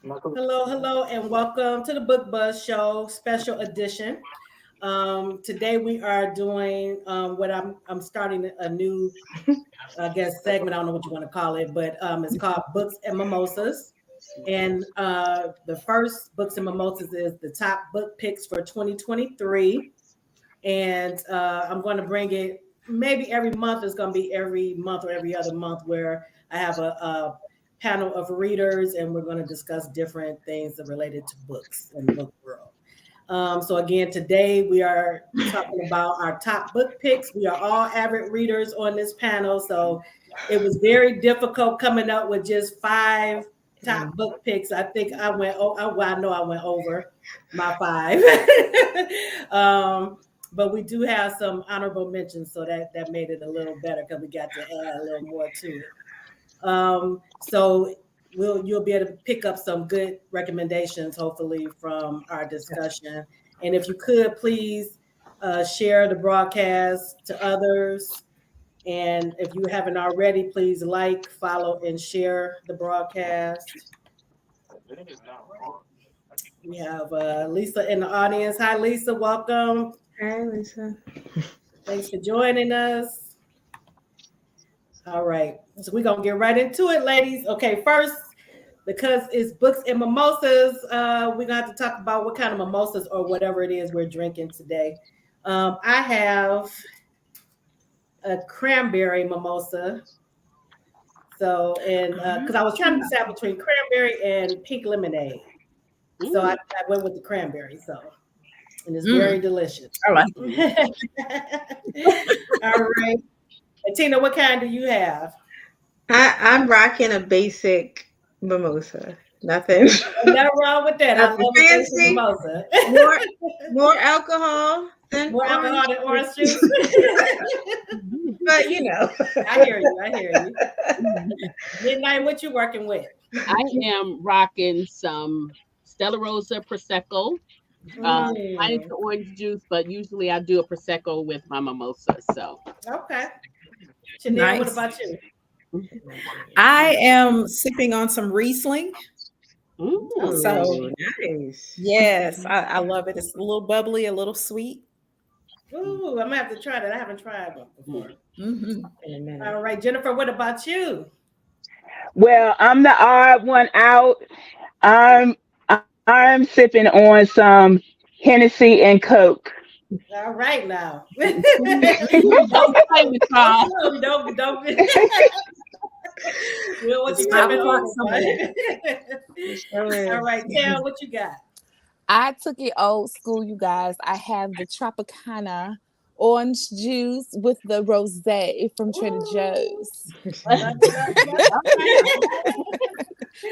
Hello, and welcome to the Book Buzz Show special edition. Today we are doing what I'm starting a new, I guess, segment. I don't know what you want to call it, but it's called Books and Mimosas. And the first Books and Mimosas is the top book picks for 2023. And I'm going to bring it maybe every month. It's going to be every month or every other month where I have a panel of readers and we're going to discuss different things that related to books and the book world. So again, today we are talking about our top book picks. We are all avid readers on this panel, so it was very difficult coming up with just five top book picks. I think I went. I know I went over my five. But we do have some honorable mentions, so that made it a little better because we got to add a little more to it. So you'll be able to pick up some good recommendations, hopefully, from our discussion. And if you could, please share the broadcast to others. And if you haven't already, please like, follow, and share the broadcast. We have Lisa in the audience. Hi, Lisa. Welcome. Hi, Lisa. Thanks for joining us. All right. So we're going to get right into it, ladies. Okay, first, because it's Books and Mimosas, we're going to have to talk about what kind of mimosas or whatever it is we're drinking today. I have a cranberry mimosa. So, and because I was trying to decide between cranberry and pink lemonade. So I went with the cranberry. So, and it's very delicious. I like it. All right. And Tina, what kind do you have? I'm rocking a basic mimosa. Nothing. Nothing wrong with that. I love a basic Fancy. mimosa. More alcohol than More alcohol than orange juice. But you know. I hear you. Midnight, what you working with? I am rocking some Stella Rosa Prosecco. I need the orange juice, but usually I do a Prosecco with my mimosa. So Okay. Chanel, what about you? I am sipping on some Riesling. ooh, So Nice. yes, I love it. It's a little bubbly, a little sweet. Ooh, I'm gonna have to try that. I haven't tried one before. Mm-hmm. All right, Jennifer, what about you? Well, I'm the odd one out. I'm sipping on some Hennessy and Coke. All right now. don't play with y'all. Don't. We don't want you Five tipping o'clock over. All right, Cal, what you got? I took it old school, you guys. I have the Tropicana orange juice with the rosé from Trader Joe's.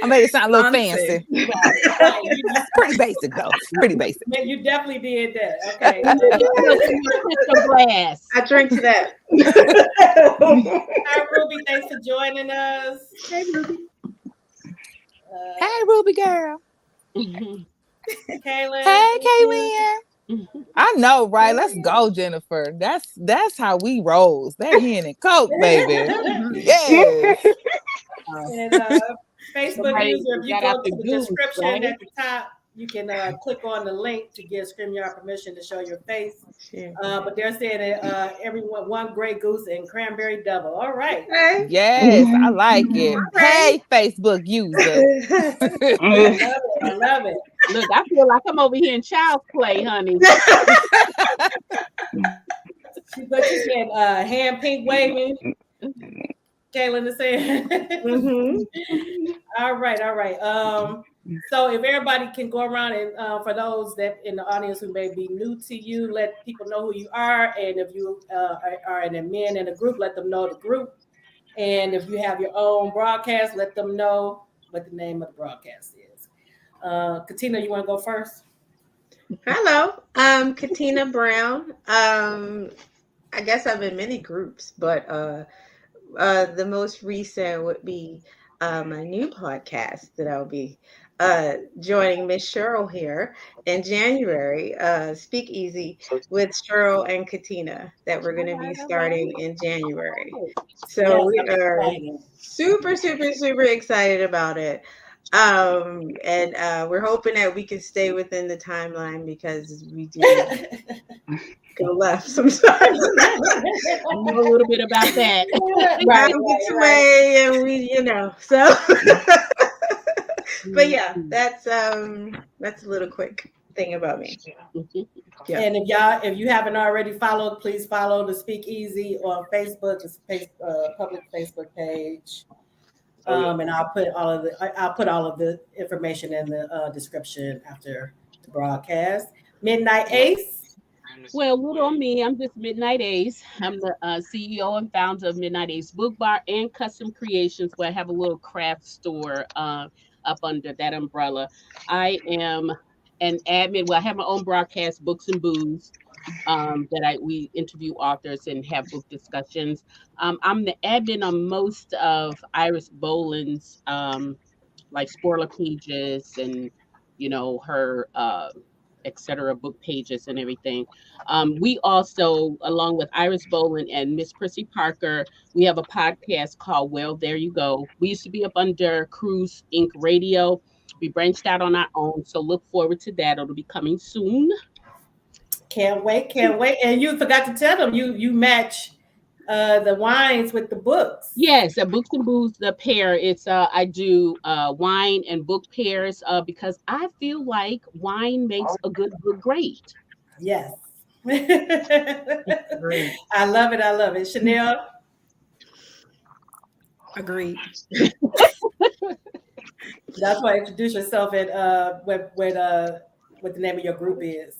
I made it sound a little fancy. Pretty basic though. Pretty basic. Man, you definitely did that. Okay. Crystal glass. I drink to that. Hi, Ruby. Thanks for joining us. Hey, Ruby. Hey, Ruby girl. Kaylin. Hey, Kaylin. I know, right? Let's go, Jennifer. That's how we rolls. That hen and coke, baby. Yes. And Facebook user, if you go to the description at the top, you can click on the link to give StreamYard permission to show your face. But they're saying everyone one Grey Goose and cranberry double. All right. Hey. Yes, I like it. Hey, Facebook user. I love it. Look, I feel like I'm over here in child's play, honey. But you said hand pink waving. Kaylin is saying. All right. So if everybody can go around and for those that in the audience who may be new to you, let people know who you are. And if you are an admin in a group, let them know the group. And if you have your own broadcast, let them know what the name of the broadcast is. Katina, you want to go first? Hello, I'm Katina Brown. I guess I'm in many groups, but the most recent would be my new podcast that I'll be joining Miss Cheryl here in January. Speak Easy with Cheryl and Katina that we're going to be starting in January. So we are super excited about it. And we're hoping that we can stay within the timeline because we do go left sometimes. I know a little bit about that. Right, Time gets right, away, and so. But yeah, Mhm. that's a little quick thing about me. Mhm. Yeah. And if you haven't already followed, please follow the Speakeasy on Facebook. It's a public Facebook page. And I'll put all of the information in the description after the broadcast. Midnight Ace. Well, little on me, I'm just Midnight Ace. I'm the CEO and founder of Midnight Ace Book Bar and Custom Creations, where I have a little craft store up under that umbrella. I am an admin. Well, I have my own broadcast, Books and Booze, we interview authors and have book discussions. I'm the admin on most of Iris Boland's like spoiler pages and her etc. book pages and everything. We also, along with Iris Boland and Miss Prissy Parker, we have a podcast called Well There You Go. We used to be up under Cruise Inc. Radio. We branched out on our own, so look forward to that. It'll be coming soon. Can't wait, can't wait. And you forgot to tell them you match the wines with the books. Yes, Books and Booze, the pair. It's I do wine and book pairs because I feel like wine makes a good book great. Yes. Great. I love it. I love it. Chanel. Agreed. That's why introduce yourself and what the name of your group is.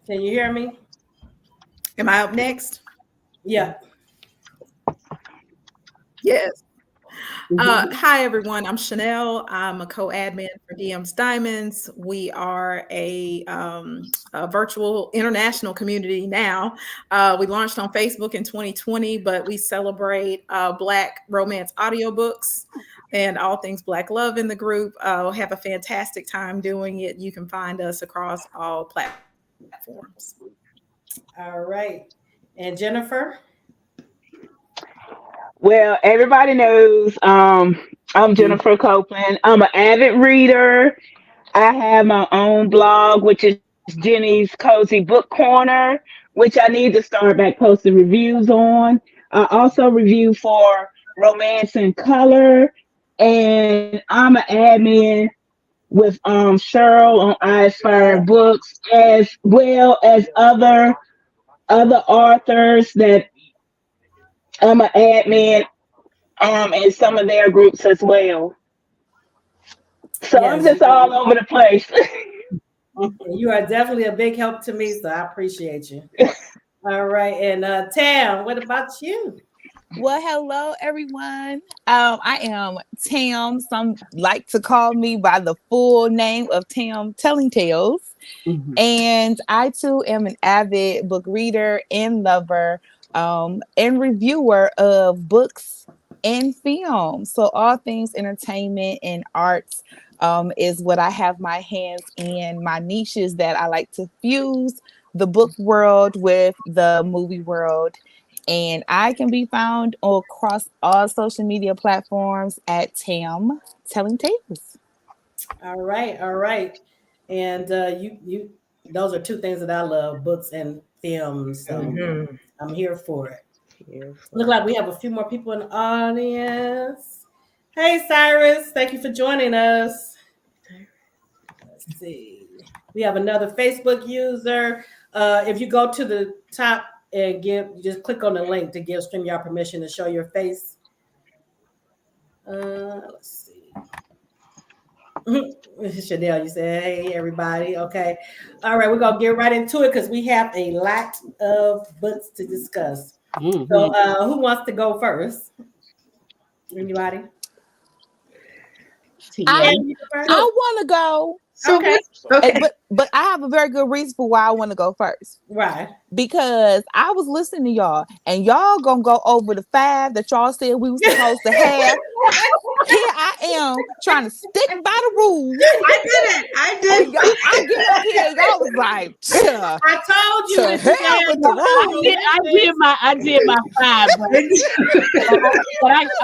Can you hear me? Am I up next? Yeah. Yes. Hi, everyone. I'm Chanel. I'm a co-admin for DM's Diamonds. We are a virtual international community now. We launched on Facebook in 2020, but we celebrate Black romance audiobooks and all things Black love in the group. We'll have a fantastic time doing it. You can find us across all platforms. All right. And Jennifer? Well, everybody knows I'm Jennifer Copeland. I'm an avid reader. I have my own blog, which is Jenny's Cozy Book Corner, which I need to start back posting reviews on. I also review for Romance and Color, and I'm an admin with Cheryl on I Aspire Books, as well as other authors that I'm an admin in some of their groups as well. So I'm Yes, just all over the place. you are definitely a big help to me, so I appreciate you. All right. And Tam, what about you? Well, hello, everyone. I am Tam. Some like to call me by the full name of Tam Telling Tales. Mhm. And I too am an avid book reader and lover and reviewer of books and film. So all things entertainment and arts is what I have my hands in. My niches that I like to fuse the book world with the movie world. And I can be found across all social media platforms at Tam Telling Tales. All right, all right. And you those are two things that I love, books and films. So Mhm. I'm here for it. Here Look for like we have a few more people in the audience. Hey Cyrus, thank you for joining us. Let's see. We have another Facebook user. If you go to the top and just click on the link to give StreamYard permission to show your face. Let's see. Chanel, you said, hey, everybody. Okay. All right, we're going to get right into it because we have a lot of books to discuss. Mhm. So, who wants to go first? Anybody? I TM. want to go. So Okay. what? Okay. But I have a very good reason for why I want to go first. Right. Because I was listening to y'all, and y'all gonna go over the 5 that y'all said we were supposed to have. Here I am trying to stick by the rules, I did it. I and did. y'all, I get up here, and y'all was like, I told you to that you can hell have with the more rules. I did my 5,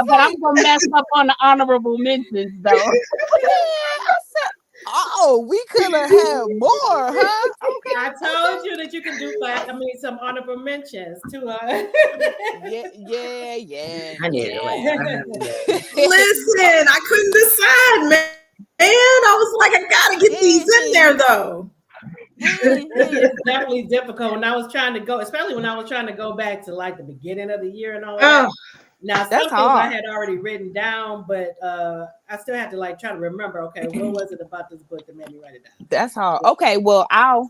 but I'm gonna mess up on the honorable mentions though. Man, I said, oh, we could have had more, huh? I Okay, told okay. you that you can do five. I mean, some honorable mentions too. Yeah, yeah, yeah, I need to yeah. Listen, I couldn't decide, man. I was like, I gotta get these in there Mhm, though. mhm. It's definitely difficult. When I was trying to go, especially when I was trying to go back to like the beginning of the year and all of that. Oh, Now, That's some things I hard. had already written down, but I still had to like try to remember. Okay, what was it about this book that made me write it That's hard. Okay, well, I'm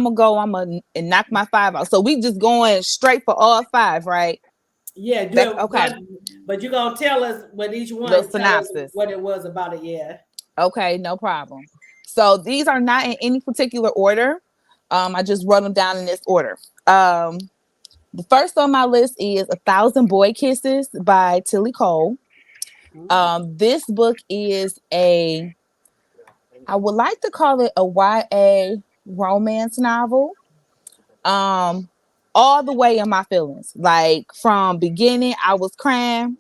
gonna go. I'm gonna knock my 5 out. So we just going straight for all 5, right? Yeah, do That's it okay. one, but you're gonna tell us what each Little one. Tell us synopsis. what it was about it. Yeah. Okay, no problem. So these are not in any particular order. I just wrote them down in this order. The first on my list is A Thousand Boy Kisses by Tilly Cole. This book is I would like to call it a YA romance novel. Um, all the way in my feelings. Like from beginning, I was crying,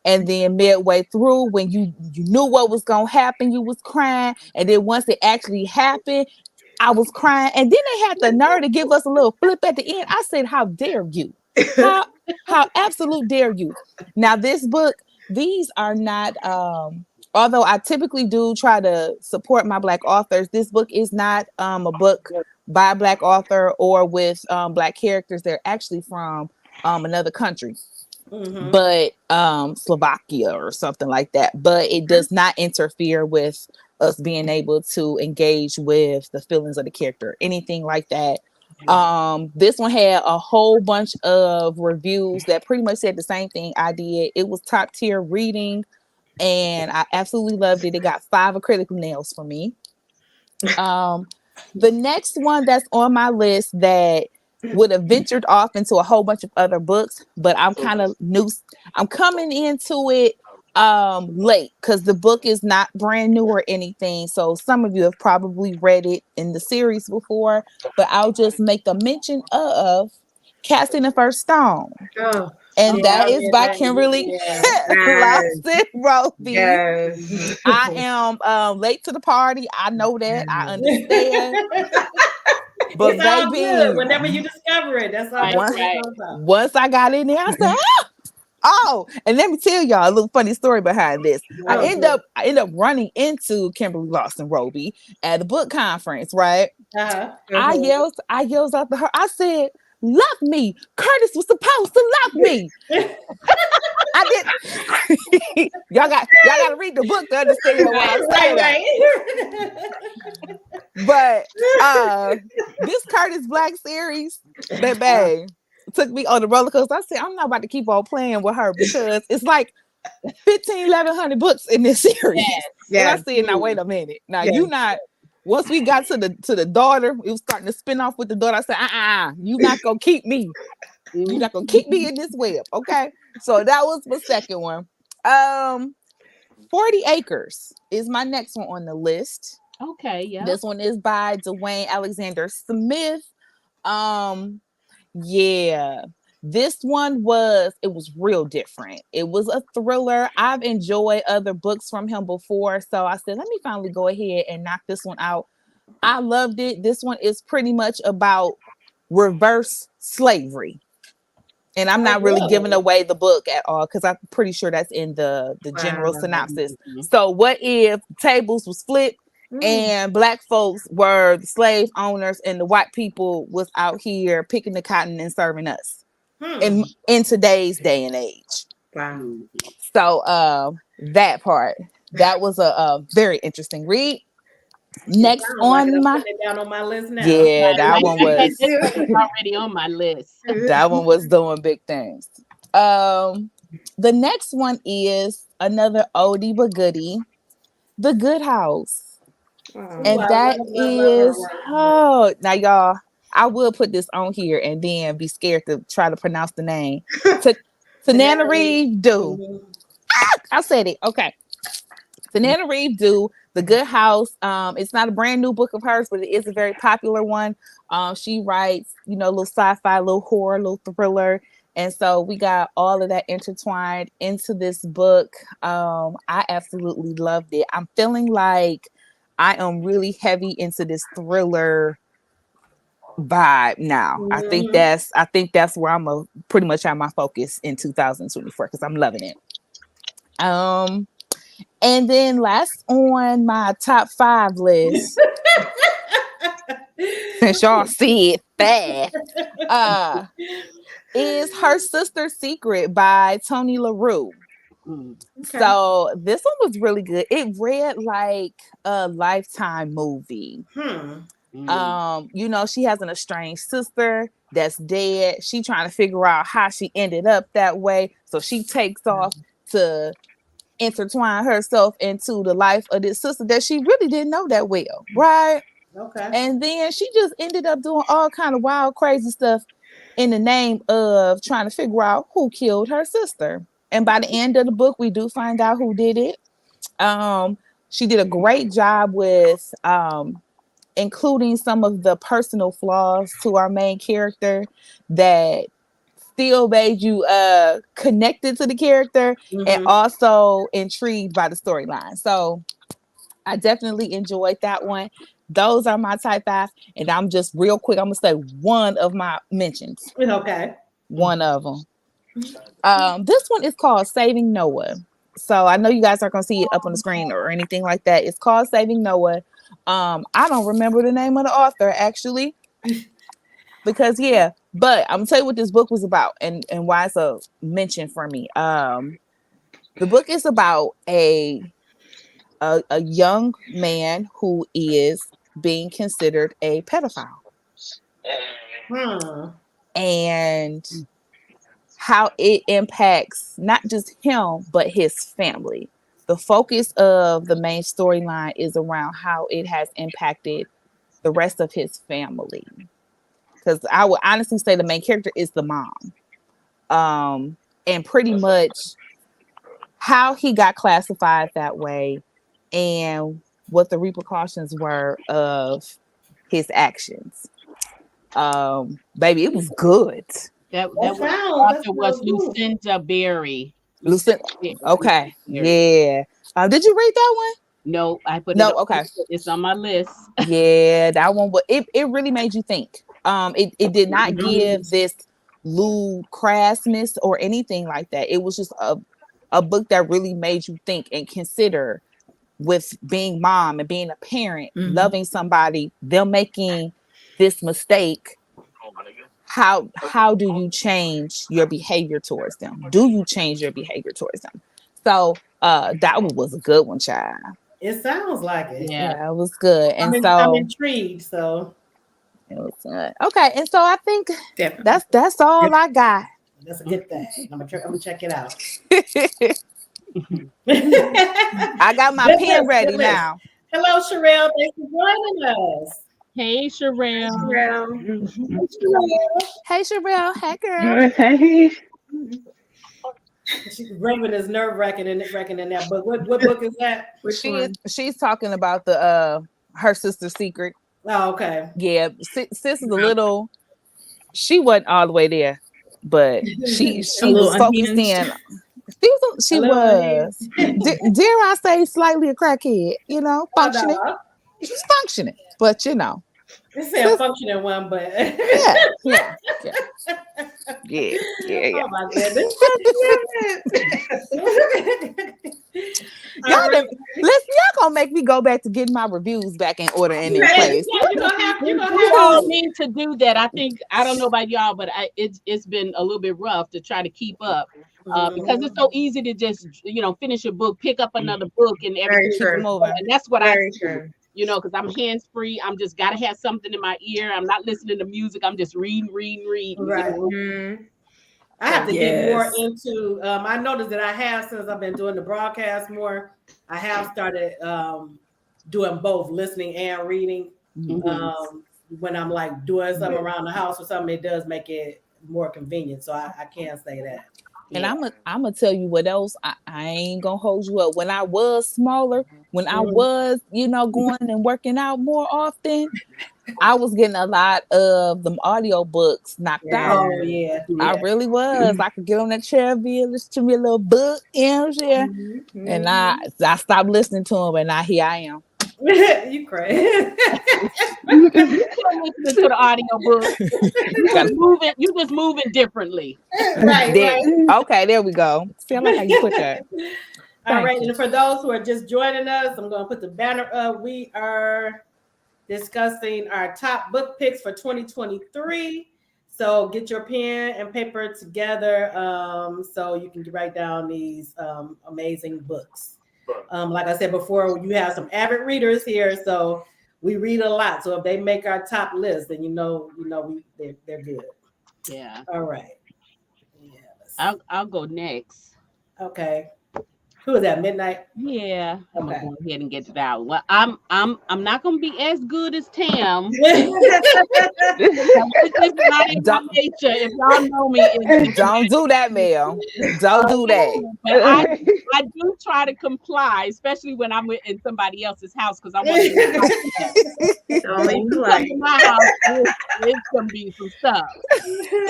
and then midway through, when you knew what was gonna happen, you was crying, and then once it actually happened, I was crying, and then they had the nerve to give us a little flip at the end. I said, "How dare you? How how absolute dare you?" Now, this book, these are not. Although I typically do try to support my Black authors, this book is not a book by a Black author or with Black characters. They're actually from another country, Mm-hmm. but Slovakia or something like that. But it does not interfere with us being able to engage with the feelings of the character, anything like that. This one had a whole bunch of reviews that pretty much said the same thing I did. It was top tier reading, and I absolutely loved it. It got 5 critical nails from me. Um, the next one that's on my list that would have ventured off into a whole bunch of other books, but I'm kind of new. I'm coming into it late because the book is not brand new or anything. So some of you have probably read it in the series before, but I'll just make a mention of Casting the First Stone. oh, And Yeah, I that is read by that. Kimberly Yeah. yes, Lawson Roby. yes. I am late to the party. I know that. I understand. It's But all good. baby, Whenever you discover it, that's all. Right, That's once what it's right. all about. once I got in there, I said, oh, and let me tell y'all a little funny story behind this. I Oh, Oh, end good. up I end up running into Kimberly Lawson Roby at a book conference, right? Uh-huh. uh-huh. I yells out to her, I said, love me. Curtis was supposed to love me. I did. Y'all gotta read the book to understand what Right, I'm right, saying. right. But this Curtis Black series, baby, took me on the roller coaster. I said, I'm not about to keep on playing with her because it's like 15, 1100 books in this series. And I Yes, said, now wait a minute. Now yes. you not once we got to the daughter, it was starting to spin off with the daughter. I said, you not gonna keep me. You're not gonna keep me in this web. Okay. So that was my second one. Um 40 Acres is my next one on the list. Okay, yeah. This one is by Dwayne Alexander Smith. Um, yeah. This one it was real different. It was a thriller. I've enjoyed other books from him before, so I said, let me finally go ahead and knock this one out. I loved it. This one is pretty much about reverse slavery. And I'm Oh, not really giving really? away the book at all because I'm pretty sure that's in the general Wow. synopsis. Mhm. So what if tables was flipped Mm. and black folks were the slave owners and the white people was out here picking the cotton and serving us Hmm. in today's day and age? Wow. Mhm. So that part, that was a very interesting read. It Next sounds like it. on I'm my putting it down on my list now. yeah, Right. that Like one I said, was this one is already on my list. doing big things. Um, the next one is another oldie but goodie, The Good House. Ooh, Oh. And I that love her is, work. oh, now y'all, I will put this on here and then be scared to try to pronounce the name. To Tanana Tenerife. Reeve do. Mhm. I said it. Okay. Tanana Reeve do The Good House. It's not a brand new book of hers, but it is a very popular one. She writes, a little sci-fi, a little horror, a little thriller. And so we got all of that intertwined into this book. I absolutely loved it. I'm feeling like I am really heavy into this thriller vibe now. Mhm. I think that's where I'm a pretty much have my focus in 2024 because I'm loving it. Um and then last on my top 5 list, since y'all see it fast, uh, is Her Sister's Secret by Tony LaRue. Mm, Okay. So this one was really good. It read like a Lifetime movie. Hmm. mm, She has an estranged sister that's dead. She trying to figure out how she ended up that way. So she takes off to intertwine herself into the life of this sister that she really didn't know that well, right? Okay. And then she just ended up doing all kind of wild, crazy stuff in the name of trying to figure out who killed her sister. And by the end of the book, we do find out who did it. Um, she did a great job with including some of the personal flaws to our main character that still made you connected to the character and Mm-hmm. also intrigued by the storyline. So I definitely enjoyed that one. Those are my type 5. And I'm just real quick, I'm gonna say one of my mentions. Okay. One of them. This one is called Saving Noah. So I know you guys aren't gonna see it up on the screen or anything like that. It's called Saving Noah. I don't remember the name of the author actually, because yeah, but I'm gonna tell you what this book was about and why it's a mention for me. The book is about a young man who is being considered a pedophile Hmm. and how it impacts not just him but his family. The focus of the main storyline is around how it has impacted the rest of his family, because I would honestly say the main character is the mom, and pretty much how he got classified that way and what the repercussions were of his actions. Baby, it was good. That that was that author was sounds good. Lucinda Berry. Lucid. Okay. Berry. Yeah. Did you read that one? No, I put it No. on. Okay. It's on my list. Yeah, that one. But it really made you think. It did not Mhm. give this lewd crassness or anything like that. It was just a book that really made you think and consider, with being mom and being a parent, Mhm. loving somebody, them making this mistake. How do you change your behavior towards them? Do you change your behavior towards them? So that one was a good one, child. It sounds like it. Yeah. Yeah, it was good. And I'm so intrigued. So it was good. Okay, and so I think Definitely. that's all I got. that's a good thing. I'm gonna check it out. I got my Good pen list. Good ready list. now. Hello, Sherelle. Thanks for joining us. Hey, Sherelle. Well, Hey, Sherelle. Hey Sherelle, hey girl. Okay. Raven is nerve wracking in that book. What book is that? which one? She's talking about the Her Sister's Secret. Oh, okay. Yeah, sis is a little. She wasn't all the way there, but she A she little was focused unhinged. in. A She little was. unhinged. Dare I say, slightly a crackhead? Oh Functioning. no, She's functioning, but it's a sis. functioning one, but Yeah, yeah, yeah, yeah, yeah, yeah. oh my goodness. All Y'all, right. y'all gonna make me go back to getting my reviews back in order and in Yeah, place. you're We gonna we have all to. need to do that. I think I don't know about y'all, but it's been a little bit rough to try to keep up because it's Mhm. so easy to just finish a book, pick up another book, and Very everything. Keep it true. moving. And that's what I Very do. true. Because I'm hands free. I'm just gotta have something in my ear. I'm not listening to music. I'm just reading, reading, reading. Right. Hmm. I have to get more Yes. into. I noticed that I have since I've been doing the broadcast more. I have started doing both listening and reading. Mm-hmm. When I'm like doing something around the house or something, it does make it more convenient. So I can say that. And Yeah. I'm gonna tell you what else. I ain't gonna hold you up. When I was smaller, when I Mhm. was, going and working out more often, I was getting a lot of them audio books knocked Yeah. out. Oh yeah, I Yeah. really was. I could get on that chair, be listen to me a little book, yeah. And I stopped listening to them, and now here I am. you crazy. You still listening to the audio book. You Got just moving. You just moving differently. Right, there. right. Okay, there we go. See, I like how you put that. All Thank right, you. and for those who are just joining us, I'm going to put the banner up. We are discussing our top book picks for 2023. So get your pen and paper together so you can write down these amazing books. Like I said before, you have some avid readers here, so we read a lot. So if they make our top list, then they're good. Yeah. All right. Yeah. I'll go next. Okay. Who is that? Midnight. Yeah, I'm gonna Okay. go ahead and get it out. Well, I'm not gonna be as good as Tam. It's just not in my Don't nature. If y'all know me, don't do that, Mel. Don't do that. but I do try to comply, especially when I'm in somebody else's house because I want to live like that. So Only when you come polite. to my house, it's gonna be some stuff.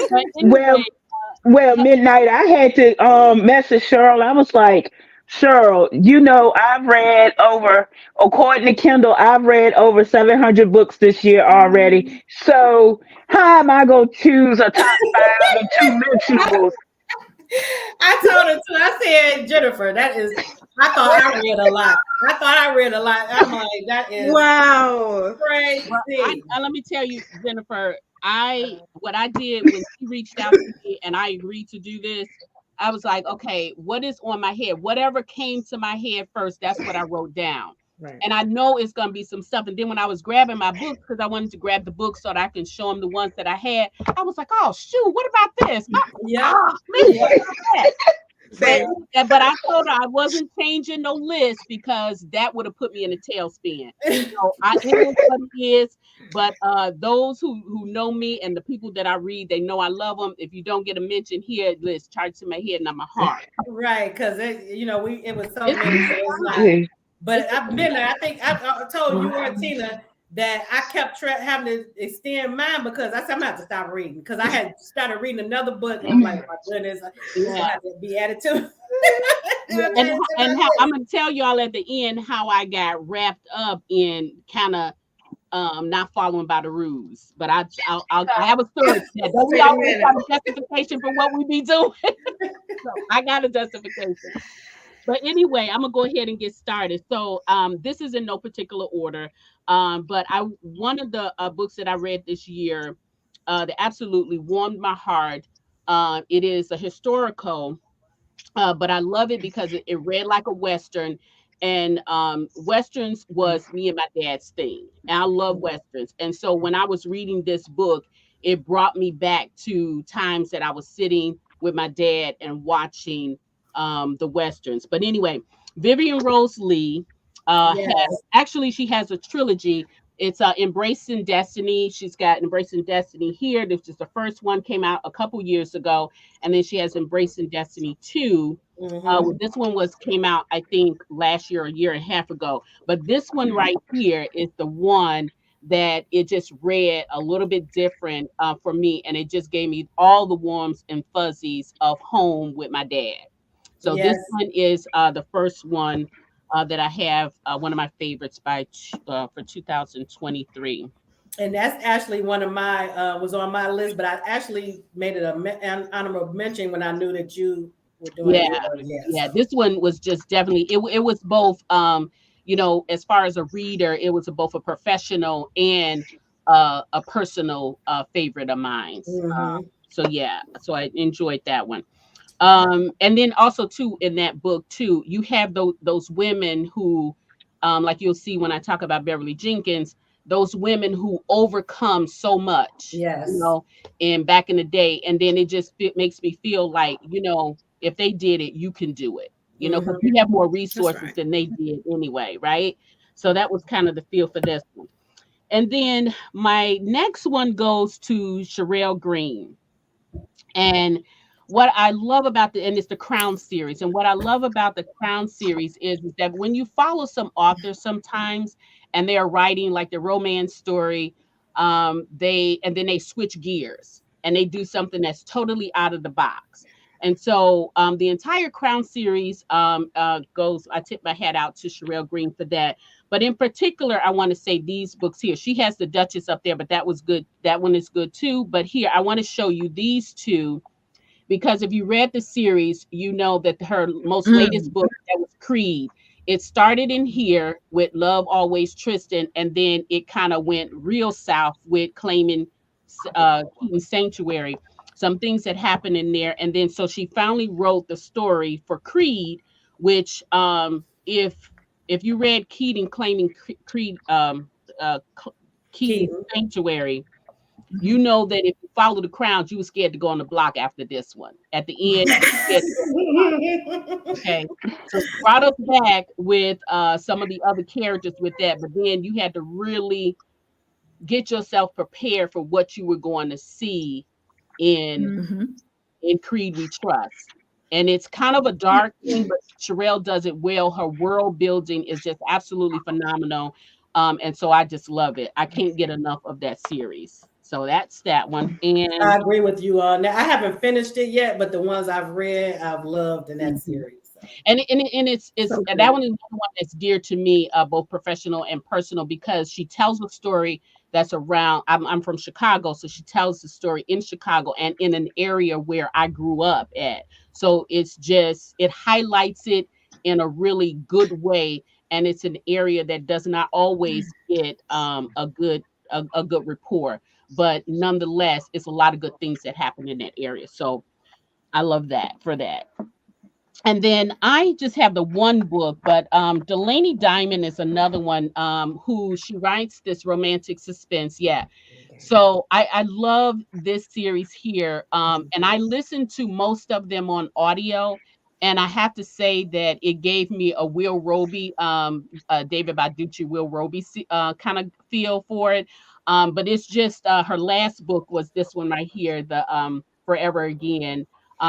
But well, anyway, well, midnight. I had to message Cheryl. I was like, Cheryl, I've read over, according to Kindle, I've read over 700 books this year already. So how am I gonna choose a top five and two mentionables? I told her too. I said, Jennifer, that is. I thought I read a lot. I'm like, that is Wow. well, crazy. let me tell you, Jennifer, what I did when she reached out to me and I agreed to do this, I was like, okay, what is on my head? Whatever came to my head first, that's what I wrote down. Right. And I know it's gonna be some stuff. And then when I was grabbing my books, because I wanted to grab the books so that I can show them the ones that I had, I was like, oh shoot, what about this? Yeah. Man, Yeah. what about that? But Same. but I told her I wasn't changing no list because that would have put me in a tailspin. So it is what it is. But those who know me and the people that I read, they know I love them. If you don't get a mention here, list charge to my head, not my heart. Right. Because it was so It's many. So it's not. But I've been there. I think I told you or Tina that I kept having to extend mine because I said I'm gonna have to stop reading because I had started reading another book and I'm like, my goodness, it's gonna yeah. have to be added to. Yeah, and how, I'm gonna tell y'all at the end how I got wrapped up in kind of not following by the rules. But I have a story. Yeah, don't we Wait a always minute. have a justification for what we be doing? So I got a justification. But anyway, I'm gonna go ahead and get started. So this is in no particular order. But I one of the books that I read this year that absolutely warmed my heart. It is a historical, but I love it because it read like a Western. And Westerns was me and my dad's thing. And I love Westerns. And so when I was reading this book, it brought me back to times that I was sitting with my dad and watching the Westerns. But anyway, Vivian Rose Lee has Yes. actually, she has a trilogy. It's Embracing Destiny. She's got Embracing Destiny here. This is the first one, came out a couple years ago, and then she has Embracing Destiny 2. Mm-hmm. This one was came out, I think, last year, a year and a half ago. But this one right here is the one that it just read a little bit different for me, and it just gave me all the warmth and fuzzies of home with my dad. So this Yes. one is the first one that I have, one of my favorites for 2023. And that's actually one of my was on my list, but I actually made it an honorable mention when I knew that you were doing Yeah, yours. Yes. yeah. This one was just definitely it was both as far as a reader, it was both a professional and a personal favorite of mine. Mm-hmm. So yeah, so I enjoyed that one. And then also too in that book too, you have those women who, like you'll see when I talk about Beverly Jenkins, those women who overcome so much, Yes. and back in the day, and then it makes me feel like, if they did it, you can do it, because Mm-hmm. we have more That's resources right. than they did anyway, right? So that was kind of the feel for this one. And then my next one goes to Sherelle Green. And what I love about and it's the Crown series. And what I love about the Crown series is that when you follow some authors sometimes and they are writing like the romance story, and then they switch gears and they do something that's totally out of the box. And so the entire Crown series goes, I tip my hat out to Sherelle Green for that. But in particular, I want to say these books here. She has the Duchess up there, but that was good. That one is good too. But here, I want to show you these two because if you read the series, you know that her most latest book, that was Creed, it started in here with Love Always Tristan, and then it kind of went real south with claiming Keaton Sanctuary. Some things that happened in there, and then so she finally wrote the story for Creed, which if you read Keaton claiming Creed, Keaton Keaton. Sanctuary, you know that if you follow the crowns, you were scared to go on the block after this one. At the end, you were scared to go on the block. Okay. So it brought us back with some of the other characters with that, but then you had to really get yourself prepared for what you were going to see in Creed We Trust. And it's kind of a dark thing, but Sherelle does it well. Her world building is just absolutely phenomenal. And so I just love it. I can't get enough of that series. So that's that one. I And agree with you on that. I haven't finished it yet, but the ones I've read, I've loved in that series. So. and it's So and good. that one is another one that's dear to me, both professional and personal, because she tells a story that's around. I'm from Chicago, so she tells the story in Chicago and in an area where I grew up at. So it's just it highlights it in a really good way, and it's an area that does not always get a good rapport, but nonetheless, it's a lot of good things that happen in that area. So I love that for that. And then I just have the one book, but Delaney Diamond is another one who she writes this romantic suspense. Yeah. So I love this series here. And I listened to most of them on audio. And I have to say that it gave me a Will Roby, David Baducci, Will Roby kind of feel for it. But it's just her last book was this one right here, the Forever Again.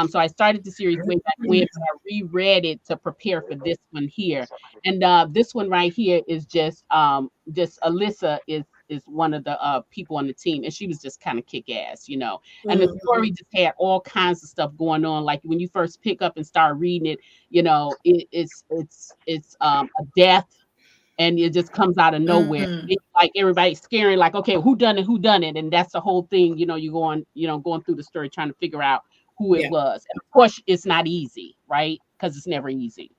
So I started the series way back when, but I reread it to prepare for this one here. And this one right here is just Alyssa is one of the people on the team, and she was just kind of kick ass, you know. And the story just had all kinds of stuff going on. Like when you first pick up and start reading it, you know, it's a death, and it just comes out of nowhere. It's like everybody's scaring, like, okay, who done it, and that's the whole thing. You know, going through the story trying to figure out who it Yeah. was. And of course, it's not easy, right? Because it's never easy.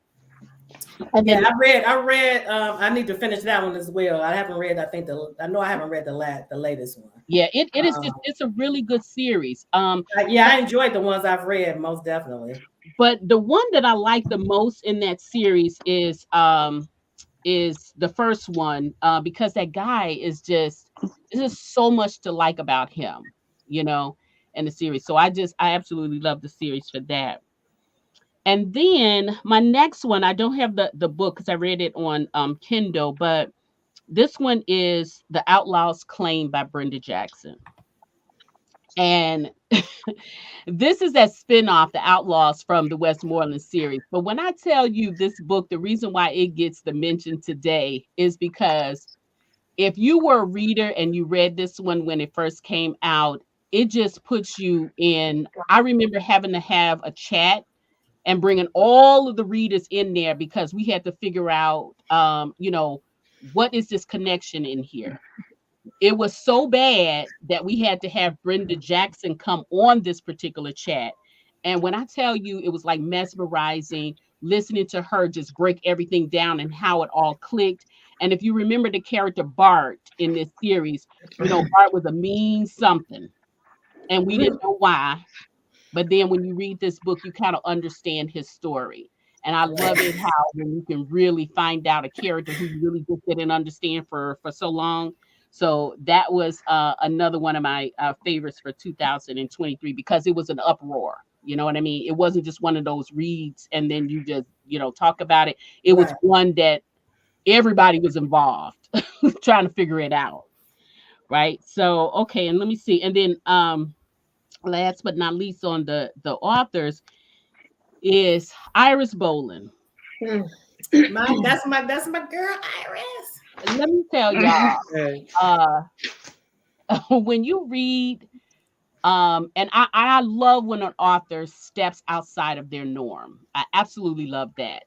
And Yeah, then I read. I need to finish that one as well. I haven't read. I know I haven't read the latest one. yeah, it is just Um, it's a really good series. yeah, I enjoyed the ones I've read most definitely. But the one that I like the most in that series is the first one, because that guy is just there's just so much to like about him, you know, in the series. So I absolutely love the series for that. And then my next one, I don't have the book because I read it on Kindle, but this one is The Outlaw's Claim by Brenda Jackson. And this is that spin-off, The Outlaws from the Westmoreland series. But when I tell you this book, the reason why it gets the mention today is because if you were a reader and you read this one when it first came out, it just puts you in. I remember having to have a chat and bringing all of the readers in there because we had to figure out, what is this connection in here? It was so bad that we had to have Brenda Jackson come on this particular chat. And when I tell you, it was like mesmerizing listening to her just break everything down and how it all clicked. And if you remember the character Bart in this series, Bart was a mean something, and we didn't know why. But then when you read this book, you kind of understand his story. And I love it how when you can really find out a character who you really just didn't understand for so long. So that was another one of my favorites for 2023 because it was an uproar. You know what I mean? It wasn't just one of those reads and then you just, talk about it. It was Right. one that everybody was involved trying to figure it out. Right. So, okay. And let me see. And then, last but not least on the authors is Iris Boland. Mm. That's my girl, Iris. Let me tell y'all, uh, when you read, and I love when an author steps outside of their norm. I absolutely love that.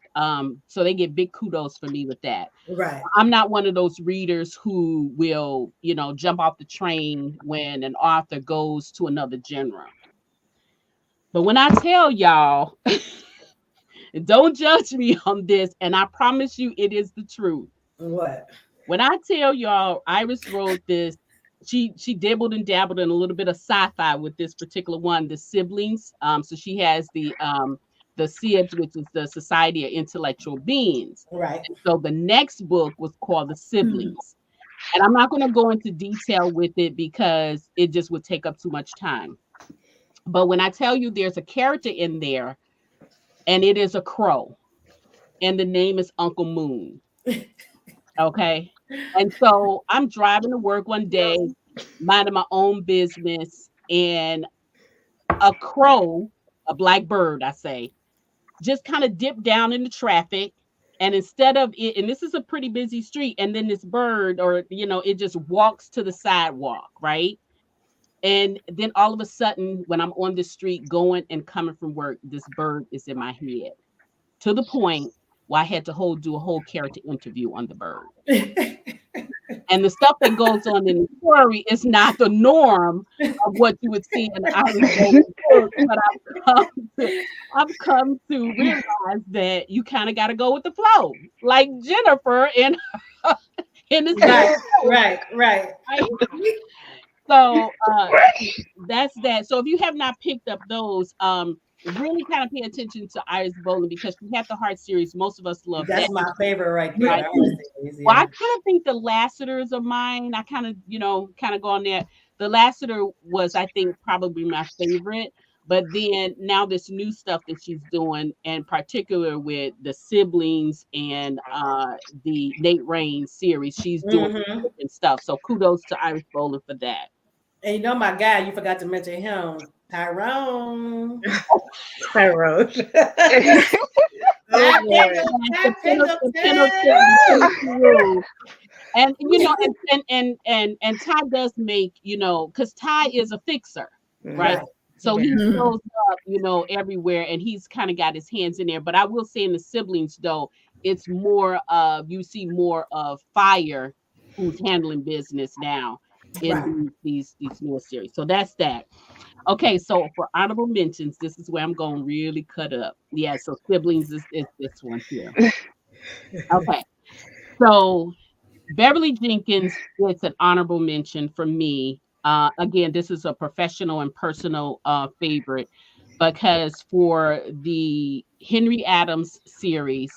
So they get big kudos for me with that. Right. I'm not one of those readers who will, jump off the train when an author goes to another genre. But when I tell y'all, don't judge me on this, and I promise you it is the truth. What? When I tell y'all Iris wrote this, she dibbled and dabbled in a little bit of sci-fi with this particular one, the siblings. So she has the SIBs, which is the Society of Intellectual Beings. Right. And so the next book was called The Siblings. And I'm not going to go into detail with it because it just would take up too much time. But when I tell you there's a character in there, and it is a crow, and the name is Uncle Moon. Okay. And so I'm driving to work one day, minding my own business, and a crow, a black bird, I say, just kind of dipped down in the traffic. And instead of it, and this is a pretty busy street, and then this bird, or, it just walks to the sidewalk, right? And then all of a sudden, when I'm on the street going and coming from work, this bird is in my head, to the point where I had to do a whole character interview on the bird. And the stuff that goes on in the story is not the norm of what you would see in the Irish book, but I've come to realize that you kind of got to go with the flow, like Jennifer in this Right. right? So that's that. So if you have not picked up those, really kind of pay attention to Iris Boland, because she had the Heart series. Most of us love that. That's my favorite right there. Right. Series, Well, I yeah. kind of think the Lassiters are mine. I kind of go on there. The Lassiter was, I think, probably my favorite. But then now this new stuff that she's doing, and particular with the siblings and the Nate Raines series, she's doing different stuff. So kudos to Iris Boland for that. And you know my guy, you forgot to mention him, Tyrone. Tyrone. Oh, boy. And and Ty does make, because Ty is a fixer, right? So he shows up, everywhere, and he's kind of got his hands in there. But I will say in the siblings, though, it's more of, you see more of Fire, who's handling business now in these newer series. So that's that. Okay, so for honorable mentions, this is where I'm going to really cut up. Yeah, so siblings is this one here. Okay, so Beverly Jenkins gets an honorable mention from me. Again, this is a professional and personal favorite, because for the Henry Adams series,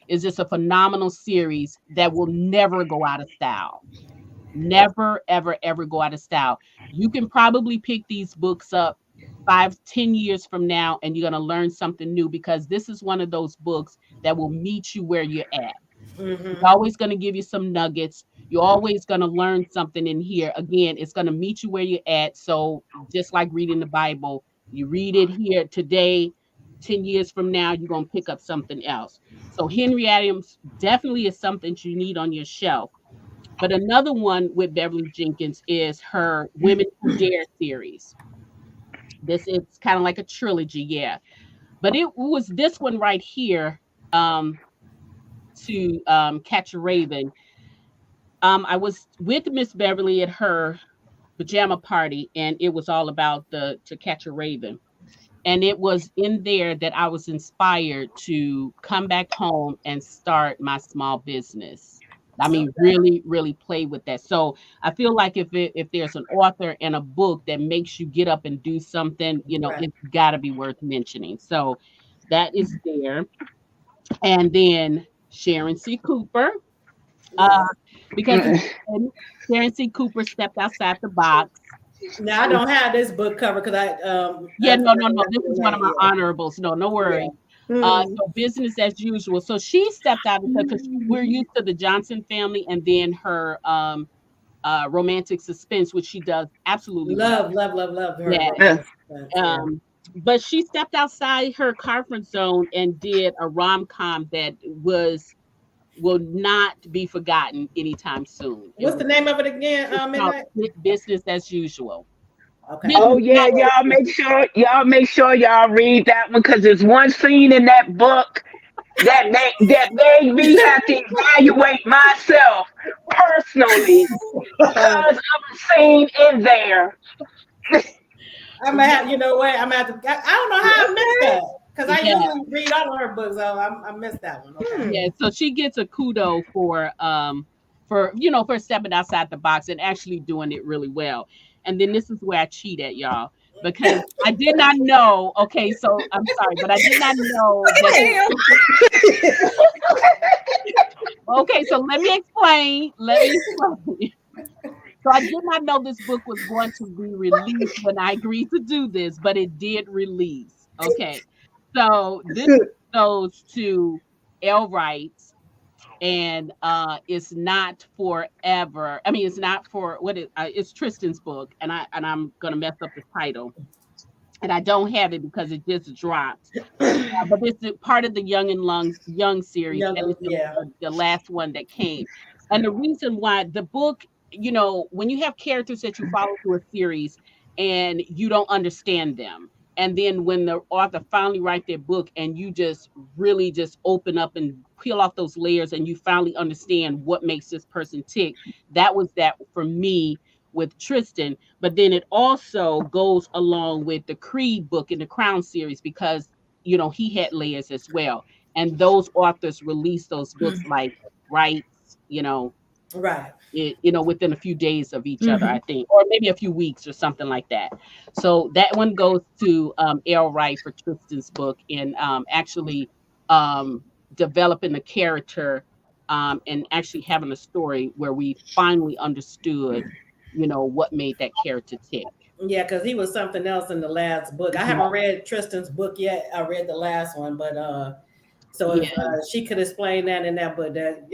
is just a phenomenal series that will never go out of style. Never, ever, ever go out of style. You can probably pick these books up 5-10 years from now, and you're going to learn something new, because this is one of those books that will meet you where you're at. It's always going to give you some nuggets. You're always going to learn something in here. Again, it's going to meet you where you're at. So just like reading the Bible, you read it here today, 10 years from now, you're going to pick up something else. So Henry Adams definitely is something you need on your shelf. But another one with Beverly Jenkins is her Women Who Dare series. This is kind of like a trilogy, yeah. But it was this one right here, to Catch a Raven. I was with Miss Beverly at her pajama party, and it was all about To Catch a Raven. And it was in there that I was inspired to come back home and start my small business. I mean, really, really play with that. So I feel like if there's an author and a book that makes you get up and do something, it's got to be worth mentioning. So that is there. And then Sharon C. Cooper, because Sharon C. Cooper stepped outside the box. Now I don't have this book cover because no. This is one of my honorables. No worry. So business as usual. So she stepped out because we're used to the Johnson family and then her romantic suspense, which she does absolutely well. love her Yeah. romantic suspense, yeah. But she stepped outside her comfort zone and did a rom-com that will not be forgotten anytime soon. What's the name of it again? Called Midnight. Business as Usual. Okay. Oh Business yeah, as y'all make sure y'all read that one because there's one scene in that book that made me have to evaluate myself personally because of a scene in there. I'm gonna have, you know what? I'm gonna have to. I don't know how I missed that because I Yeah, usually read all of her books, so I missed that one. Okay. yeah. So she gets a kudo for stepping outside the box and actually doing it really well. And then this is where I cheat at y'all because I did not know. Okay, so I'm sorry, but I did not know that. Okay, so let me explain. Let me explain. So I did not know this book was going to be released when I agreed to do this, but it did release. Okay. So this goes to L. Wright, and it's not forever. I mean, it's not for it's Tristan's book, and I'm gonna mess up the title. And I don't have it because it just dropped. But this is part of the Young series, and it's Yeah. the last one that came. And the reason why the book, when you have characters that you follow through a series and you don't understand them, and then when the author finally write their book and you just really just open up and peel off those layers and you finally understand what makes this person tick, that was that for me with Tristan. But then it also goes along with the Creed book in the Crown series because he had layers as well. And those authors released those books like rights, Right. within a few days of each other, I think, or maybe a few weeks or something like that. So that one goes to L. Wright for Tristan's book and actually developing the character and actually having a story where we finally understood, what made that character tick. Yeah, because he was something else in the last book. I haven't read Tristan's book yet. I read the last one, but so if she could explain that in that book, that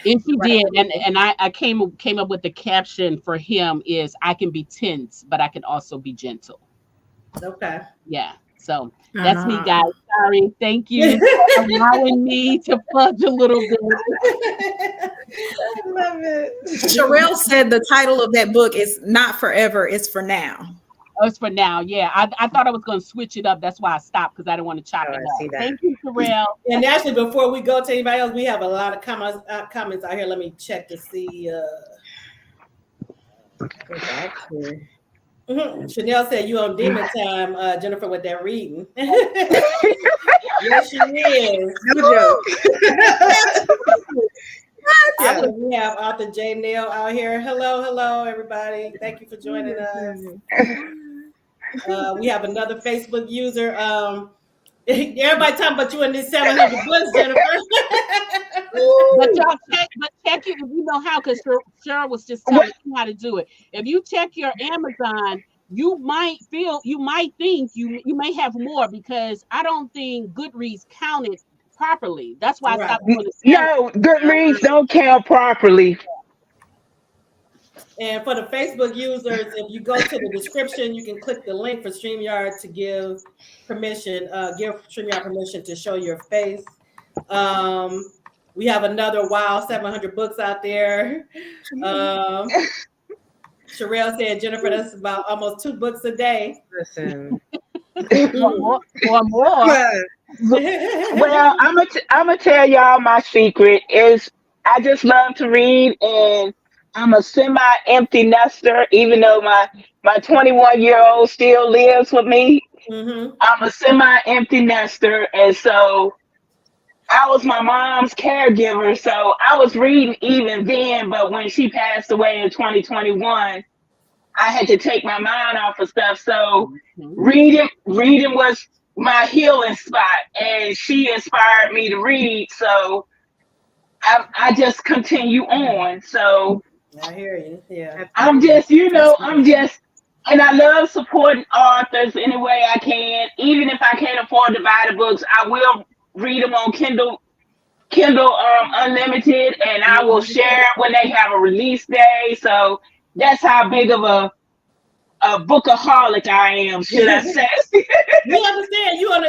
And she right. did, and I came up with the caption for him is I can be tense, but I can also be gentle. Okay. Yeah. So that's me, guys. Sorry. Thank you for allowing me to fudge a little bit. I love it. Sherelle said the title of that book is not forever, it's for now. That's for now. Yeah. I thought I was going to switch it up. That's why I stopped because I didn't want to chop Oh, it I up. see that. Thank you, Terrell. And actually, before we go to anybody else, we have a lot of comments out here. Let me check to see. Chanel said you on demon time, Jennifer, with that reading. Yes, she is. No joke. We have author J. Nail out here. Hello, everybody. Thank you for joining us. We have another Facebook user. Everybody talking about you in these 700 books, Jennifer. But check it if you know how, because Cheryl was just telling you how to do it. If you check your Amazon, you might think you may have more because I don't think Goodreads counted properly. That's why I stopped doing the No, Goodreads don't count properly. And for the Facebook users, if you go to the description, you can click the link for StreamYard to give StreamYard permission to show your face. We have another 700 books out there. Sherelle said, Jennifer, that's about almost 2 books a day. Listen. or more. Well, I'm gonna tell y'all my secret is I just love to read, and I'm a semi-empty nester. Even though my 21-year-old still lives with me, I'm a semi-empty nester, and so I was my mom's caregiver. So I was reading even then, but when she passed away in 2021. I had to take my mind off of stuff. So reading was my healing spot, and she inspired me to read. So I just continue on. So I hear you. Yeah. I'm just And I love supporting authors any way I can. Even if I can't afford to buy the books, I will read them on Kindle Unlimited, and I will Mhm. share when they have a release day. So that's how big of a bookaholic I am, should I say? We understand you on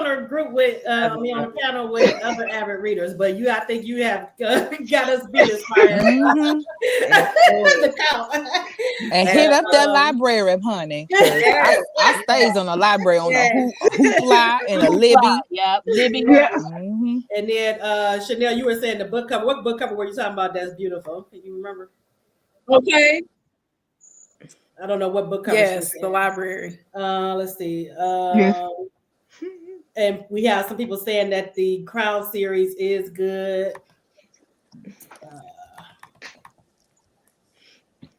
a group with on a panel with other avid readers, but I think you have got us beat as far as Hmm. the count. And hit But up that library, honey, because Yes, I stays on the library on a yes. hoopla and a Libby. Yep, Libby. Yeah. Hmm. and then Chanel, you were saying the book cover. What book cover were you talking about? That's beautiful. Can you remember? Okay. I don't know what book cover she was Yes, the saying. library. Let's see. Yes. And we have some people saying that the Crown series is good.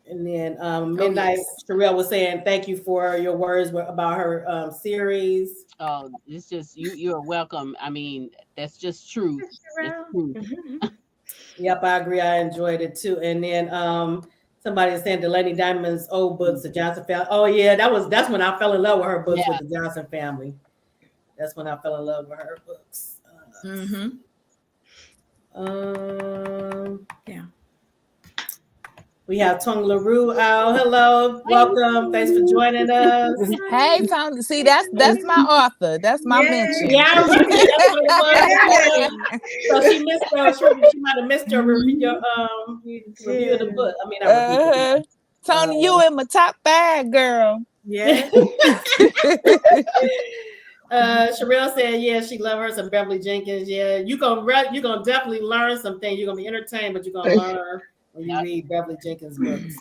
And then Oh Midnight yes. Sherelle was saying thank you for your words about her series. Oh, it's just you're welcome. I mean, that's just truth. It's true. Yep, I agree. I enjoyed it too. And then somebody is saying Delaney Diamond's old books, the Johnson family. Oh yeah, that's when I fell in love with her books with Yeah. the Johnson family. That's when I fell in love with her books. Mm-hmm. Yeah. We have Tung LaRue out. Hello, welcome. Thanks for joining us. Hey, Tony. See, that's my author. That's my Yay. mention. Yeah, that's what it was. Yes. So she missed she might have missed your review, You review of the too. book. I mean, not review, Uh-huh. but Tony, you in my top 5, girl. Yeah. Sherelle said, yeah, she love her some Beverly Jenkins. Yeah, you're gonna definitely learn some things. You're gonna be entertained, but you're gonna learn when you Yep. read Beverly Jenkins books.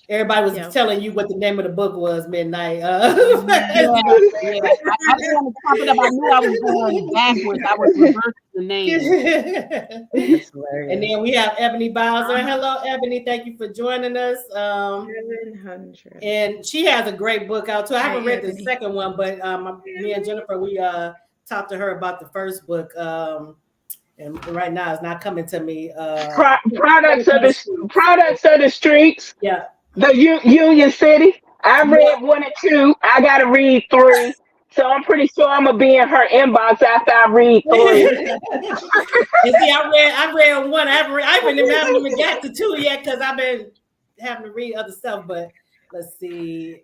Everybody was Yeah. telling you what the name of the book was, Midnight. Yeah, yeah. I didn't want to pop it up. I knew I was going backwards. I was reversing the name. That's And hilarious. then we have Ebony Bowser. Hello, Ebony. Thank you for joining us. 700. And she has a great book out too. I haven't Hey, read the Ebony. second one, but me and Jennifer, we talked to her about the first book. And right now it's not coming to me. Products of the streets. Yeah. The Union City. I Yeah. read 1 and 2. I gotta read 3. So I'm pretty sure I'm gonna be in her inbox after I read 3. And see, I read one. I haven't even got to 2 yet because I've been having to read other stuff. But let's see.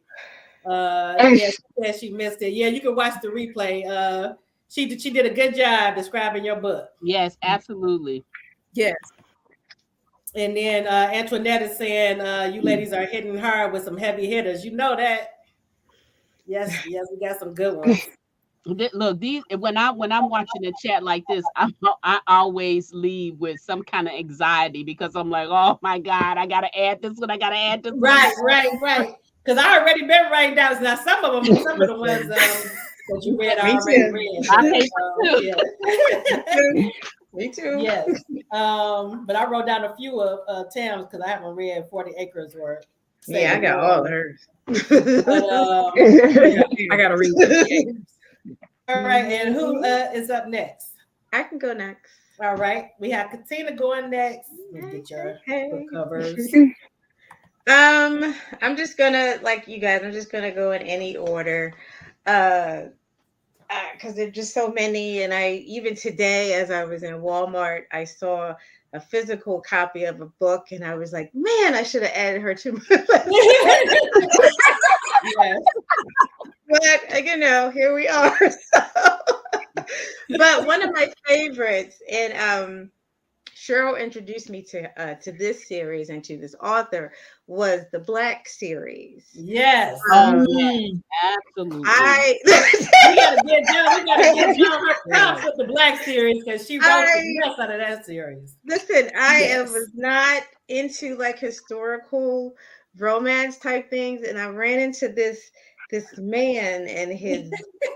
And Yeah, she said she missed it. Yeah, you can watch the replay. She did a good job describing your book. Yes, absolutely. Yes. And then Antoinette is saying you ladies are hitting hard with some heavy hitters. You know that. Yes, yes, we got some good ones. Look, these when I'm watching a chat like this, I always leave with some kind of anxiety because I'm like, oh my God, I gotta add this one, I gotta add this one. Right. Because I already been writing down. Now some of the ones that you read, I Me already too. read. I But, yeah. Me too. Yes. But I wrote down a few of Tam's because I haven't read 40 Acres or Yeah, I Saving got all of Water. hers. But Yeah. yeah. I gotta read it. All right. And who is up next? I can go next. All right. We have Katina going next. Let me get your Hey. book covers. I'm just gonna like you guys. I'm just gonna go in any order, because there's just so many. And I even today, as I was in Walmart, I saw a physical copy of a book, and I was like, man, I should have added her to my list. Yes. But here we are. But one of my favorites, and Cheryl introduced me to this series and to this author, was the Black series. Yes. Oh yeah, absolutely. We gotta get John her props with the Black series because she wrote the mess out of that series. Listen, I Yes. was not into like historical romance type things, and I ran into this man and his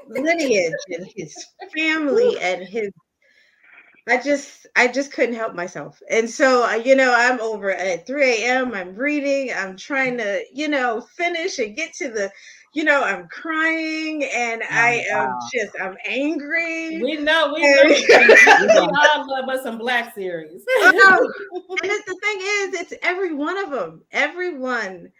lineage and his family and his I just couldn't help myself. And so I'm over at 3 a.m. I'm reading, I'm trying to, finish and get to the, I'm crying and I'm angry. We know, we Yeah. all love us some Black series. Oh, and the thing is, it's every one of them. Everyone.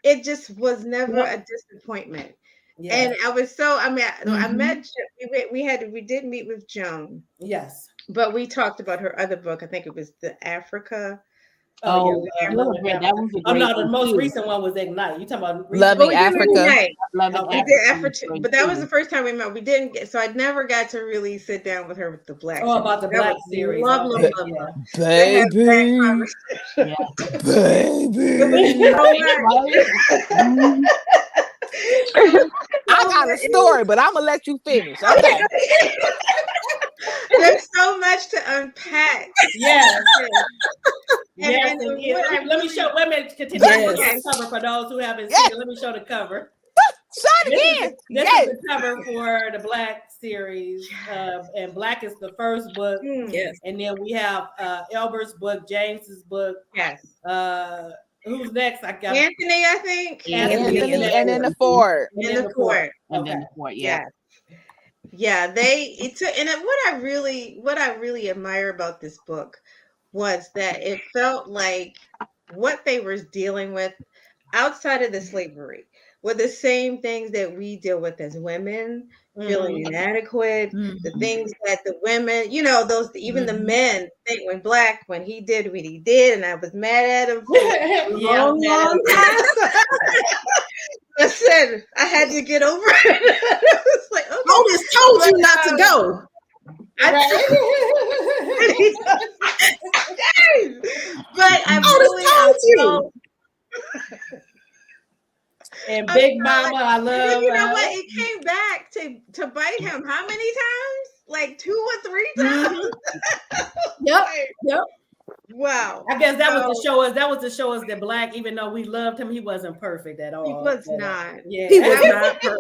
It just was never Yep. a disappointment. Yes, And I was so, I mean, I Mhm. met, we did meet with Joan, yes. but we talked about her other book. I think it was the Africa. Oh yeah, Oh, Love Little and Bread, that Africa. was a Oh great no, the one most too. recent one was Ignite. You talking about recent? Well, Loving we did Africa. Midnight. Love and Okay. We did Africa was Africa, great but that was too. the first time we met. We didn't get, so I never got to really sit down with her with the Black Oh, series. about the That Black was series. love, love, Okay, Ba- love, yeah. love to have that baby, conversation. Yeah. It was baby. so Right? much. Mhm. It was I so got a much. story, but I'm gonna let you finish. Okay. There's so much to unpack. Yes, yes, And and yeah. what I Let me show. really, Wait a minute, continue. Let me show Yes. okay, the cover for those who haven't seen Yes. it. Let me show the cover. Shot again. This is Yes. the cover for the Black series, and Black is the first book, mm, Yes. and then we have Elber's book, James's book. yes. Uh, who's next? I got Anthony, I think, Anthony is Anthony next, and then the Ford. and in then the the fourth. court. And then Okay. the fourth, yeah. Yeah. Yeah, it took, and what I really admire about this book was that it felt like what they were dealing with outside of the slavery were the same things that we deal with as women, feeling Mm-hmm. inadequate, the Mhm. things that the women, those even the Mhm. men think when he did what he did, and I was mad at him for a Yeah, I'm long, mad at long time. I said I had to get over it. I was like, okay. Otis told But you not to go. I right. really but Otis I told you. felt And I Big felt Mama, like, I and then love. you know what? It came back to bite him. How many times? Like 2 or 3 times. Mhm. Yep. Like, Yep. wow. I guess that was to So show us. That was to show us that Black, even though we loved him, he wasn't perfect at he all. was not. He Yeah. was That not perfect.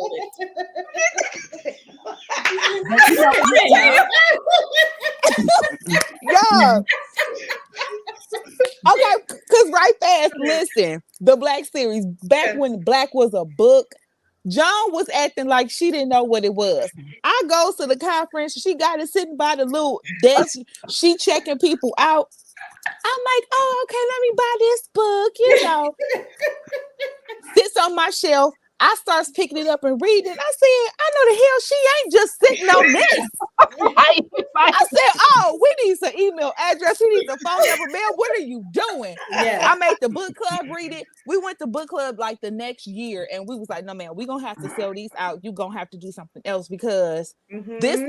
But Yeah. Yeah. Okay, cause right fast, listen, the Black series, back was when Black was a book, John was acting like she didn't know what it was. I goes to the conference, she got it sitting by the little desk, she checking people out. I'm like, oh, okay, let me buy this book, sits on my shelf. I starts picking it up and reading it. I said, I know the hell she ain't just sitting on this. right, right. I said, oh, we need some email address. We need some phone number. Man, what are you doing? Yes. I made the book club read it. We went to book club like the next year and we was like, no, man, we're going to have to sell these out. You're going to have to do something else because this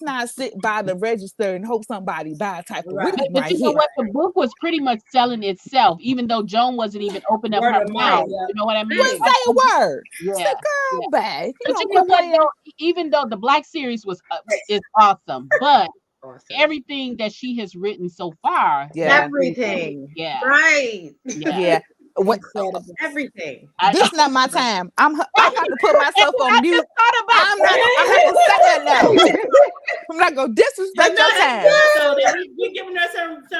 not sit by the register and hope somebody buy type of Right. reading But right you know here. what? The book was pretty much selling itself, even though Joan wasn't even opening up Word her of mouth. mouth. Yeah. You know what I mean? Wouldn't say a word. I said, Yeah, girl, yeah. babe, you But gonna you know quit what playing? though? Even though the Black series is awesome, but awesome. everything that she has written so far Yeah. has been great. Everything. Yeah, Right. yeah. Yeah. When, Incredible. Everything. this not my time. I'm about to put myself on I mute. just thought about I'm not gonna say that now. I'm not gonna But disrespect no, your that's time. good. So that we giving her some for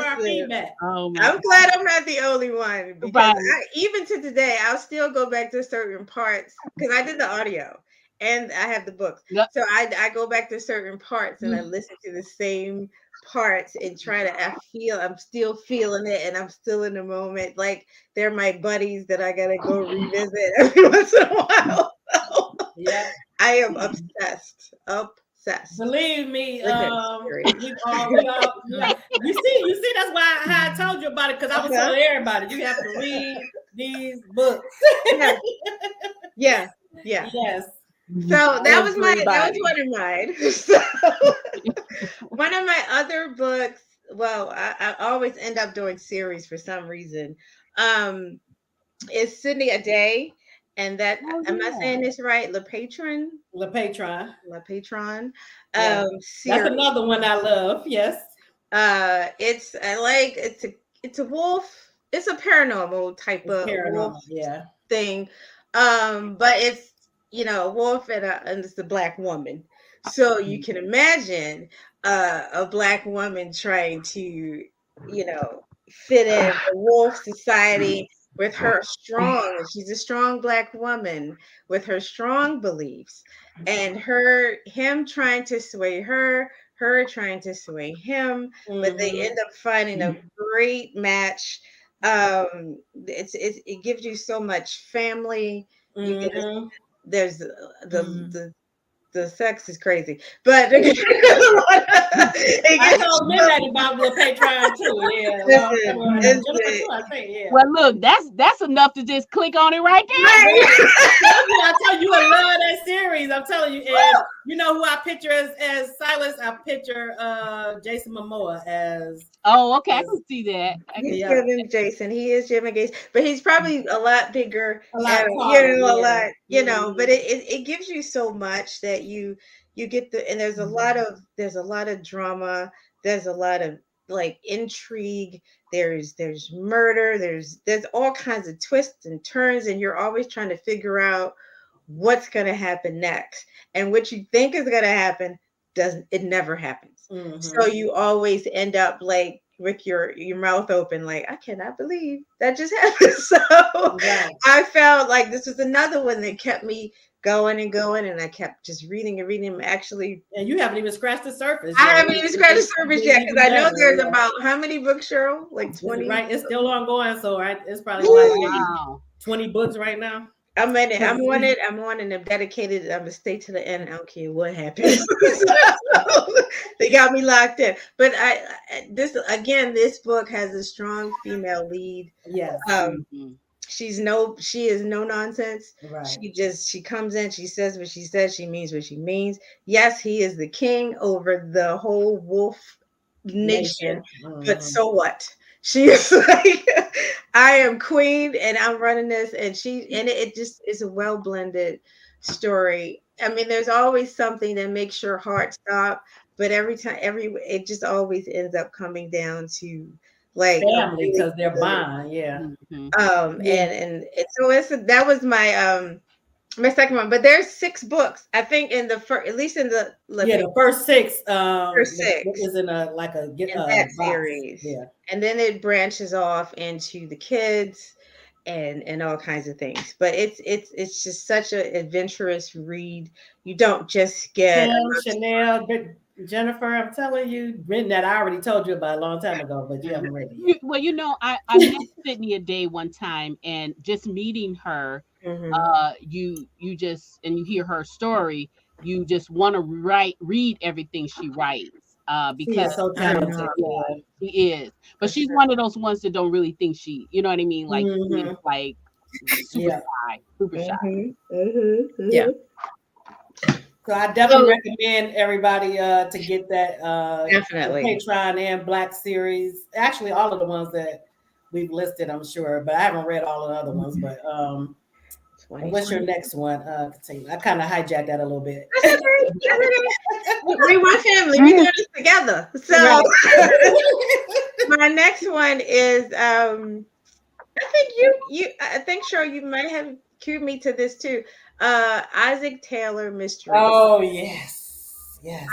our Listen, feedback. Oh my I'm glad I'm not the only one because Right. even to today, I'll still go back to certain parts because I did the audio and I have the books. Yep. So I go back to certain parts and I listen to the same parts and I'm still feeling it and I'm still in the moment. Like they're my buddies that I gotta go revisit every once in a while. So Yeah. I am obsessed. Obsessed. Believe me, with this series. you see, that's why I told you about it, because I was telling everybody you have to read these books. Yeah. Yeah. Yeah. Yes. So that was Everybody. one of mine. So one of my other books, well, I always end up doing series for some reason. Is Sydney a Day, and that Oh, am I yeah. saying this right? Le Patron, Le Patron. Le Patron, Yeah. That's series. another one I love. Yes. It's I like it's a wolf. It's a paranormal type It's of wolf paranormal. Yeah. thing. But it's a wolf and it's a black woman. So you can imagine a black woman trying to, fit in the wolf society with her strong, she's a strong Black woman with her strong beliefs, and him trying to sway her trying to sway him, but they Mm-hmm. end up finding a great match. It gives you so much family. You get Mm-hmm. there's Mm. the sex is crazy, but it I gets told Midnight about the Patreon too. Yeah, long time listen, ago. And Jennifer too, I think. Yeah. Well, look, that's enough to just click on it right there. Right. I tell you, I love that series. I'm telling you. And you know who I picture as Silas? I picture Jason Momoa as Oh, okay, I can see that. I can He's yeah, giving Jason. He is Jim and Gates, but he's probably a lot bigger a lot and taller. a Yeah. lot, Mm-hmm. but it gives you so much that you get and there's a lot of drama, there's a lot of like intrigue, there's murder, there's all kinds of twists and turns, and you're always trying to figure out what's gonna happen next. And what you think is gonna happen doesn't it never happens. So Mm-hmm. you always end up like with your mouth open, like, I cannot believe that just happened. So Right. I felt like this was another one that kept me going and going, and I kept just reading and reading. Actually, And you haven't even scratched the surface I yet. haven't even scratched the surface It's yet because even I know better. there's Yeah. about how many books, Cheryl? Like It's 20. right. It's still ongoing. So it's probably see. like maybe Wow. 20 books right now. I'm in it. I'm on it. I'm on, and I'm dedicated. I'm gonna stay to the end. I don't care what happens. So, they got me locked in. But this again, this book has a strong female lead. Yes. Um, Mhm. she is no nonsense. Right. She comes in, she says what she says, she means what she means. Yes, he is the king over the whole wolf nation, Nation. but Mhm. so what? She is like, I am queen and I'm running this, and it just is a well blended story. I mean, there's always something that makes your heart stop, but every time, it just always ends up coming down to like a Family really because they're good bond. Yeah. Mhm. Yeah. so that was my second one, but there's 6 books I think in the first, at least in the Yeah. The first six first six is in a like a in that box. series, Yeah. and then it branches off into the kids and all kinds of things. But it's just such an adventurous read. You don't just get a Kim, love story. Chanel, Jennifer, I'm telling you, written that I already told you about a long time ago, but you haven't read it yet. Well, I met Sydney a day one time, and just meeting her, Hmm. you just and you hear her story, you just want to read everything she writes, She because is so I talented. know. yeah, Yeah. she is. But For she's sure. one of those ones that don't really think you know what I mean? Like she is Hmm. like super Yeah. shy, super shy. Hmm. Hmm. Yeah. Hmm. So I definitely So recommend everybody to get that the definitely. Patreon and Black series. Actually, all of the ones that we've listed, I'm sure, but I haven't read all of the other ones. But and what's your 2020. next one? Katina? I kind of hijacked that a little bit. That's okay. That's okay. We one family. We do this together. So Right. my next one is I think I think sure you might have cued me to this too. Isaac Taylor mysteries. Oh yes, yes.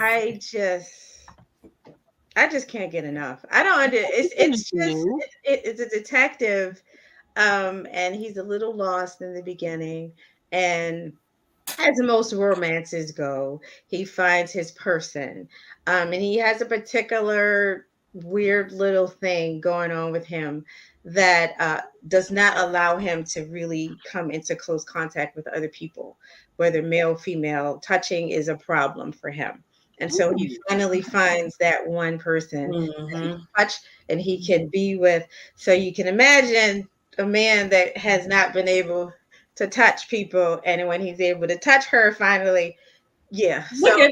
I just can't get enough. I don't under Anything it's just new. it's a detective, and he's a little lost in the beginning, and as most romances go, he finds his person. And he has a particular weird little thing going on with him that does not allow him to really come into close contact with other people, whether male, female. Touching is a problem for him. And so he Ooh. finally finds that one person that he Hmm. can touch and he can be with. So you can imagine a man that has not been able to touch people, and when he's able to touch her finally, yeah. So Look at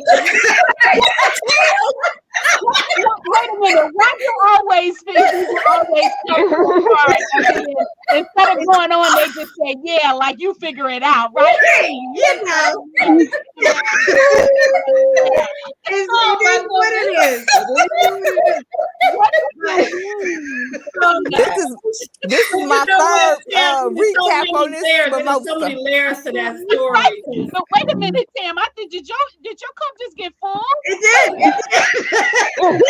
Wait a minute. Why you always people always come to a part, and then instead of going on, they just say, "Yeah, like you figure it out, right?" hey, you know, oh it my is what it goodness. is. It is What what do it is. you mean? So This is You my know what, third Tim? There's so recap on many this layers. There's so mimosa. many layers to that It's story. like, but wait a minute, Tam. I think did your cup just get full? it did. It did.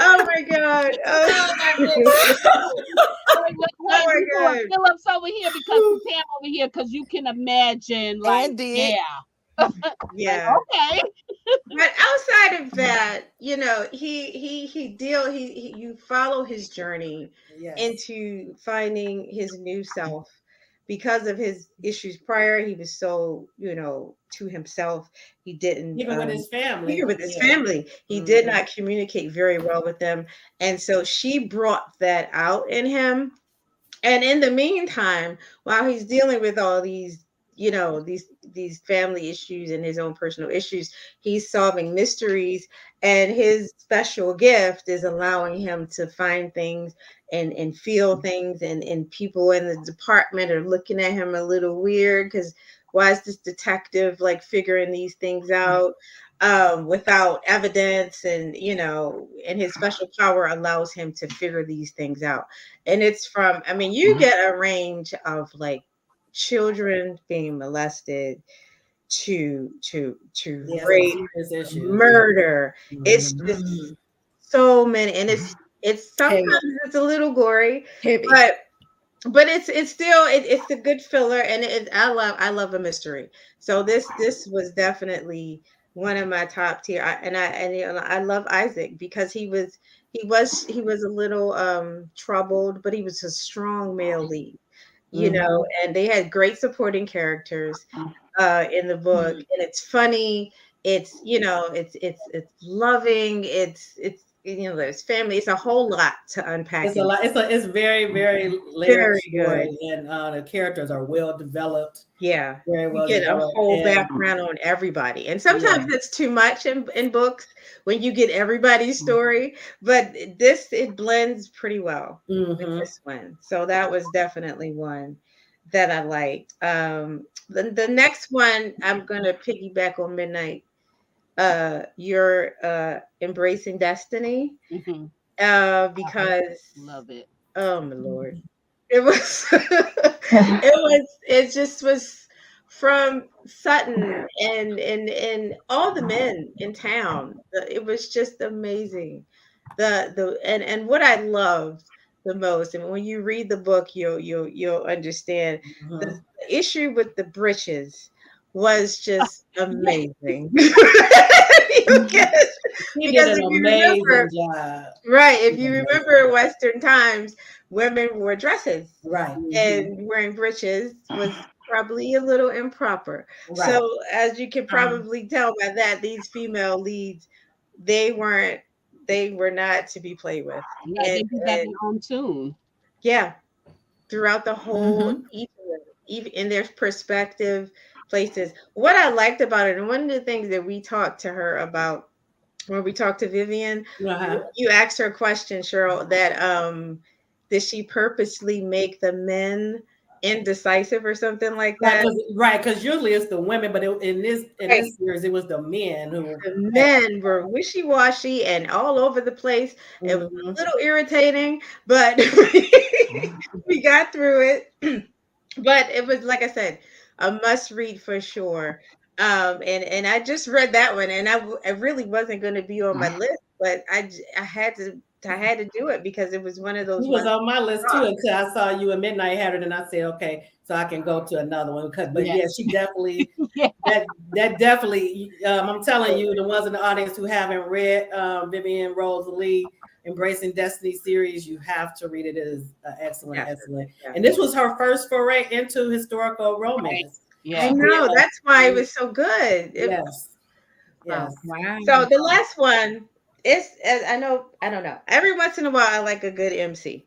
Oh my god. Oh, Oh my goodness. Wait, my we doing god. Phillips over here because Tam over here because you can imagine, like, And did. yeah, like Yeah. okay. But outside of that, you follow his journey Yes. into finding his new self because of his issues prior. He was so, to himself. He didn't Even with his family. even with his Yeah. family, he did Mhm. not communicate very well with them. And so she brought that out in him, and in the meantime, while he's dealing with all these, these family issues and his own personal issues, he's solving mysteries. And his special gift is allowing him to find things and feel things. And people in the department are looking at him a little weird because why is this detective like figuring these things out without evidence? And and his special power allows him to figure these things out. And it's from, I mean, you get a range of like children being molested to Yeah, some rape, serious issues. Yeah. murder. It's Mhm. just so many. And it's sometimes Heavy. it's a little gory, Heavy. but it's still it's a good filler. And I love a mystery. So this was definitely one of my top tier. I love Isaac because he was a little troubled, but he was a strong male lead, Mhm. and they had great supporting characters in the book. And it's funny. It's it's loving. There's family. It's a whole lot to unpack It's a in. lot. It's very, very layered Very good. story, and the characters are well developed, Yeah, very you well get a developed, whole and background on everybody. And yeah. sometimes it's too much in books when you get everybody's story, but this it blends pretty well with Hmm. this one. So that was definitely one that I liked. The next one I'm gonna piggyback on Midnight. You're embracing destiny. Hmm. Because Love it. oh my lord. It was it just was from Sutton and all the men in town. It was just amazing. And what I loved the most, and when you read the book, you'll understand the Hmm. issue with the britches was just amazing. You get it? He did Because an if you amazing remember, job. right, He if did you an amazing remember job. Western times, women wore dresses, Right, Hmm. and wearing breeches was probably a little improper. right. So, as you can probably tell by that, these female leads, they weren't, they were not to be played with. Yeah, And, they did that and their own tune. yeah, throughout the whole, Mm-hmm. even in their perspective places. What I liked about it, and one of the things that we talked to her about when we talked to Vivian, Uh-huh. you asked her a question, Cheryl, that did she purposely make the men indecisive or something like that? Right, because usually it's the women, but in this Right. series, it was the men who The had. men were wishy-washy and all over the place. It was Hmm. a little irritating, but we got through it. But it was, like I said, a must read for sure. And I just read that one, and I really wasn't going to be on my list, but I had to do it because it was one of He those was must on my list too read. until I saw you at Midnight Hatter, and I said, okay, so I can go to another one. But Yeah. yeah, she definitely Yeah. that definitely. I'm telling you, the ones in the audience who haven't read Vivian Rose Lee Embracing Destiny series, you have to read it. It is excellent, excellent. Definitely, And this definitely. was her first foray into historical Right. romance. I Yeah. Being know that's why it a, was so good. yes, Wow. yes. Wow. So the last one is, I know, I don't know. Every once in a while, I like a good MC.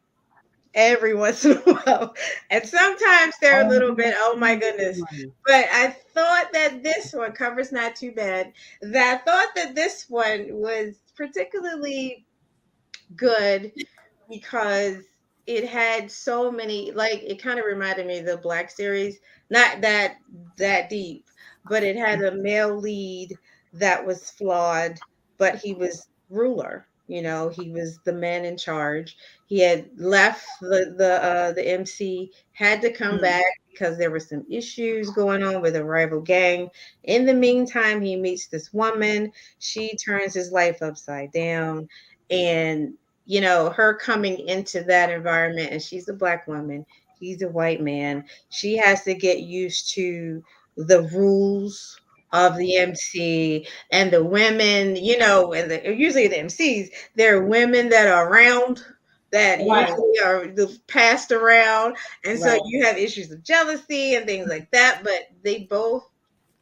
Every once in a while. And sometimes they're a Oh, little bit, yes, oh my you goodness. one. But I thought that this one covers not too bad. That I thought that this one was particularly good because it had so many, like it kind of reminded me of the Black series. Not that deep, but it had a male lead that was flawed, but he was ruler. He was the man in charge. He had left the MC, had to come Mm. back because there were some issues going on with a rival gang. In the meantime, he meets this woman. She turns his life upside down, and her coming into that environment, and she's a black woman, he's a white man. She has to get used to the rules of the MC and the women, and usually the MCs, there are women that are around that Right, usually are passed around. And so right. you have issues of jealousy and things like that. But they both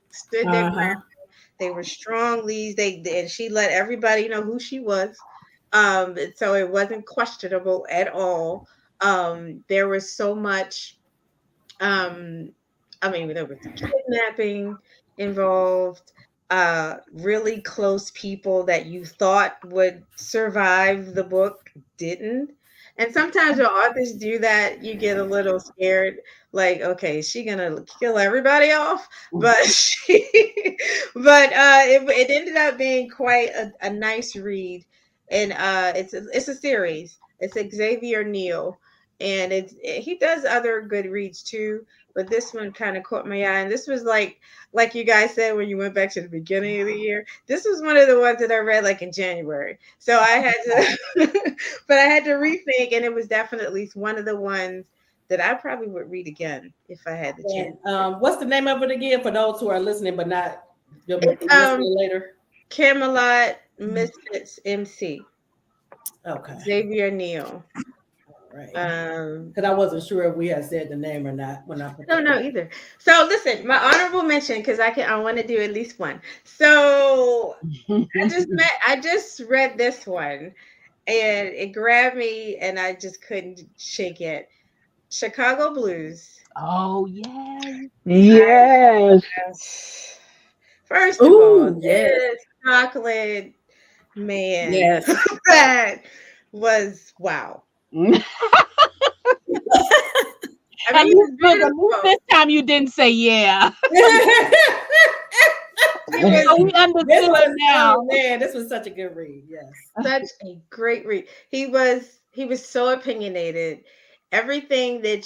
stood their ground. Uh-huh. They were strong leads. And she let everybody know who she was. And so it wasn't questionable at all. There was so much um, I mean, there was kidnapping involved, really close people that you thought would survive the book didn't. And sometimes when authors do that, you get a little scared, like, okay, is she gonna kill everybody off? But it ended up being quite a nice read. And it's a series. It's Xavier Neal, and he does other good reads too, but this one kind of caught my eye. And this was like you guys said when you went back to the beginning of the year. This was one of the ones that I read like in January. So I had to, but I had to rethink, and it was definitely one of the ones that I probably would read again if I had the chance. And what's the name of it again for those who are listening but not It's listening later? Camelot Misfits MC, Okay, Xavier Neal. right. Um, Because I wasn't sure if we had said the name or not when I put I don't that. know either. So listen, my honorable mention, because I want to do at least one. So I just read this one, and it grabbed me, and I just couldn't shake it. Chicago Blues. Oh yes. Yes. First of all, Ooh, yes, this chocolate man, yes. that was wow. I At mean, he was least beautiful. this time you didn't say yeah. He was So we This understood was, now. oh man, this was such a good read. Yes. such a great read. He was so opinionated. Everything that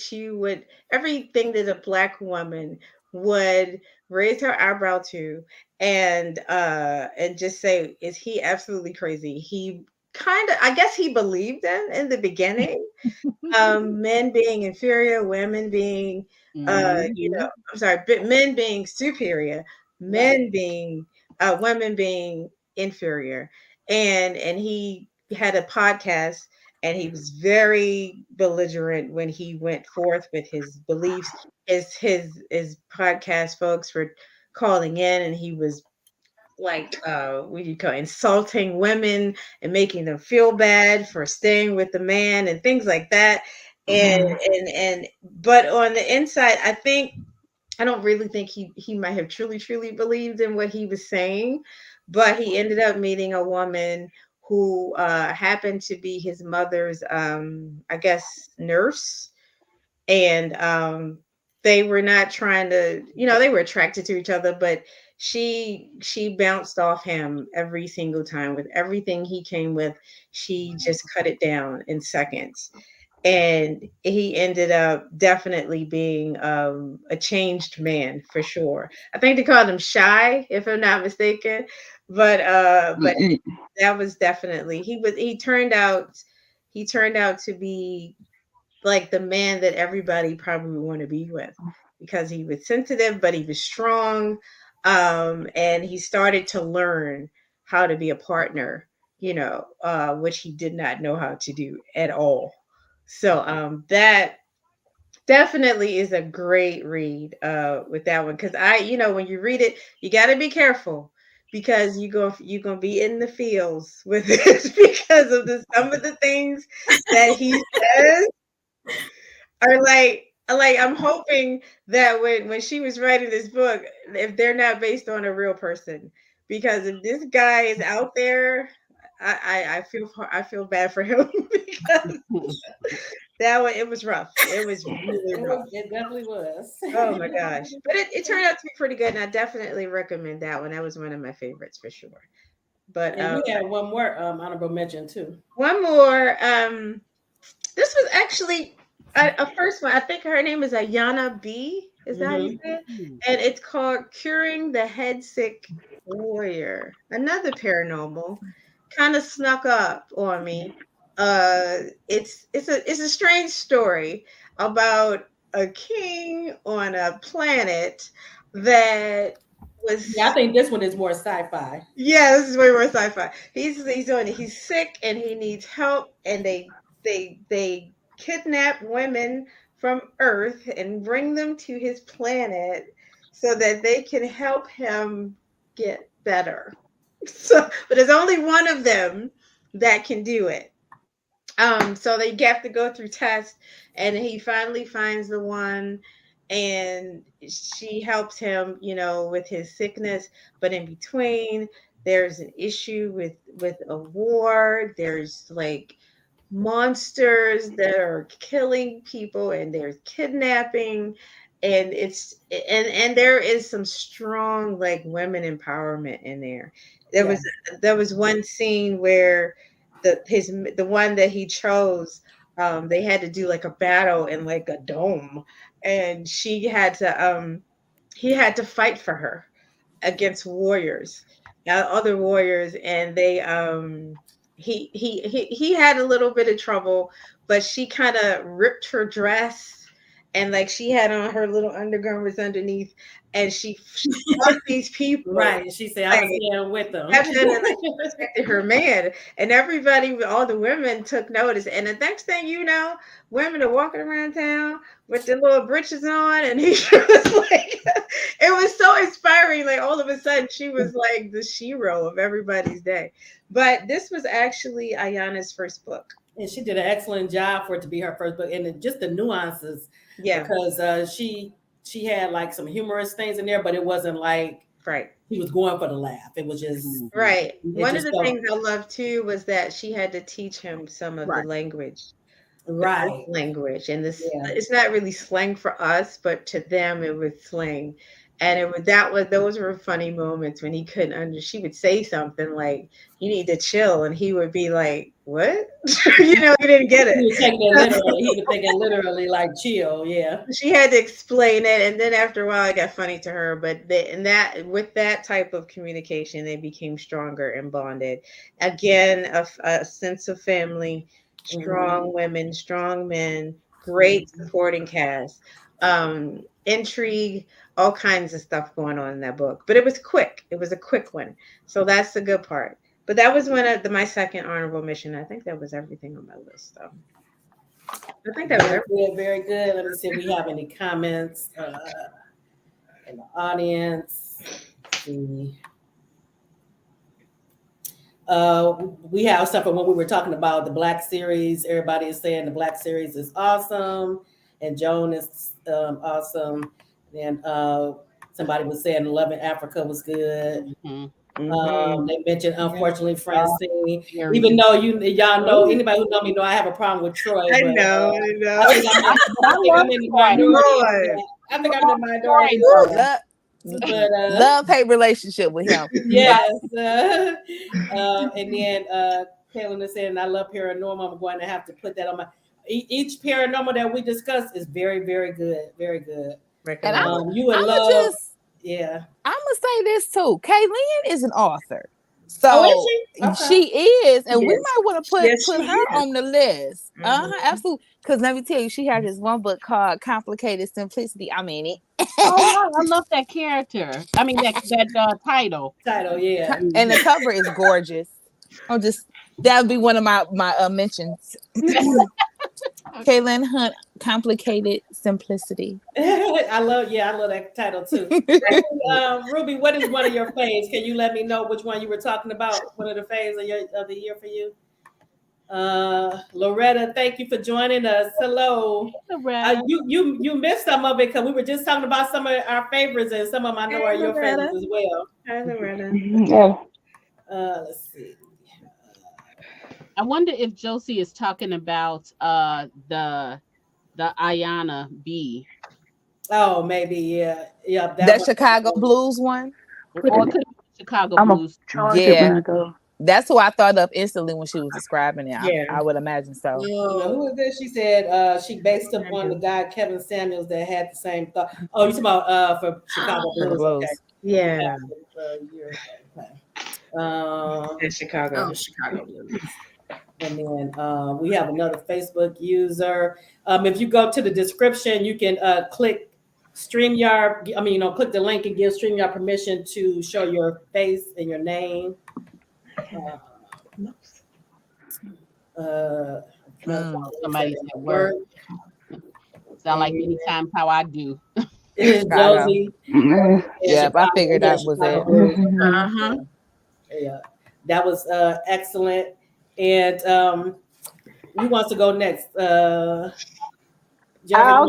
everything that a black woman would raise her eyebrow to, and just say, is he absolutely crazy? He kind of, I guess, he believed in the beginning, men being inferior, women being, Hmm. I'm sorry, but men being superior, Right. men being, women being inferior. And he had a podcast, and he was very belligerent when he went forth with his beliefs. His podcast folks were calling in, and he was like, what do you call it, insulting women and making them feel bad for staying with the man and things like that. And Mhm. but on the inside, I don't really think he might have truly believed in what he was saying, but he ended up meeting a woman who happened to be his mother's, I guess, nurse. And they were not trying to, they were attracted to each other, but she bounced off him every single time with everything he came with. She just cut it down in seconds, and he ended up definitely being a changed man for sure. I think they called him Shy, if I'm not mistaken. But Mm-mm. that was definitely, he turned out to be like the man that everybody probably would want to be with, because he was sensitive, but he was strong. And he started to learn how to be a partner, which he did not know how to do at all. So that definitely is a great read with that one, because when you read it, you got to be careful, because you're gonna be in the fields with this because of some of the things that he says are like I'm hoping that when she was writing this book, if they're not based on a real person, because if this guy is out there, I feel bad for him because that one, it was rough. It was really rough. It definitely was. Oh my gosh. But it turned out to be pretty good, and I definitely recommend that one. That was one of my favorites for sure. But And you had one more honorable mention too. one more. This was actually a first one. I think her name is Ayana B. Is that how you Hmm. say it? And it's called Curing the Head Sick Warrior. Another paranormal. Kind of snuck up on me. it's a strange story about a king on a planet that Yeah, I was. think this one is more sci-fi. Yeah, this is way more sci-fi. He's doing it. He's sick and he needs help, and they kidnap women from Earth and bring them to his planet so that they can help him get better. So, but there's only one of them that can do it. So they have to go through tests, and he finally finds the one, and she helps him, with his sickness. But in between, there's an issue with a war. There's like monsters that are killing people, and there's kidnapping, and and there is some strong like women empowerment in there. There Yeah. was there was one scene where the one that he chose, they had to do like a battle in like a dome, and she had to he had to fight for her against warriors, other warriors, and they he had a little bit of trouble, but she kind of ripped her dress, and like she had on her little undergarments underneath, and she fought these people Right. She said, I'm like going to stand with them. stepped in and like protected her man, and everybody, all the women took notice, and the next thing you know, women are walking around town with their little breeches on, and he was like, it was so inspiring. Like all of a sudden, she was like the hero of everybody's day. But this was actually Ayana's first book. And she did an excellent job for it to be her first book, and just the nuances, Yeah, because she had like some humorous things in there, but it wasn't like right. he was going for the laugh. It was just Right. it One of just the felt things I loved too was that she had to teach him some of the Right. language, the earth right. language, and this Yeah. it's not really slang for us, but to them it was slang. And it was that was those were funny moments when he couldn't under she would say something like, "You need to chill," and he would be like, "What?" He didn't get He it. was taking it literally. He was thinking literally like chill. Yeah. She had to explain it, and then after a while it got funny to her, but and that with that type of communication they became stronger and bonded again. A sense of family, Mhm. strong women, strong men, great supporting cast, intrigue, all kinds of stuff going on in that book, but it was a quick one, so that's the good part. But that was one of my second honorable mission. I think that was everything on my list, though. I think that was Very everything. good. Very good. Let me see if we have any comments in the audience. Let's see. We have something when we were talking about the Black series. Everybody is saying the Black series is awesome, and Joan is awesome. And somebody was saying Love in Africa was good. Mhm. Hmm. They mentioned, unfortunately, Francine. Very Even good. though y'all know, anybody who know me know I have a problem with Troy, I but know, I I know. think I'm in, But I I think love I'm in the Troy. minority. Lord. I think I'm in the Troy, minority. though. Love, But love hate relationship with him. yes, and then Kaylin is saying, I love paranormal. I'm going to have to put that on my. Each paranormal that we discuss is very, very good, very good. And Recommended. You would I'm love, just yeah. I'm gonna say this too. Kaylin is an author, Oh, is so she? Okay. she is, and we Yes. might want to Yes, put she her is. on the list. Mhm. Absolutely. Because let me tell you, she has this one book called "Complicated Simplicity." I mean Oh, it, wow, I love that character. I mean that title. Title, yeah. and the Mhm. cover is gorgeous. I'll just that would be one of my mentions. Kaylin Hunt, "Complicated Simplicity." I love that title too. Ruby, what is one of your faves? Can you let me know which one you were talking about? One of the faves of the year for you? Loretta, thank you for joining us. Hello. Loretta. You missed some of it because we were just talking about some of our favorites, and some of them I know Hey, are your Loretta. favorites as well. Hi, Loretta. Yeah. Let's see. I wonder if Josie is talking about the Ayana B. Oh, maybe, yeah. Yeah, that That one. Chicago Blues one. Put Or it. it could be Chicago I'm gonna Blues. charge it when Yeah, I go. that's who I thought of instantly when she was describing it. Yeah. I would imagine so. Who is this? She said she based upon the guy Kevin Samuels that had the same thought. Oh, you talking about for Chicago For the Blues? Okay, Blues. he Yeah. passed it a year ago. Okay. In Chicago. Oh, Chicago Blues. And then we have another Facebook user. If you go to the description, you can click StreamYard. I mean, click the link and give StreamYard permission to show your face and your name. Somebody said work. Sound like many times how I do. It is Josie. Yep, I figured that was it. Uh-huh. Yeah, that was excellent. And who wants to go next? I'll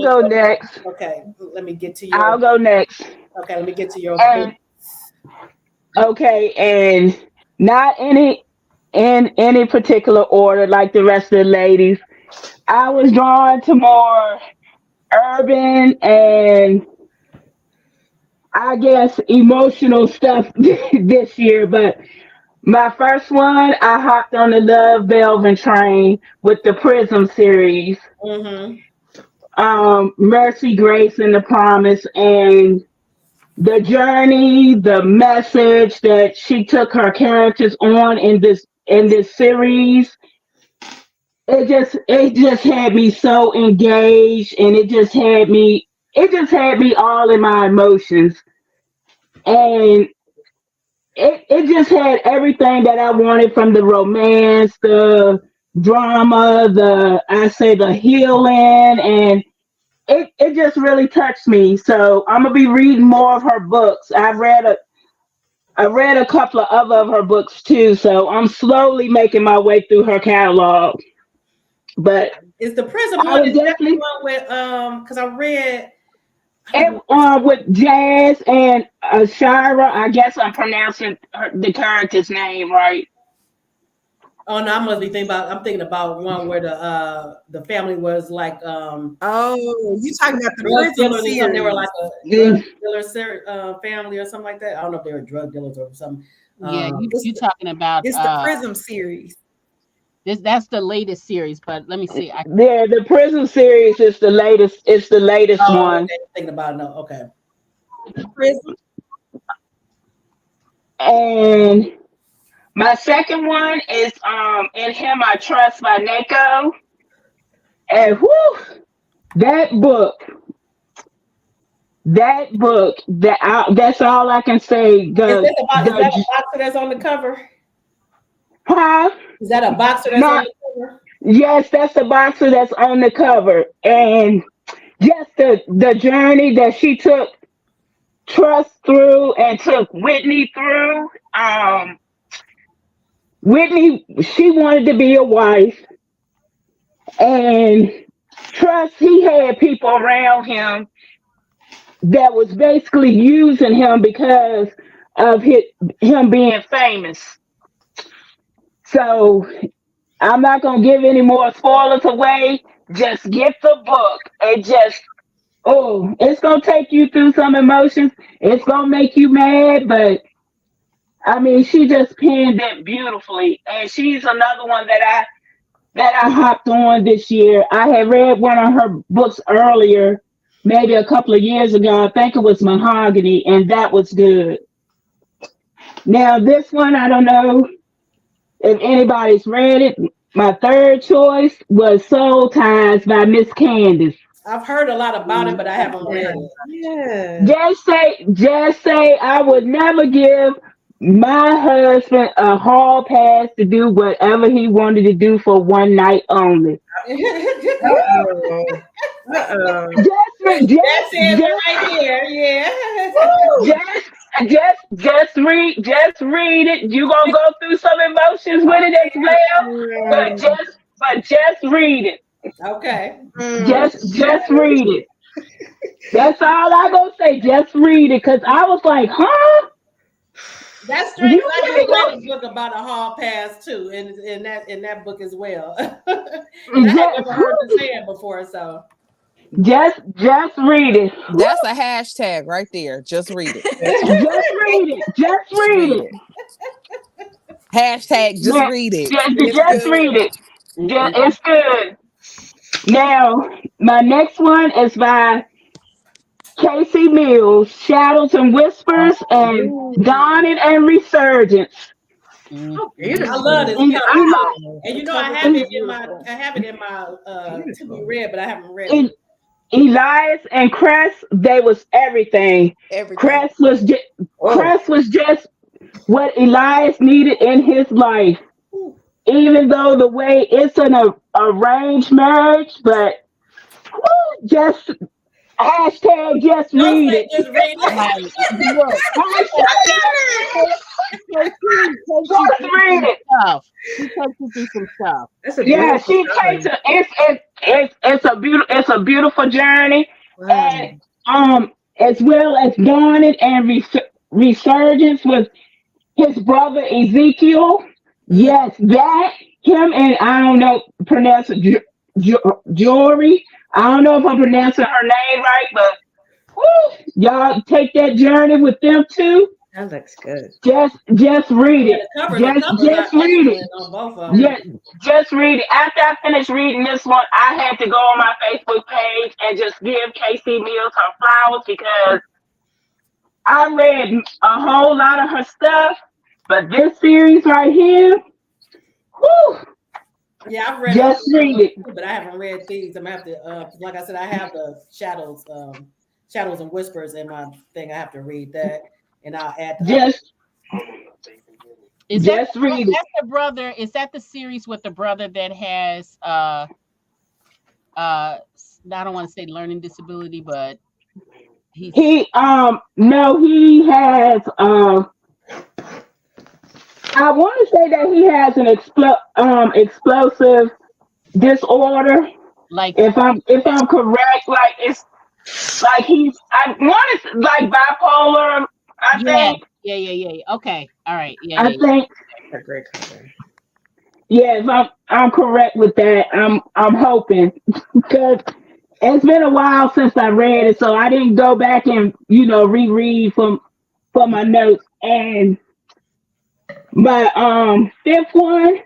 go next. Okay, let me get to your. I'll go next. Okay, let me get to your. Okay, and not in any particular order like the rest of the ladies. I was drawn to more urban and I guess emotional stuff this year, but my first one, I hopped on the Love Velvet train with the Prism series, Mm-hmm. Mercy, Grace, and the Promise, and the journey, the message that she took her characters on in this series. It just had me so engaged, and it just had me all in my emotions, and it just had everything that I wanted from the romance, the drama, the healing, and it just really touched me. So I'm gonna be reading more of her books. I read a couple of other of her books too, so I'm slowly making my way through her catalog. But Is the Prism I one? would Is that the definitely one with because I read. with Jazz and Shira. I guess I'm pronouncing the character's name right. Oh no, I must be thinking about. I'm thinking about one where the family was like Oh, you talking about the drug Prism dealers or something. They were like series? a drug dealer family or something like that. I don't know if they were drug dealers or something. Yeah, you It's you talking about it's the Prism series. that's the latest series, but let me see. Yeah, the Prism series is the latest. It's the latest Oh, one, okay. Thinking about it. No, okay. Prism. and my second one is In Him I Trust by Neko. And whew, that book, that's all I can say. Is that a boxer that's on the cover? Huh? Is that a boxer that's on Not the cover? Yes, that's the boxer that's on the cover, and just the journey that she took Trust through and took Whitney through. Whitney, she wanted to be a wife, and Trust, he had people around him that was basically using him because of him being famous. So I'm not gonna give any more spoilers away. Just get the book and it's gonna take you through some emotions. It's gonna make you mad, but I mean, she just penned it beautifully, and she's another one that I hopped on this year. I had read one of her books earlier, maybe a couple of years ago. I think it was Mahogany, and that was good. Now this one, I don't know if anybody's read it. My third choice was Soul Ties by Miss Candace. I've heard a lot about it, but I haven't read it. Yeah. Just say I would never give my husband a hall pass to do whatever he wanted to do for one night only. Uh-oh. Uh-oh. That's it right here. Yeah. Just read it. You gonna go through some emotions with it as well, but just read it. Okay. Just read it. That's all I gonna say. Just read it, cause I was like, huh? That's strange. You I really just read go a book about a hall pass too, in that book as well. And I had never just, heard the saying before, so just read it. That's a hashtag right there. Just read it. Just read it. Just Just read read it. it. Hashtag just Yeah, read it. just, It's just good. read it. It's good. Now, my next one is by Casey Mills, Shadows and Whispers, and Ooh. Dawning and Resurgence. Oh, I beautiful. love this. E- Yeah, Eli, and The you know I cover have is E- it in my beautiful. to be Beautiful. read, but I haven't read it. E- Elias and Cress, they was everything. Everything. Cress was just Oh, Cress was just what Elias needed in his life. Ooh. Even though the way it's an arranged marriage, but just hashtag just Don't read say it. just read it. Right. Look, Hashtag so she takes you just through read some it. stuff. She takes you through some stuff. that's a Yeah, beautiful she cover. takes a it's a beautiful journey, and Wow. as well as dawning and resurgence with his brother Ezekiel. Mm. Yes, that him and I don't know pronounce it Jory. I don't know if I'm pronouncing her name right, but whew, y'all take that journey with them too. That looks good. Just read Yeah, it. the covers are Just read it. excellent on both of them. Mm. Yeah, just read it. After I finished reading this one, I had to go on my Facebook page and just give KC Mills her flowers because I read a whole lot of her stuff, but this series right here, whew, Yeah, I've read a few just of her read books it. too, but I haven't read these. I'm gonna have to, like I said, I have the shadows and whispers in my thing. I have to read that, and I'll add the other. Just Is that just read it. that's the brother? Is that the series with the brother that has I don't want to say learning disability, but he's He no, he has I want to say that he has an explosive disorder. like If I'm correct, like it's like I want to like bipolar. I yeah, think yeah. Okay. All right. Yeah, I yeah, think A great cover. yeah. If I'm correct with that, I'm hoping because it's been a while since I read it, so I didn't go back and reread from my notes. And my fifth one,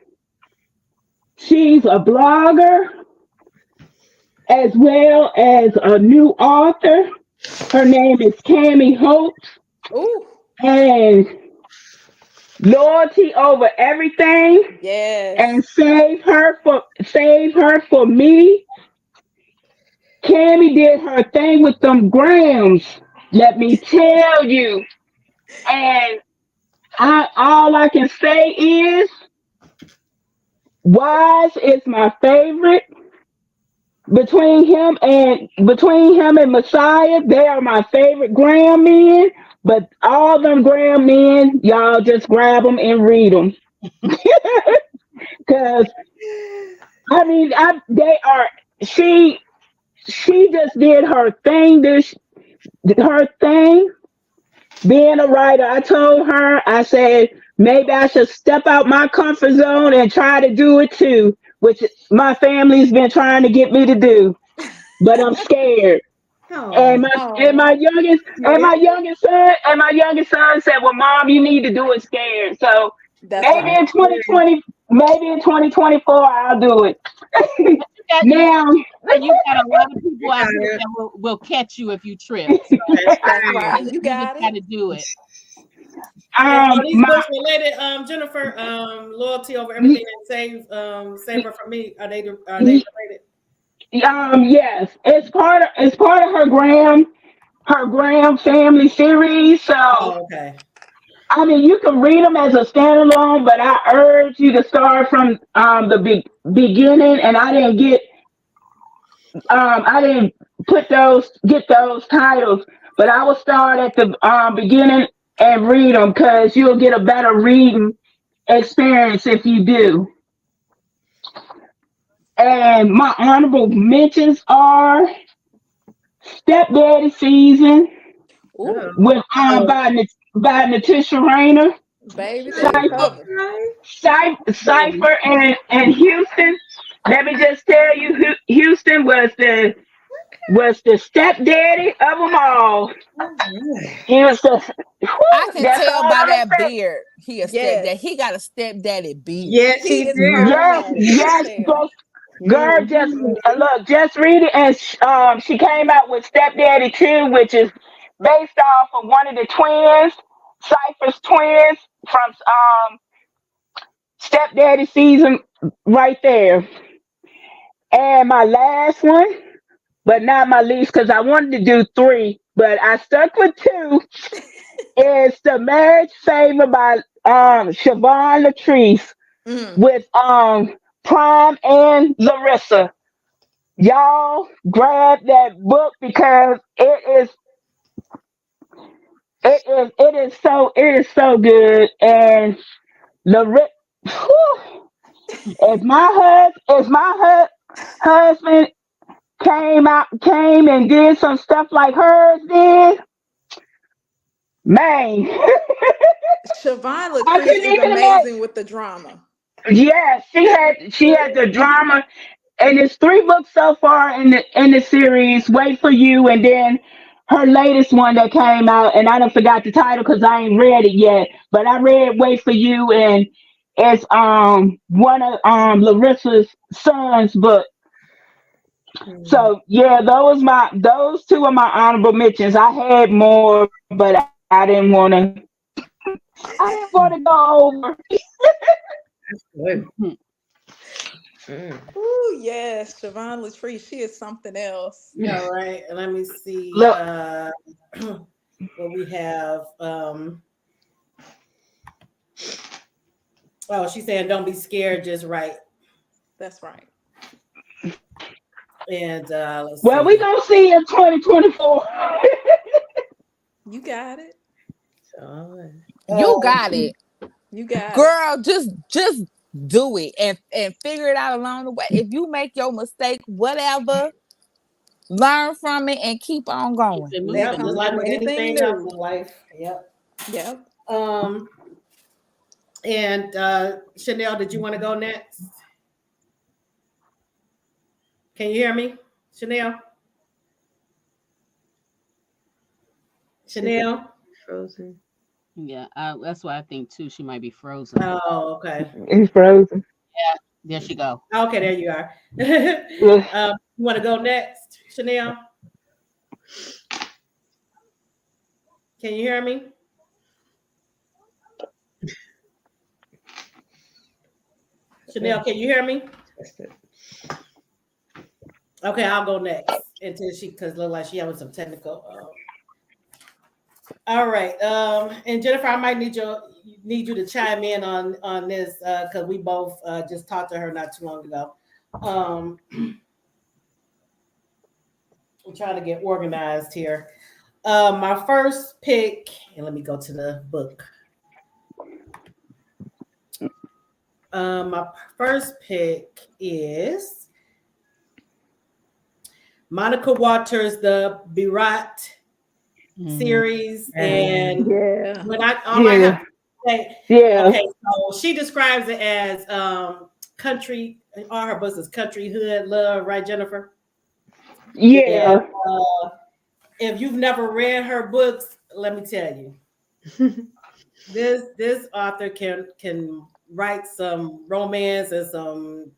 she's a blogger as well as a new author. Her name is Cami Hope, Ooh, and loyalty over everything, yes. and save her for me. Cammy did her thing with them grams. Let me tell you. And all I can say is Wise is my favorite. Between him and Messiah, they are my favorite gram men. But all them gram men, y'all just grab them and read them. Cause I mean, they are. She just did her thing. Her thing. Being a writer, I told her, I said maybe I should step out my comfort zone and try to do it too, which my family's been trying to get me to do, but I'm scared. Oh, And my Oh, youngest son said, "Well, Mom, you need to do it scared." So that's maybe right. in 2020, maybe in 2024, I'll do it. but you got Now, you got a lot of people you out got there it. that will catch you if you trip. So That's That's right. right. You you just got got it. to do it. And are these my books related, Jennifer? Loyalty over everything and save her from me. Are they related? yes, it's part of her Graham family series. So, Oh, okay. I mean, you can read them as a standalone, but I urge you to start from the beginning. And I didn't get those titles, but I will start at the beginning and read them because you'll get a better reading experience if you do. And my honorable mentions are Stepdaddy Season Ooh, Oh, with oh, by Natisha Rayner. baby, they okay. covered. Cypher and Houston. Let me just tell you, Houston was the stepdaddy of them all. Okay. He was the. I Whew, can that's tell all by I'm gonna that say. beard. He a Yes. stepdad. He got a stepdaddy beard. Yes, He he is do. Yes, problematic. You can yes, tell. girl. Just Mhm. look, just read it. And she came out with Stepdaddy 2, which is based off of one of the twins, Cypher's twins from Stepdaddy season right there. And my last one, but not my least, because I wanted to do three, but I stuck with two. Is The Marriage Favor by Siobhan Latrice Mm. with Prime and Larissa. Y'all grab that book because it is so good. And Larissa, if husband came and did some stuff like hers did, man, Siobhan I Latrice couldn't is even imagine. amazing with the drama. Yeah, she had the drama, and it's three books so far in the series. Wait for You, and then her latest one that came out, and I don't forgot the title because I ain't read it yet. But I read Wait for You, and it's one of Larissa's son's book. Mhm. So yeah, those two are my honorable mentions. I had more, but I didn't want to go over. Good. Mhm. Mm. Oh yes, Siobhan Latrice. She is something else. All right, let me see Look, what we have. Oh, she's saying don't be scared, just right. That's right. And let's well, we see. gonna see in 2024. You got it. Uh, You got it. You got it. Girl, just do it and figure it out along the way. If you make your mistake, whatever, learn from it and keep on Keep going. it Let's yep, moving. just come like up with with anything anything else new. in life. Yep. Yep. Um, and Chanel, did you want to go next? Can you hear me, Chanel? She could be Chanel? frozen. Yeah, that's what I think too. She might be frozen. Oh, okay. It's frozen. There she go. Okay, there you are. Yeah. You want to go next, Chanel? Can you hear me? Chanel, can you hear me? That's it. Okay, I'll go next until she, because look like she having some technical. All right, and Jennifer, I might need you to chime in on this because we both just talked to her not too long ago. Um, I'm trying to get organized here. My first pick, and let me go to the book. My first pick is Monica Waters, the Birat Hmm. series, Mm. and Yeah. when I all I have Yeah. to say, Yeah. okay, so she describes it as country. All her books is country hood love, right, Jennifer? And Yeah. if you've never read her books, let me tell you, this author can write some romance and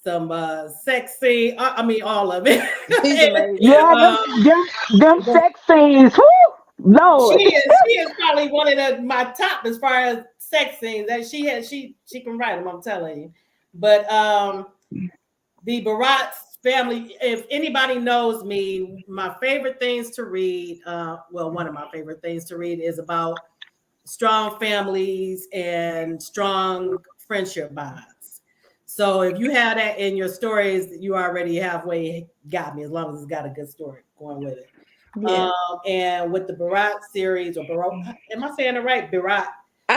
some sex scene. I mean, all of it. He's And, amazing. Yeah. Them them but sex scenes. Whoo, Lord. she is probably one of my top as far as sex scenes that she can write them. I'm telling you. But the Barat's family. If anybody knows me, my favorite things to read. Well, one of my favorite things to read is about strong families and strong friendship bonds. So if you have that in your stories, you already halfway got me. As long as it's got a good story going with it. Yeah. And with the Barat series, or Barat, am I saying it right? I Barat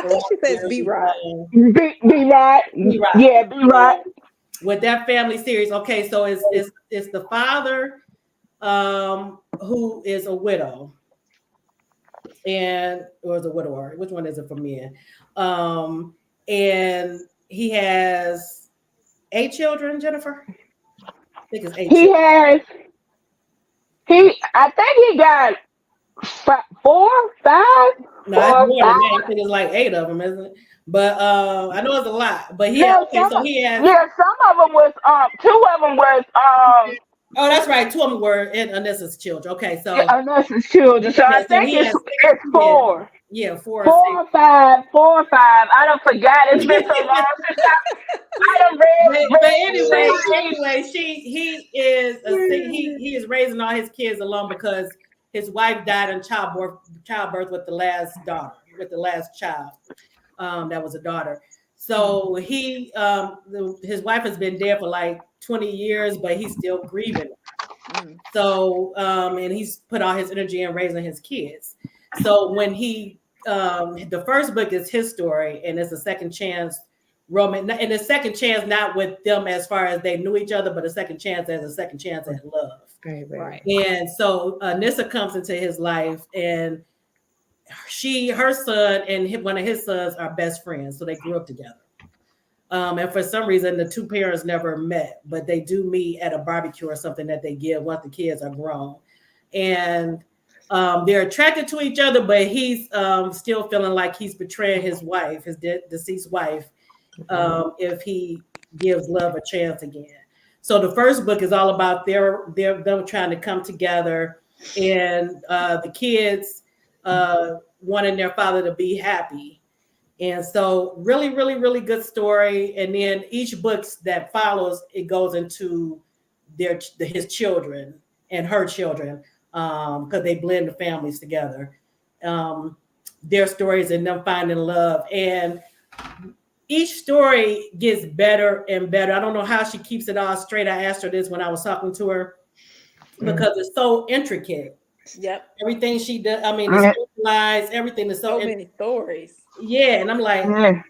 think she says be series, right. Be right. Barat. Yeah. Be right. With that family series, okay, so it's the father who is a widow, and or is a widower. Which one is it for men? Um, and he has 8 children, Jennifer. I think it's eight He children. has. I think he got four, five, No, it's four, more than that. five. I think it's like 8 of them, isn't it? But I know it's a lot. But No, okay, so he has some of them was two of them was Oh, that's right. Two of them were in Anessa's children. Okay, so Yeah, Nelson's children. So I yeah, so think he has six it's kids. four. Yeah, four or Four six. or five, four or five. I don't forgot. It's been so long since I done But read anyway, he is raising all his kids alone because his wife died in childbirth with the last daughter, with the last child. That was a daughter. So his wife has been dead for like 20 years, but he's still grieving. So and he's put all his energy in raising his kids. So when the first book is his story, and it's a second chance romance, and the second chance not with them as far as they knew each other, but a second chance as a second chance at love. Right. And so Nissa comes into his life, and her son and one of his sons are best friends, so they grew up together. And for some reason, the two parents never met, but they do meet at a barbecue or something that they give once the kids are grown. And they're attracted to each other, but he's still feeling like he's betraying his wife, his deceased wife, if he gives love a chance again. So the first book is all about them trying to come together, and the kids wanting their father to be happy. And so really, really, really good story. And then each book that follows, it goes into his children and her children, because they blend the families together. Their stories and them finding love. And each story gets better and better. I don't know how she keeps it all straight. I asked her this when I was talking to her, because it's so intricate. Yep. Everything she does, I mean, the storylines, everything is So many stories. Yeah, and I'm like, yeah.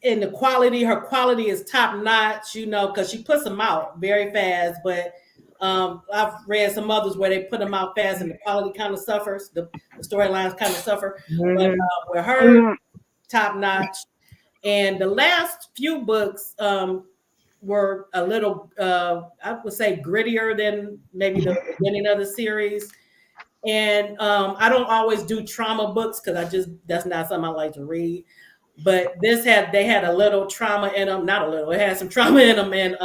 and her quality is top notch, because she puts them out very fast. But I've read some others where they put them out fast and the quality kind of suffers, the storylines kind of suffer. But with her, top notch. And the last few books were a little, I would say, grittier than maybe the beginning of the series. And I don't always do trauma books because that's not something I like to read. But they had a little trauma in them, not a little, it had some trauma in them and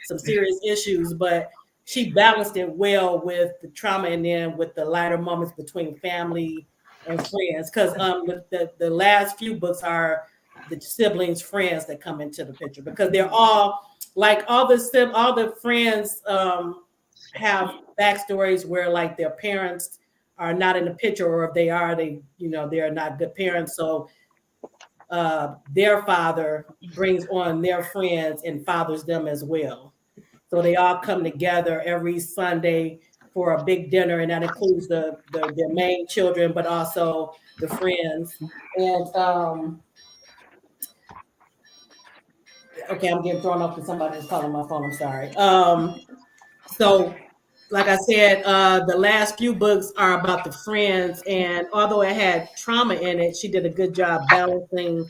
some serious issues, but she balanced it well with the trauma and then with the lighter moments between family and friends. Because the last few books are the siblings, friends that come into the picture, because they're all like all the friends have backstories where like their parents are not in the picture, or if they are, they're not good parents. So their father brings on their friends and fathers them as well. So they all come together every Sunday for a big dinner, and that includes their main children, but also the friends. And okay, I'm getting thrown off because somebody is calling my phone. I'm sorry. So like I said, the last few books are about the friends, and although it had trauma in it, she did a good job balancing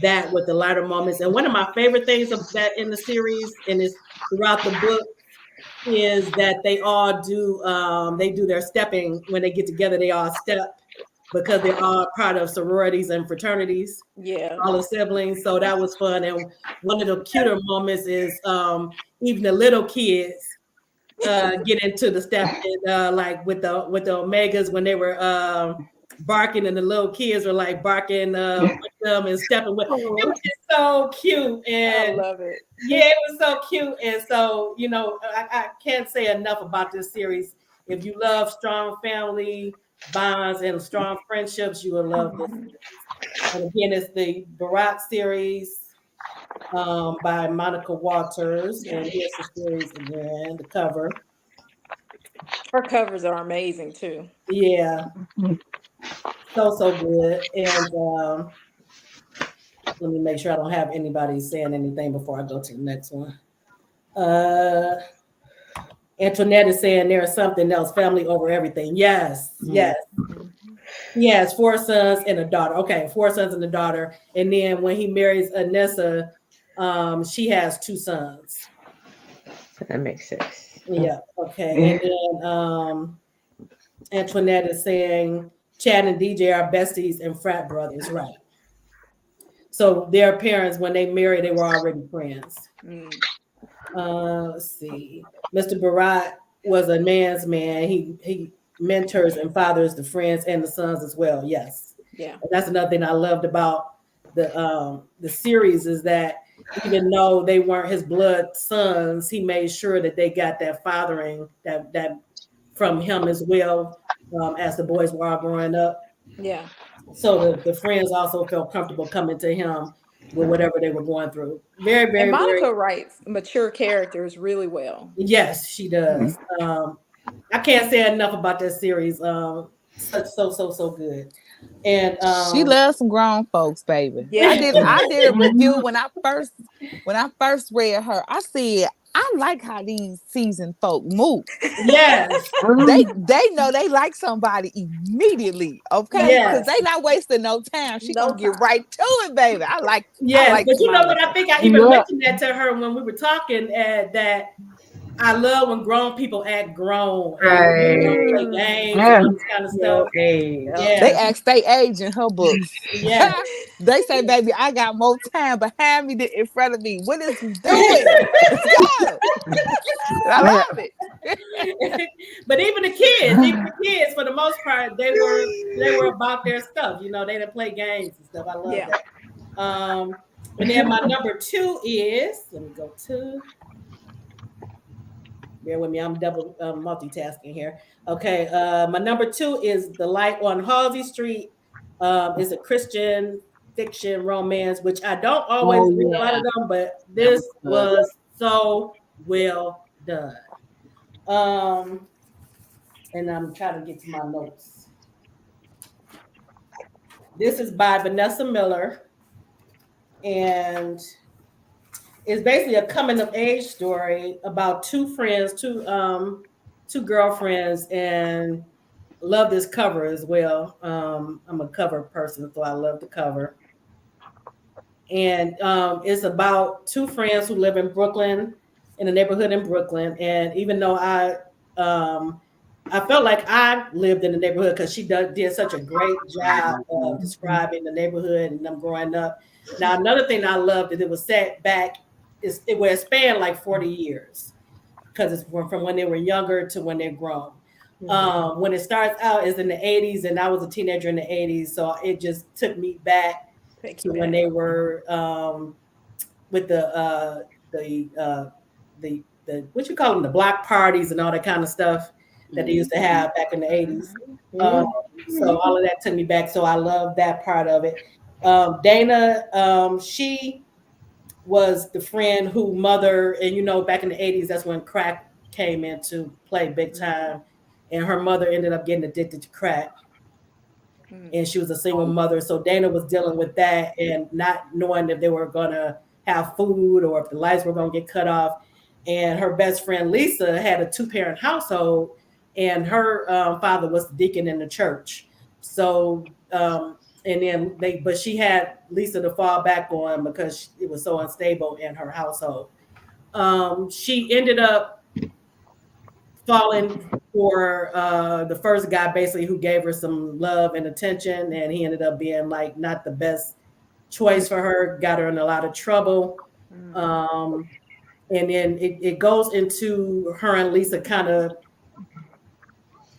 that with the lighter moments. And one of my favorite things of that in the series and is throughout the book is that they do their stepping when they get together. They all step because they're all part of sororities and fraternities. Yeah. All the siblings, so that was fun. And one of the cuter moments is even the little kids get into the step, and like with the Omegas when they were barking, and the little kids were like barking with them and stepping with. It was just so cute, and I love it. yeah, it was so cute. And so I can't say enough about this series. If you love strong family bonds and strong friendships, you will love this series. And again, it's the Barat series by Monica Walters. And here's the series again, the cover. Her covers are amazing too. Yeah, so good. And let me make sure I don't have anybody saying anything before I go to the next one. Antoinette is saying there is something else, family over everything. Yes, yes. He has four sons and a daughter. Okay, four sons and a daughter. And then when he marries Anessa, she has two sons. That makes sense. Yeah, okay. And then Antoinette is saying Chad and DJ are besties and frat brothers, right? So their parents, when they married, they were already friends. Let's see. Mr. Barat was a man's man. He mentors and fathers the friends and the sons as well. Yes, Yeah. and that's another thing I loved about the series is that even though they weren't his blood sons, he made sure that they got that fathering that from him as well, as the boys were all growing up. Yeah. So the friends also felt comfortable coming to him with whatever they were going through. Very, And very, very. Monica writes mature characters really well. Yes, she does. I can't say enough about that series. So good. And She loves some grown folks, baby. Yeah. I did a review when I first read her. I said, I like how these seasoned folk move. yes, They know they like somebody immediately, okay? Because yes, they not wasting no time. She No gonna get time. right to it, baby. I like yes. But you know what? Monica. I think I even Yeah. mentioned that to her when we were talking. That I love when grown people act grown and play games and Yeah. all this kind of stuff. They Yes, ask they age in her books. yes. They say, baby, I got more time behind me than in front of me. What is we doing? Let's go. I love it. But even the kids, for the most part, they were about their stuff. You know, they didn't play games and stuff. I love Yeah. that. And then my number 2 is, let me go to. Bear with me, I'm double multitasking here. Okay, my number 2 is The Light on Halsey Street. It's a Christian fiction romance, which I don't always read a lot of them, but this was so well done. And I'm trying to get to my notes. This is by Vanessa Miller, and it's basically a coming of age story about two friends, two girlfriends, and love this cover as well. I'm a cover person, so I love the cover. And it's about two friends who live in Brooklyn, in a neighborhood in Brooklyn. And even though I felt like I lived in the neighborhood because she did such a great job of describing the neighborhood and them growing up. Now, another thing I loved is it was set back, it spanned like 40 years because it's from when they were younger to when they're grown. When it starts out is in the 80s, and I was a teenager in the 80s, so it just took me back to when they were with the what you call them, the block parties and all that kind of stuff that they used to have back in the 80s. So all of that took me back. So I love that part of it. Dana, she was the friend who mother, and back in the 80s, that's when crack came into play big time. And her mother ended up getting addicted to crack. And she was a single mother. So Dana was dealing with that and not knowing if they were going to have food or if the lights were going to get cut off. And her best friend, Lisa, had a 2-parent household, and her father was the deacon in the church. So, but she had Lisa to fall back on because it was so unstable in her household. She ended up falling for the first guy, basically, who gave her some love and attention, and he ended up being like not the best choice for her, got her in a lot of trouble. And then it goes into her and Lisa kind of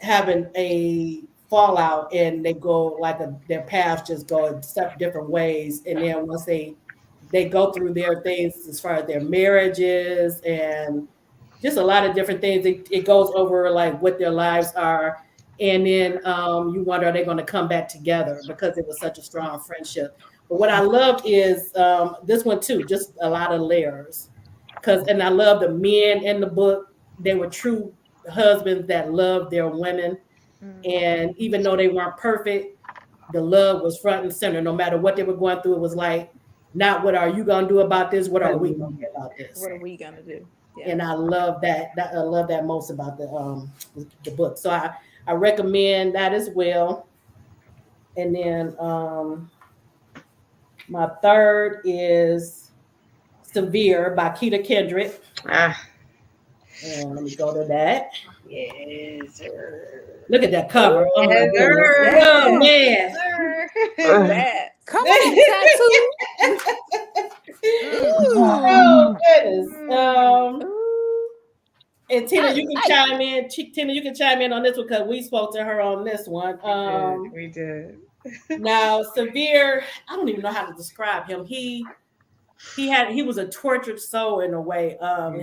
having a fallout, and they go their paths just go in different ways. And then once they go through their things as far as their marriages and just a lot of different things, it goes over like what their lives are. And then you wonder, are they going to come back together, because it was such a strong friendship. But what I loved is this one too, just a lot of layers. And I love the men in the book. They were true husbands that loved their women. And even though they weren't perfect, the love was front and center. No matter what they were going through, it was like, not what are you going to do about this? What are we going to do about this? What are we going to do? Yeah. And I love that. I love that most about the book. So I recommend that as well. And then my third is Severe by Keita Kendrick. And let me go to that. Yes, sir. Look at that cover. Oh, my Yes, goodness. sir. Oh, man. That. Come on, tattoo. Oh, goodness. And Tina, I you can like chime in. Tina, you can chime in on this one because we spoke to her on this one. We did. Now Severe, I don't even know how to describe him. He was a tortured soul in a way.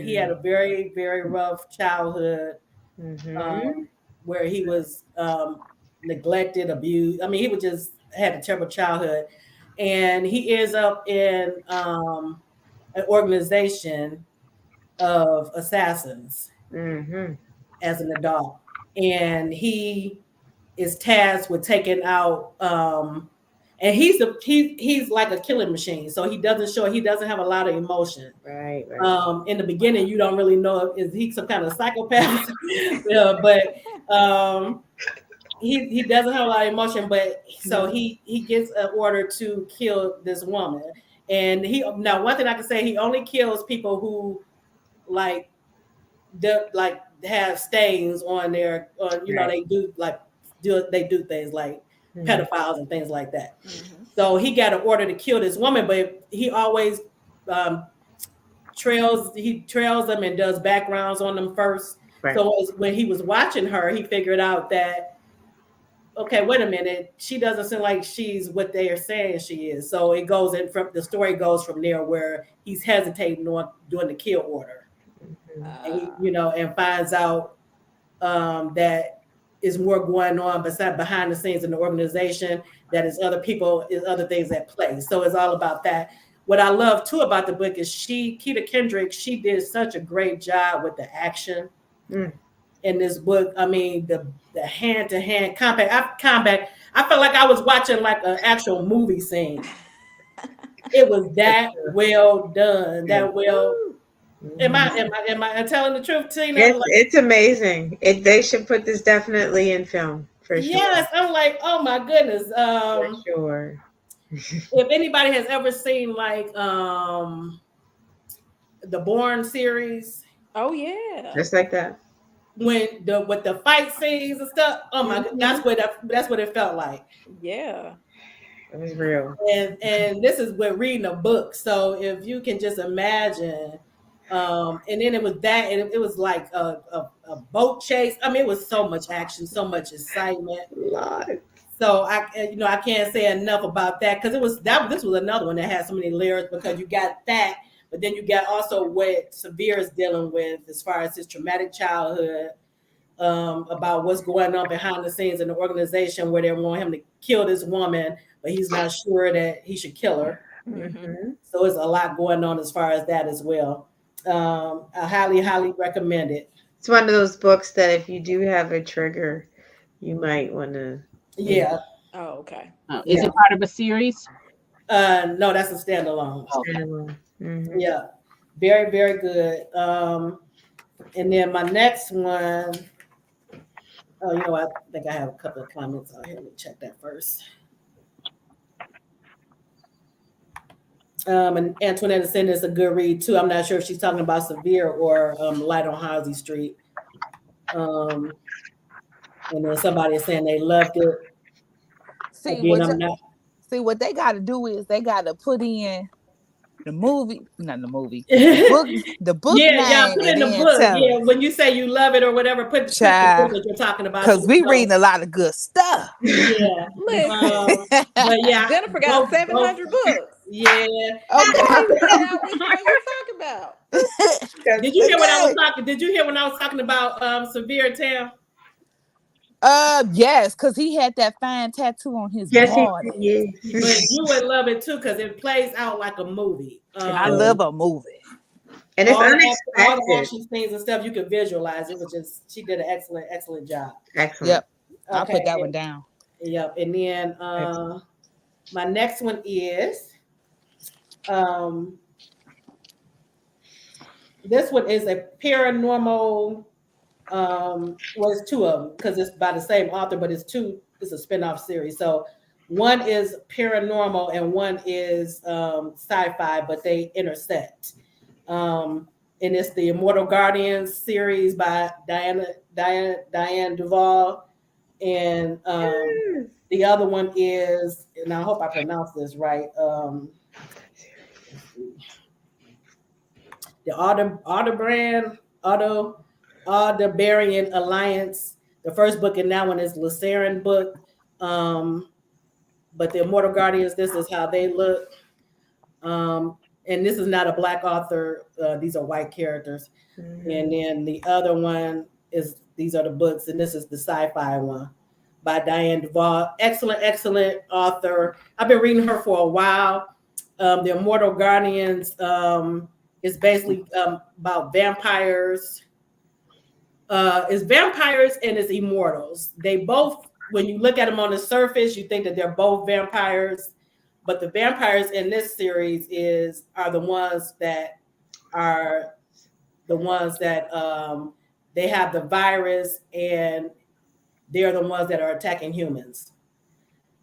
He had a very very rough childhood, Mm-hmm. where he was neglected, abused. I mean, he was just had a terrible childhood, and he ends up in an organization of assassins Mm-hmm. as an adult, and he is tasked with taking out. And he's like a killing machine, so he doesn't have a lot of emotion. Right, right. In the beginning, you don't really know if he some kind of psychopath, yeah, but um, he doesn't have a lot of emotion. But so he gets an order to kill this woman, and he now one thing I can say, he only kills people who like like have stains on their on Right. they do things like Mm-hmm. pedophiles and things like that. Mhm. So he got an order to kill this woman, but he always um, trails them and does backgrounds on them first. Right. So when he was watching her, he figured out that okay, wait a minute, she doesn't seem like she's what they are saying she is. So it goes in from the story goes from there where he's hesitating on doing the kill order, and Mm-hmm. and finds out that is more going on beside behind the scenes in the organization. That is other people, is other things at play. So it's all about that. What I love too about the book is Keita Kendrick, she did such a great job with the action Mm. in this book. I mean, the hand to hand combat. I felt like I was watching like an actual movie scene. It was that well done. Yeah. That well. Am I Mhm. am I am I telling the truth, Tina? It's amazing. They should put this definitely in film for sure. Yes, I'm like, oh my goodness. For sure. If anybody has ever seen like the Bourne series, Oh yeah. Just like that. when the with the fight scenes and stuff, oh my god, Mhm. that's what it felt like. Yeah. It was real. And this is with reading a book. So if you can just imagine, and then it was that, and it was like a boat chase. I mean, it was so much action, so much excitement. Lot. So I can't say enough about that because it was that this was another one that had so many layers because you got that, but then you got also what Severe is dealing with as far as his traumatic childhood, about what's going on behind the scenes in the organization where they want him to kill this woman, but he's not sure that he should kill her. Mhm. Mm-hmm. So it's a lot going on as far as that as well. I highly recommend it. It's one of those books that if you do have a trigger, you might want to. Yeah, Oh, okay. Is yeah. it part of a series? No, that's a standalone. Okay. Mm-hmm. Yeah, very very good. And then my next one, oh, I think I have a couple of comments on here. Let me check that first. And Antoinette is saying it's a good read too. I'm not sure if she's talking about Severe or Light on Halsey Street. Um, and then somebody is saying they loved it. see Again, what I'm not. what they got to do is they got to put in the movie, not the movie, Yeah, the book yeah, name, put and in the then book. tell Yeah, us, when you say you love it or whatever, put the book child, that you're talking about. So because we we know. reading a lot of good stuff. Yeah. Listen, But yeah, Jennifer got both. 700 books. Yeah. I Okay, can't figure out which one you're talking about. Did you hear what I was okay. talking? Did you hear when I was talking about Severe Tam? Yes, because he had that fine tattoo on his Yes, body. yes. But you would love it too because it plays out like a movie. I love a movie. And it's All the unexpected. action scenes and stuff you could visualize. It was just she did an excellent job. Excellent. Yep, I'll put that Okay. one down. Yep. And then Excellent. my next one is um this one is a paranormal. Well, it's two of them because it's by the same author, but it's a spin-off series. So one is paranormal and one is sci-fi, but they intersect. Um, and it's the Immortal Guardians series by Diane Duvall. And the other one is, and I hope I pronounce this right, the Audubon, Auto Aldebarian Alliance. The first book in that one is Laceran book. Um, but the Immortal Guardians, this is how they look. Um, and this is not a black author. These are white characters. And then the other one is these are the books, and this is the sci-fi one by Diane Duvall. Excellent, excellent author. I've been reading her for a while. The Immortal Guardians is basically about vampires. It's vampires and it's immortals. They both, when you look at them on the surface, you think that they're both vampires, but the vampires in this series are are the ones that they have the virus and they're the ones that are attacking humans.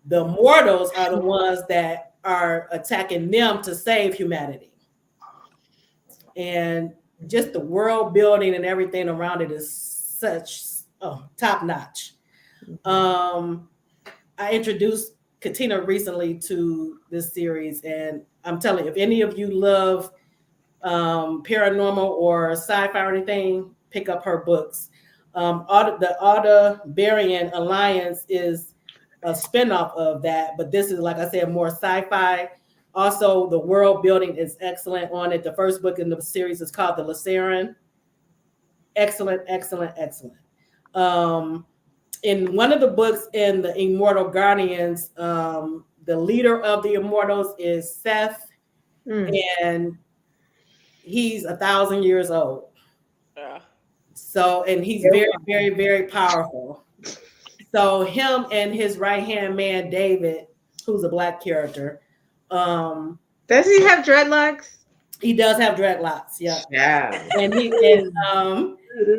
The mortals are the ones that are attacking them to save humanity. And just the world building and everything around it is such top notch. I introduced Katina recently to this series, and I'm telling you, if any of you love paranormal or sci-fi or anything, pick up her books. The Aldebarian Alliance is a spinoff of that, but this is, like I said, more sci-fi. Also, the world building is excellent on it. The first book in the series is called The Laceran. Excellent, excellent, excellent. In one of the books in the Immortal Guardians, the leader of the Immortals is Seth, and he's 1,000 years old. So, and he's very, very, very powerful. So him and his right-hand man, David, who's a black character. Does he have dreadlocks? He does have dreadlocks, yeah.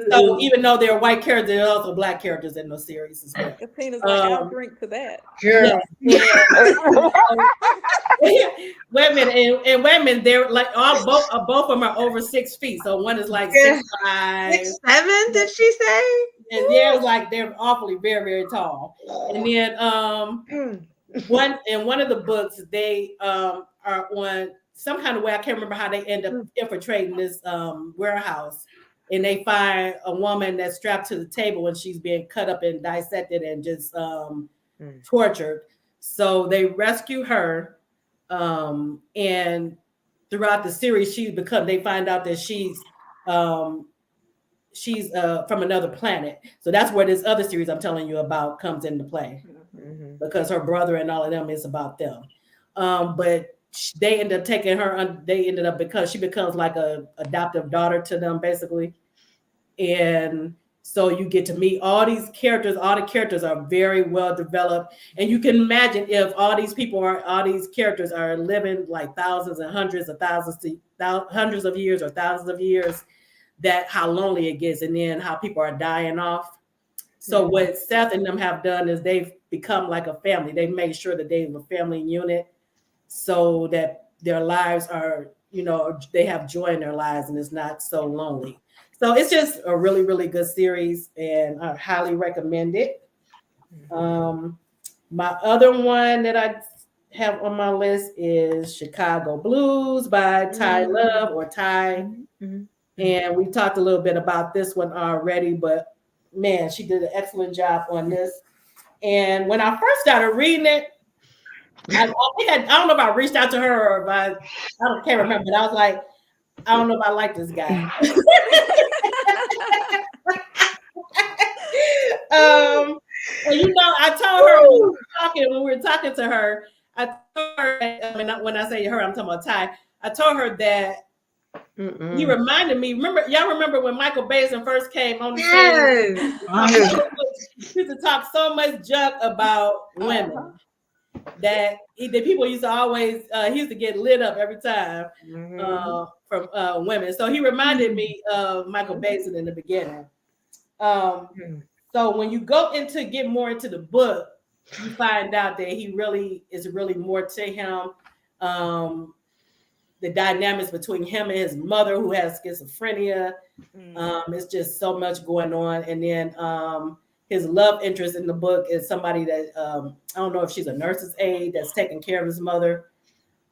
So even though they're white characters, there are also black characters in those series as well. Katina's like, I'll drink to that. Girl. Women, they're like both of them are over 6 feet. So one is like 6'5". 6'7", did she say? And yeah, it's like they're awfully very, very tall. And then one of the books, they are on some kind of way. I can't remember how they end up infiltrating this warehouse, and they find a woman that's strapped to the table and she's being cut up and dissected and just tortured. So they rescue her, and throughout the series, they find out that she's from another planet. So that's where this other series I'm telling you about comes into play, because her brother and all of them is about them. But they end up taking her. Because she becomes like a adoptive daughter to them, basically. And so you get to meet all these characters. All the characters are very well developed, and you can imagine if all these characters are living like thousands and hundreds of years or thousands of years, that how lonely it gets, and then how people are dying off. So what Seth and them have done is they've become like a family. They've made sure that they're a family unit, so that their lives are, they have joy in their lives and it's not so lonely. So it's just a really, really good series, and I highly recommend it. My other one that I have on my list is Chicago Blues by Ty Love or Ty. And we talked a little bit about this one already, but man, she did an excellent job on this. And when I first started reading it, I don't know if I reached out to her or if I can't remember, but I was like, I don't know if I like this guy. And I told her when we were talking to her, I told her, when I say her, I'm talking about Ty. I told her that he reminded me. Y'all remember when Michael Basin first came on the scene? He used to talk so much junk about women that the people used to always. He used to get lit up every time from women. So he reminded me of Michael Basin in the beginning. So when you go get more into the book, you find out that he really is more to him. The dynamics between him and his mother, who has schizophrenia, it's just so much going on. And then his love interest in the book is somebody that I don't know if she's a nurse's aide that's taking care of his mother,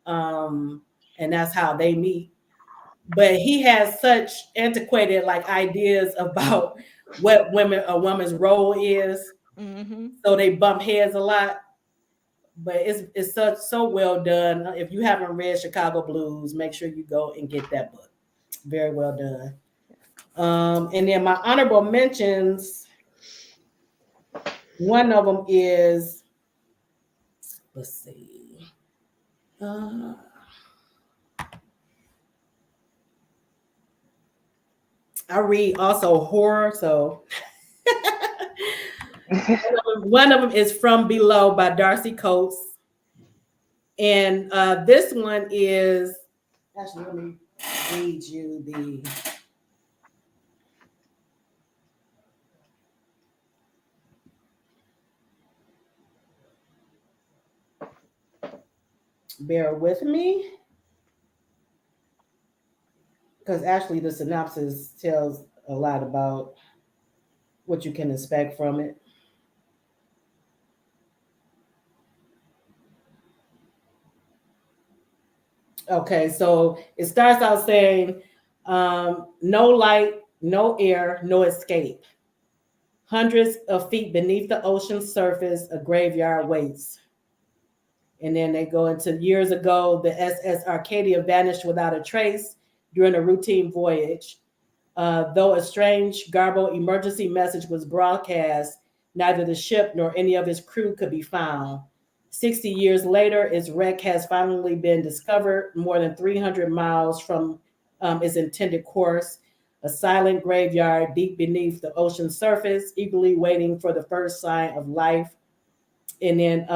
and that's how they meet. but he has such antiquated like ideas about what a woman's role is. Mm-hmm. So they bump heads a lot. But it's so well done. If you haven't read Chicago Blues, make sure you go and get that book. Very well done. And then my honorable mentions, one of them is, let's see, uh, I read also horror. So one of them is From Below by Darcy Coates. And this one is, actually, let me read you the, bear with me, because actually the synopsis tells a lot about what you can expect from it. Okay, so it starts out saying, no light, no air, no escape. Hundreds of feet beneath the ocean's surface, a graveyard waits. And then they go into years ago, the SS Arcadia vanished without a trace during a routine voyage. Though a strange, garbled emergency message was broadcast, neither the ship nor any of its crew could be found. 60 years later, its wreck has finally been discovered more than 300 miles from its intended course, a silent graveyard deep beneath the ocean's surface, eagerly waiting for the first sign of life. And then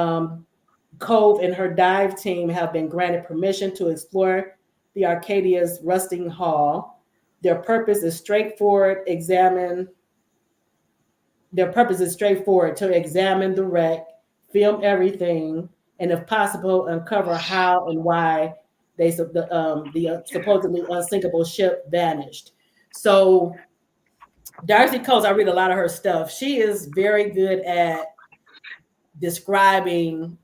Cove and her dive team have been granted permission to explore the Arcadia's rusting hull. Their purpose is straightforward, to examine the wreck, film everything, and if possible, uncover how and why the supposedly unsinkable ship vanished. So Darcy Coates, I read a lot of her stuff. She is very good at describing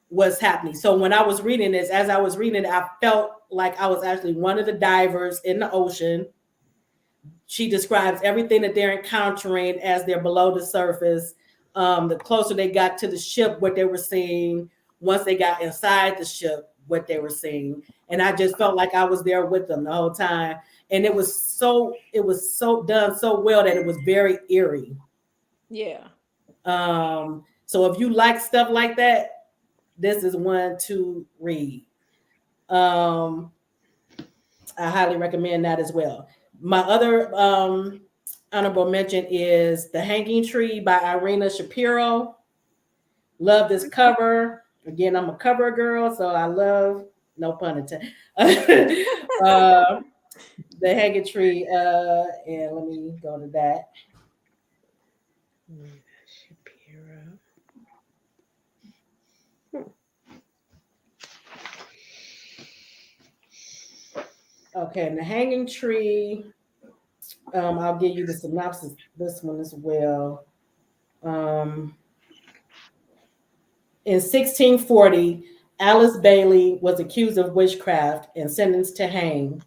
what's happening. So when I was reading this, as I was reading it, I felt like I was actually one of the divers in the ocean. She describes everything that they're encountering as they're below the surface. The closer they got to the ship, what they were seeing. Once they got inside the ship, what they were seeing. And I just felt like I was there with them the whole time. And it was so done so well that it was very eerie. Yeah. So if you like stuff like that, this is one to read. Um, I highly recommend that as well. My other honorable mention is The Hanging Tree by Irina Shapiro. Love this cover. Again, I'm a cover girl, so I love, no pun intended, The Hanging Tree. And let me go to that. Shapiro. Okay, and The Hanging Tree. I'll give you the synopsis. This one as well. Um, In 1640, Alice Bailey was accused of witchcraft and sentenced to hang.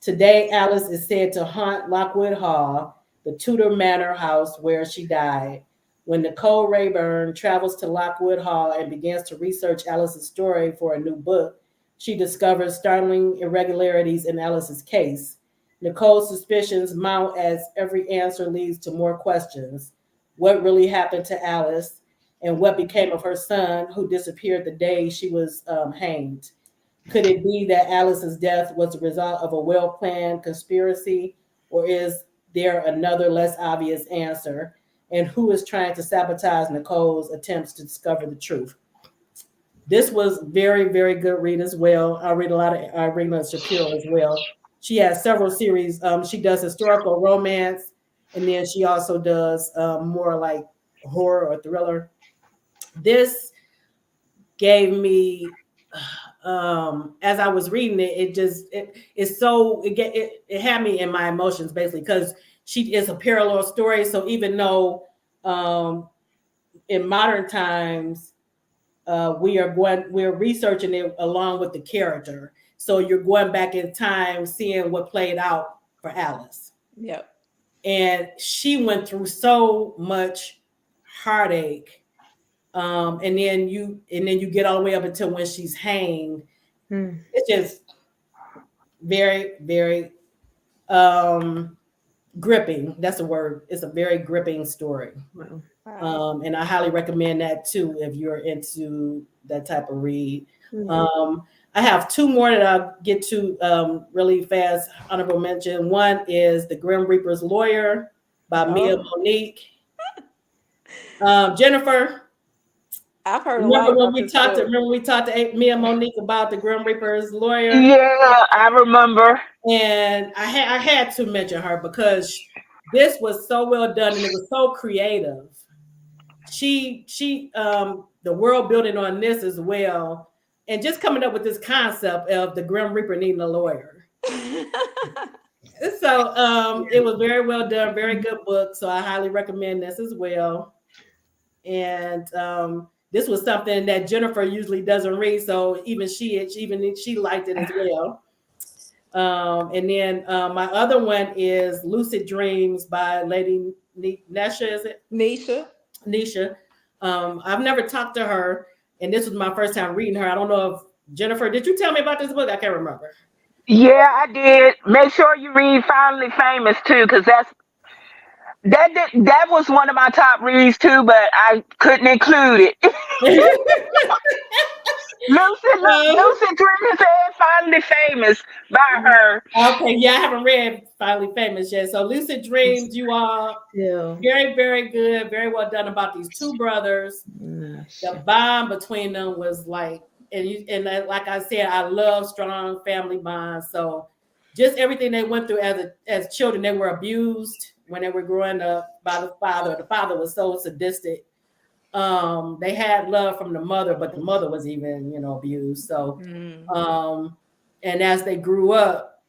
Today, Alice is said to haunt Lockwood Hall, the Tudor manor house where she died. When Nicole Rayburn travels to Lockwood Hall and begins to research Alice's story for a new book, she discovers startling irregularities in Alice's case. Nicole's suspicions mount as every answer leads to more questions. What really happened to Alice? And what became of her son, who disappeared the day she was hanged? Could it be that Alice's death was the result of a well planned conspiracy, or is there another less obvious answer? And who is trying to sabotage Nicole's attempts to discover the truth? This was very, very good read as well. I read a lot of Irina Shapiro as well. She has several series. She does historical romance, and then she also does more like horror or thriller. This gave me as I was reading it, it had me in my emotions basically, because she is a parallel story. So even though in modern times we're researching it along with the character, So you're going back in time, seeing what played out for Alice. Yep. And she went through so much heartache. And then you get all the way up until when she's hanged. It's just very, very gripping. That's a word. It's a very gripping story. Wow. And I highly recommend that too if you're into that type of read. I have two more that I'll get to really fast. Honorable mention. One is The Grim Reaper's Lawyer by Mia Monique. Jennifer, I've heard a lot about this book. remember we talked to Mia Monique about The Grim Reaper's Lawyer? Yeah, I remember. And I had to mention her because this was so well done and it was so creative. She the world building on this as well, and just coming up with this concept of the Grim Reaper needing a lawyer. So it was very well done, very good book. So I highly recommend this as well. And this was something that Jennifer usually doesn't read, so even she liked it as well. And then my other one is Lucid Dreams by Lady Nesha. Is it Nisha? I've never talked to her, and this was my first time reading her. I don't know if Jennifer, did you tell me about this book? I can't remember. Yeah, I did. Make sure you read Finally Famous too, because that was one of my top reads too, but I couldn't include it. Lucid Dreams and Finally Famous by her. Okay, yeah, I haven't read Finally Famous yet. So Lucid Dreams, you all, very, very good, very well done about these two brothers. The bond between them was like, and like I said, I love strong family bonds. So just everything they went through as children, they were abused when they were growing up by the father. The father was so sadistic. They had love from the mother, but the mother was even, abused. So, and as they grew up,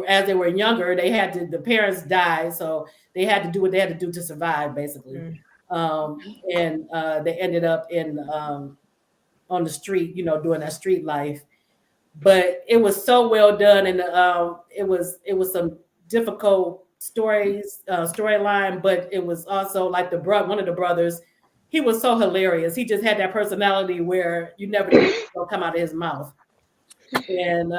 as they were younger, the parents died, so they had to do what they had to do to survive, basically. And they ended up on the street, doing that street life. But it was so well done, and it was some difficult storyline, but it was also like one of the brothers. He was so hilarious. He just had that personality where you never knew it was gonna come out of his mouth. And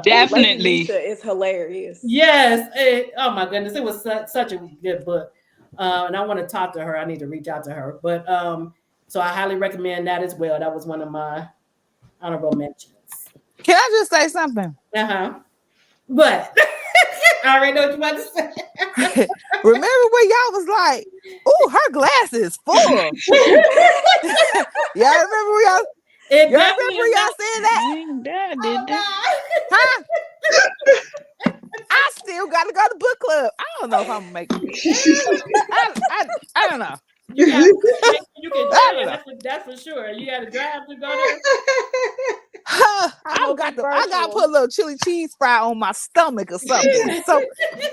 definitely, Lady Nisha is hilarious. Yes. Oh my goodness, it was such a good book. And I want to talk to her. I need to reach out to her. But so I highly recommend that as well. That was one of my honorable mentions. Can I just say something? But I already know what you about to say. Remember when y'all was like, "Ooh, her glass is full." Y'all remember when y'all said that? Huh? I still got to go to book club. I don't know if I'm gonna make it. I don't know. You can drive. That's for sure. You got to drive to go there. I got to put a little chili cheese fry on my stomach or something. So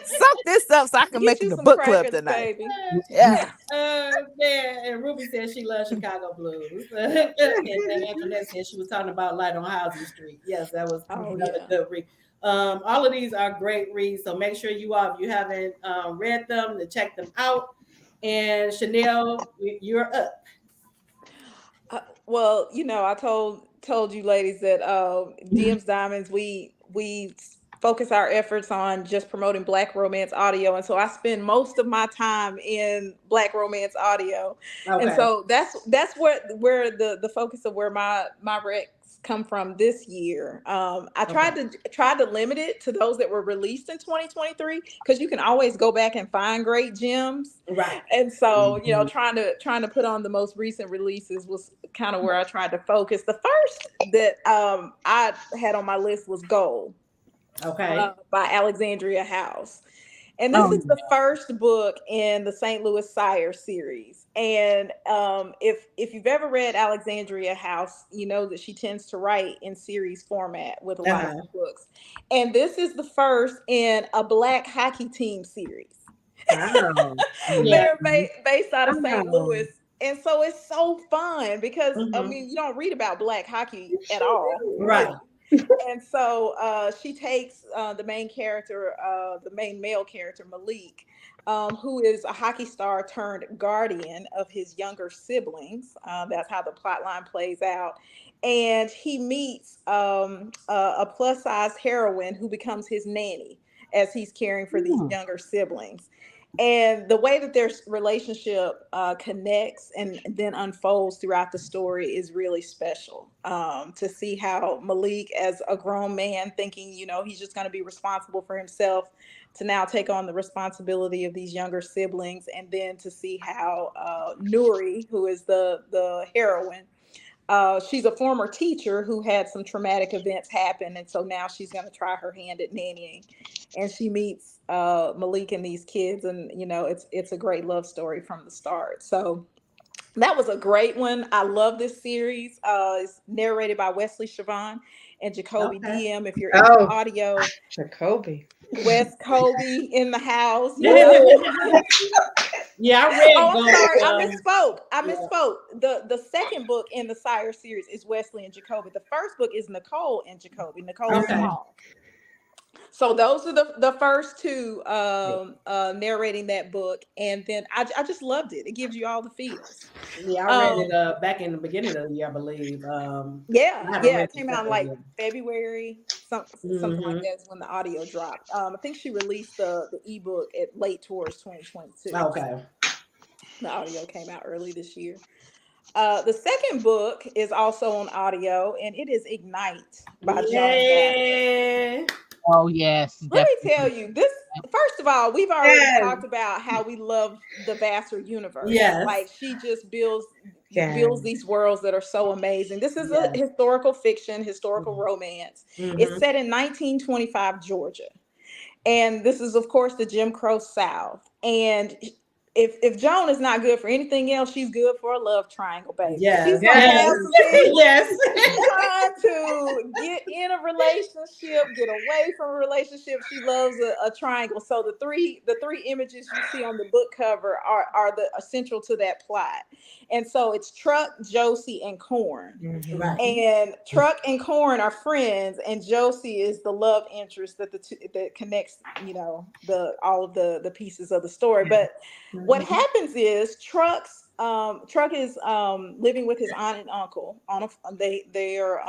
suck this up so I can make it to book club tonight. Baby. Yeah. Man, and Ruby said she loves Chicago blues. And Antoinette said she was talking about Light on Housing Street. Yes, that was another good read. All of these are great reads, so make sure if you haven't read them, to check them out. And Chanel, you're up. Well, I told you ladies that DM's Diamonds, we focus our efforts on just promoting Black romance audio, and so I spend most of my time in Black romance audio. Okay. And so that's where the focus of where my recs come from this year. I tried to limit it to those that were released in 2023, because you can always go back and find great gems. Right. And so, trying to put on the most recent releases was kind of where I tried to focus. The first that I had on my list was Gold. Okay. By Alexandria House. And this is the first book in the St. Louis Sire series. And if you've ever read Alexandria House, you know that she tends to write in series format with a lot of books. And this is the first in a Black hockey team series. They're based out of St. Louis. And so it's so fun because, I mean, you don't read about Black hockey at all. Right. And so she takes the main character, the main male character, Malik, who is a hockey star turned guardian of his younger siblings. That's how the plot line plays out. And he meets a plus size heroine who becomes his nanny as he's caring for these Hmm. younger siblings. And the way that their relationship connects and then unfolds throughout the story is really special. To see how Malik, as a grown man, thinking, he's just going to be responsible for himself, to now take on the responsibility of these younger siblings, and then to see how Nuri, who is the heroine, she's a former teacher who had some traumatic events happen, and so now she's going to try her hand at nannying. And she meets Malik and these kids, and it's a great love story from the start. So that was a great one. I love this series. It's narrated by Wesley Siobhan and Jacoby Okay. DM. If you're into Oh, audio, Jacoby. West Kobe in the house. Yeah, I read Oh, I'm sorry. both. I misspoke. I Yeah. misspoke. The second book in the Sire series is Wesley and Jacoby. The first book is Nicole and Jacoby. Nicole Okay. Simone. So those are the first two narrating that book, and then I just loved it. It gives you all the feels. Yeah, I read Um, it back in the beginning of the year, I believe. yeah, I haven't yeah, read it the came out in second like yet. February, something like Mm-hmm. that is when the audio dropped. I think she released the ebook at late towards 2022. Okay. The audio came out early this year. The second book is also on audio, and it is Ignite by Joan Vassar. Yeah. Oh yes, Let me tell definitely. you this. First of all, we've already Yes. talked about how we love the Vassar universe. Yes. Like, she just builds Yes. these worlds that are so amazing. This is a Yes. historical fiction, historical romance. It's Mm-hmm. set in 1925 Georgia, and this is, of course, the Jim Crow South. And if Joan is not good for anything else, she's good for a love triangle, baby. Yes. She's gonna Yes. Yes. have some people Yes. trying to get in a relationship, get away from a relationship. She loves a triangle. So the three images you see on the book cover are the essential to that plot. And so it's Truck, Josie, and Corn. Mhm. Right. And Truck and Corn are friends, and Josie is the love interest that connects, the all of the pieces of the story. But what Mhm. happens is Truck is living with his aunt and uncle on they are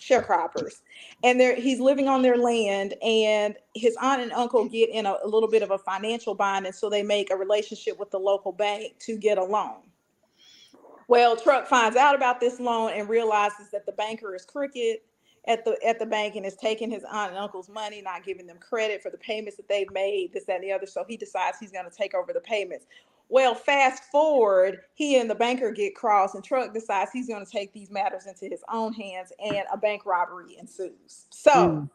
sharecroppers, and he's living on their land, and his aunt and uncle get in a little bit of a financial bind, and so they make a relationship with the local bank to get a loan. Well, Truck finds out about this loan and realizes that the banker is crooked at the bank and is taking his aunt and uncle's money, not giving them credit for the payments that they've made, this, that, and the other. So he decides he's going to take over the payments. Well, fast forward, he and the banker get crossed, and Truck decides he's going to take these matters into his own hands, and a bank robbery ensues. So, Mm.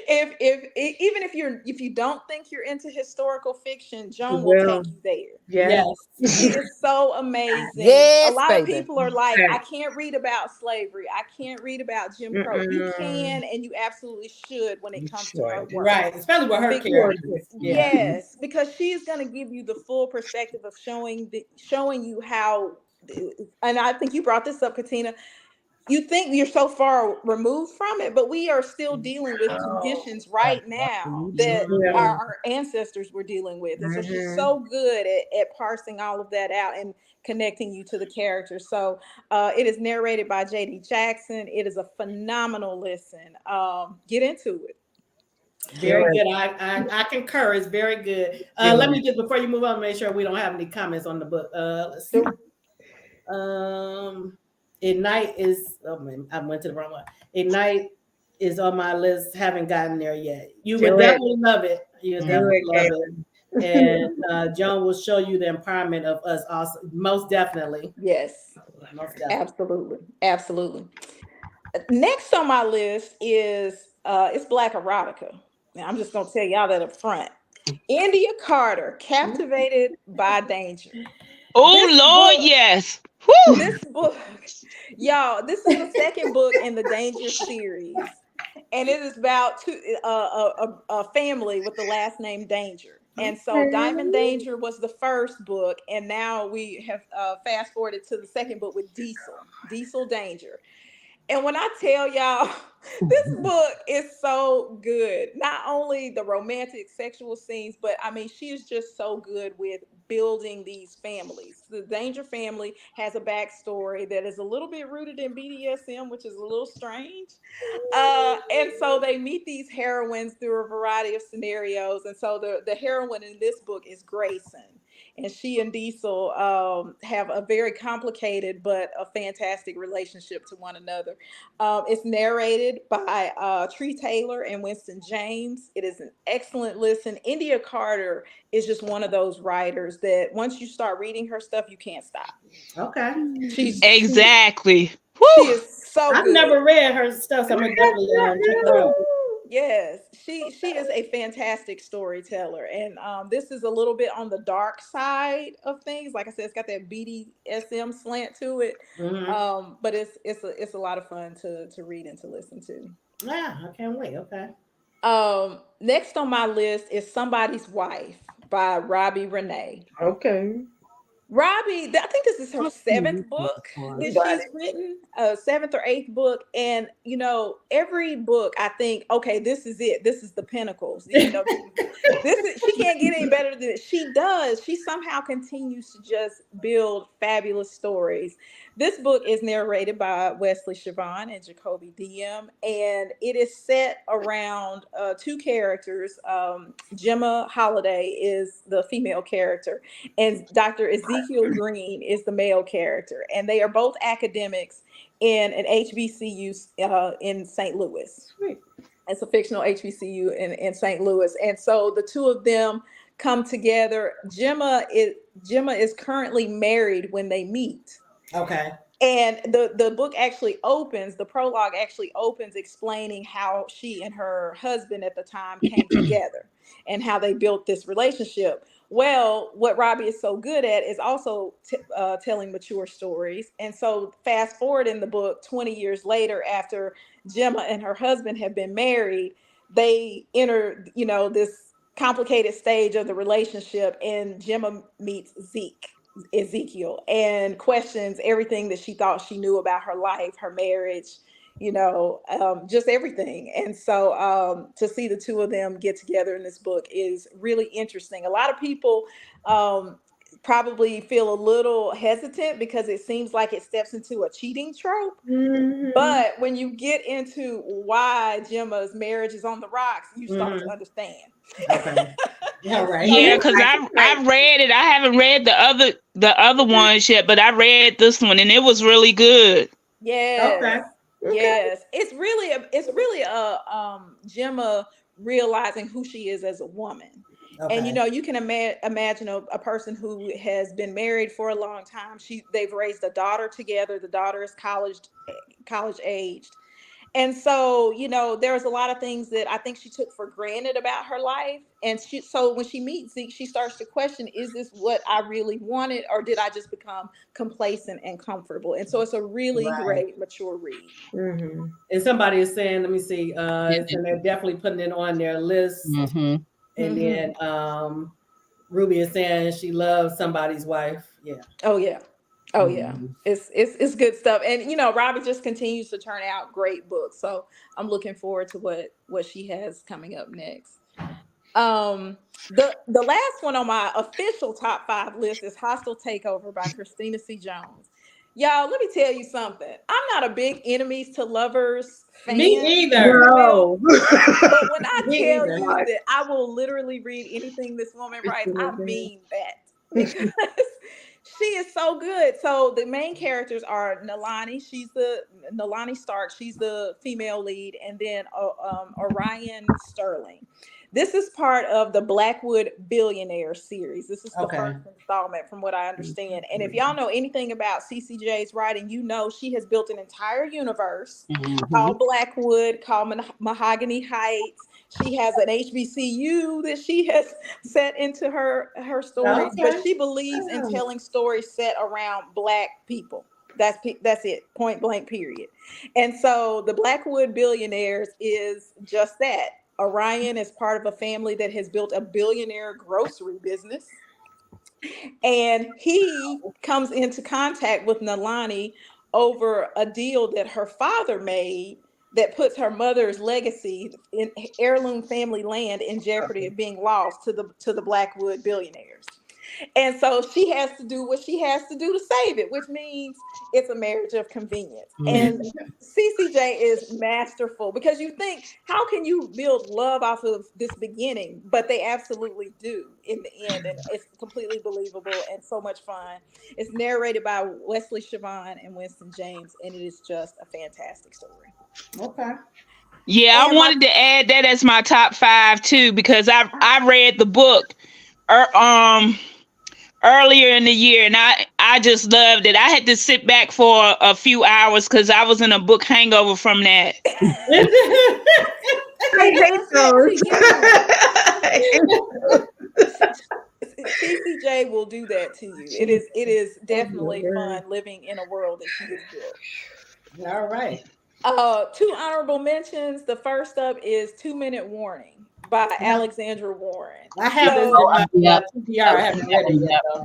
even if you don't think you're into historical fiction, You Joan will will. take you there. Yes. Yes. It is so amazing. A Yes, lot of baby. people are like, I Yes. can't read about slavery. I can't read about Jim Crow. You Mm-mm. can, and you absolutely should when it You comes to her should. work. Right. Especially with her Because characters. Yeah. yes, because she's going to give you the full perspective of showing you how. And I think you brought this up, Katina. You think you're so far removed from it, but we are still dealing with conditions right now that Yeah. Mm-hmm. our ancestors were dealing with. And so she's Mhm. so good at parsing all of that out and connecting you to the characters. So it is narrated by J.D. Jackson. It is a phenomenal listen. Get into it. Very good. I concur. It's very good. Let me just, before you move on, make sure we don't have any comments on the book. Let's see. Ignite is, oh man, I went to the wrong one. Ignite is on my list. Haven't gotten there yet. You would Do it. definitely love it. You would Do definitely it, love Caitlin. it. And John will show you the empowerment of us also. Most definitely. Yes, Most definitely. absolutely. Absolutely. Next on my list is it's Black erotica. Now I'm just gonna tell y'all that up front. India Carter, Captivated by Danger. Oh This Lord, book, yes. Whew. this book, y'all, this is the second book in the Danger series, and it is about a family with the last name Danger. And so Diamond Danger was the first book, and now we have fast forwarded to the second book with Diesel Danger. And when I tell y'all, this book is so good. Not only the romantic sexual scenes, but I mean, she is just so good with building these families. The Danger family has a backstory that is a little bit rooted in BDSM, which is a little strange. And so they meet these heroines through a variety of scenarios. And so the heroine in this book is Grayson. And she and Diesel have a very complicated but a fantastic relationship to one another. It's narrated by Tree Taylor and Winston James. It is an excellent listen. India Carter is just one of those writers that once you start reading her stuff, you can't stop. Okay. Exactly. She Whew. is so I've good. never read her stuff, so I'm gonna definitely check her out. Yes, she is a fantastic storyteller, and this is a little bit on the dark side of things. Like I said, it's got that BDSM slant to it, Mhm. but it's a lot of fun to read and to listen to. Yeah, I can't wait. Okay. Next on my list is Somebody's Wife by Robbie Renee. Okay. Robbie, I think this is her I've seen this seventh book book before. that Got she's it. written, seventh or eighth book. And, you know, every book I think, okay, this is it. This is the pinnacles. You know, she can't get any better than it. She does. She somehow continues to just build fabulous stories. This book is narrated by Wesley Siobhan and Jacoby Diem, and it is set around two characters. Gemma Holiday is the female character, and Dr. Ezekiel Green is the male character, and they are both academics in an HBCU in St. Louis. Sweet. It's a fictional HBCU in St. Louis, and so the two of them come together. Gemma is currently married when they meet. Okay. And the book actually opens, the prologue actually opens explaining how she and her husband at the time came together and how they built this relationship. Well, what Robbie is so good at is also telling mature stories. And so fast forward in the book, 20 years later, after Gemma and her husband have been married, they enter, you know, this complicated stage of the relationship, and Gemma meets Ezekiel, and questions everything that she thought she knew about her life, her marriage, you know, just everything. And so to see the two of them get together in this book is really interesting. A lot of people probably feel a little hesitant because it seems like it steps into a cheating trope. Mhm. But when you get into why Gemma's marriage is on the rocks, you start to Mhm. understand. Okay. All right. Yeah, So because Like, I read it. I haven't read the other ones yet, but I read this one and it was really good. yes, Okay. okay. it's really a Gemma realizing who she is as a woman. And you Okay. know, you can imagine a person who has been married for a long time. They've raised a daughter together. The daughter is college aged. And so, you know, there's a lot of things that I think she took for granted about her life. And so when she meets Zeke, she starts to question, is this what I really wanted? Or did I just become complacent and comfortable? And so it's a really Right. great, mature read. Mhm. And somebody is saying, let me see, Yeah. and they're definitely putting it on their list. Mm-hmm. And Hmm. then Ruby is saying she loves Somebody's Wife. Yeah. Oh, yeah. Oh, yeah. Mhm. It's good stuff. And, you know, Robbie just continues to turn out great books. So I'm looking forward to what she has coming up next. Um, the last one on my official top five list is Hostile Takeover by Christina C. Jones. Y'all, let me tell you something. I'm not a big enemies to lovers Me fan, either. Chanel. No. But when I Me tell either. you that I will literally read anything this woman writes, I mean that because she is so good. So the main characters are Nalani Stark. She's the female lead, and then Orion Sterling. This is part of the Blackwood Billionaire series. This is the Okay. first installment, from what I understand. And if y'all know anything about CCJ's writing, you know she has built an entire universe Mm-hmm. called Blackwood, called Mahogany Heights. She has an HBCU that she has set into her stories, but Okay. she believes in telling stories set around Black people. That's it, point blank, period. And so the Blackwood Billionaires is just that. Orion is part of a family that has built a billionaire grocery business, and he comes into contact with Nalani over a deal that her father made that puts her mother's legacy in heirloom family land in jeopardy of being lost to the Blackwood billionaires. And so she has to do what she has to do to save it, which means it's a marriage of convenience. And CCJ is masterful because you think, how can you build love off of this beginning? But they absolutely do in the end. And it's completely believable and so much fun. It's narrated by Wesley Siobhan and Winston James, and it is just a fantastic story. Okay. Yeah, I And my wanted to add that as my top 5 too because I read the book er, um earlier in the year and I just loved it. I had to sit back for a few hours because I was in a book hangover from that. I hate CCJ will do that to you. It is definitely fun living in a world that she has built. All right. Two honorable mentions. The first up is 2 Minute Warning by Alexandra Warren. I have this So, in my Yeah. TBR. I haven't read it yet, though.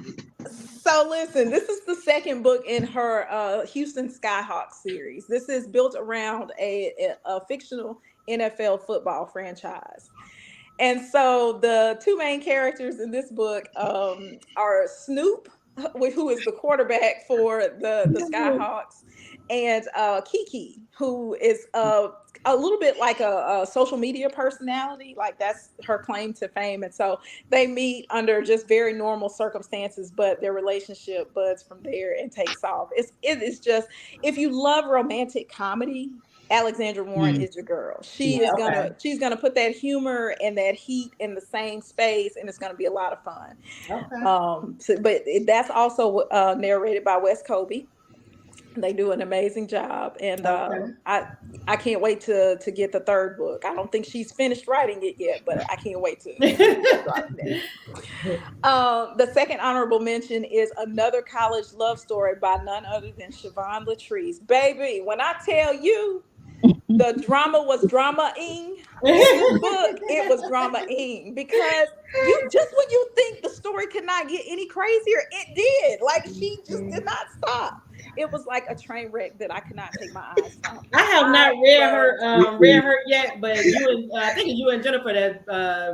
so listen, this is the second book in her Houston Skyhawks series. This is built around a fictional NFL football franchise. And so the two main characters in this book are Snoop, who is the quarterback for the Skyhawks, and Kiki, who is a little bit like a social media personality. Like that's her claim to fame. And so they meet under just very normal circumstances, but their relationship buds from there and takes off. It is just, if you love romantic comedy, Alexandra Warren is your girl. She's gonna put that humor and that heat in the same space, and it's gonna be a lot of fun. Okay. But that's also narrated by Wes Kobe. They do an amazing job, and I can't wait to get the third book. I don't think she's finished writing it yet, but I can't wait to drop it. The second honorable mention is another college love story by none other than Siobhan Latrice. Baby, when I tell you the drama was drama-ing in this book, it was drama-ing because you just when you think the story could not get any crazier, it did. Like she just did not stop. It was like a train wreck that I could not take my eyes from. I have not read her yet, but you and I think you and Jennifer that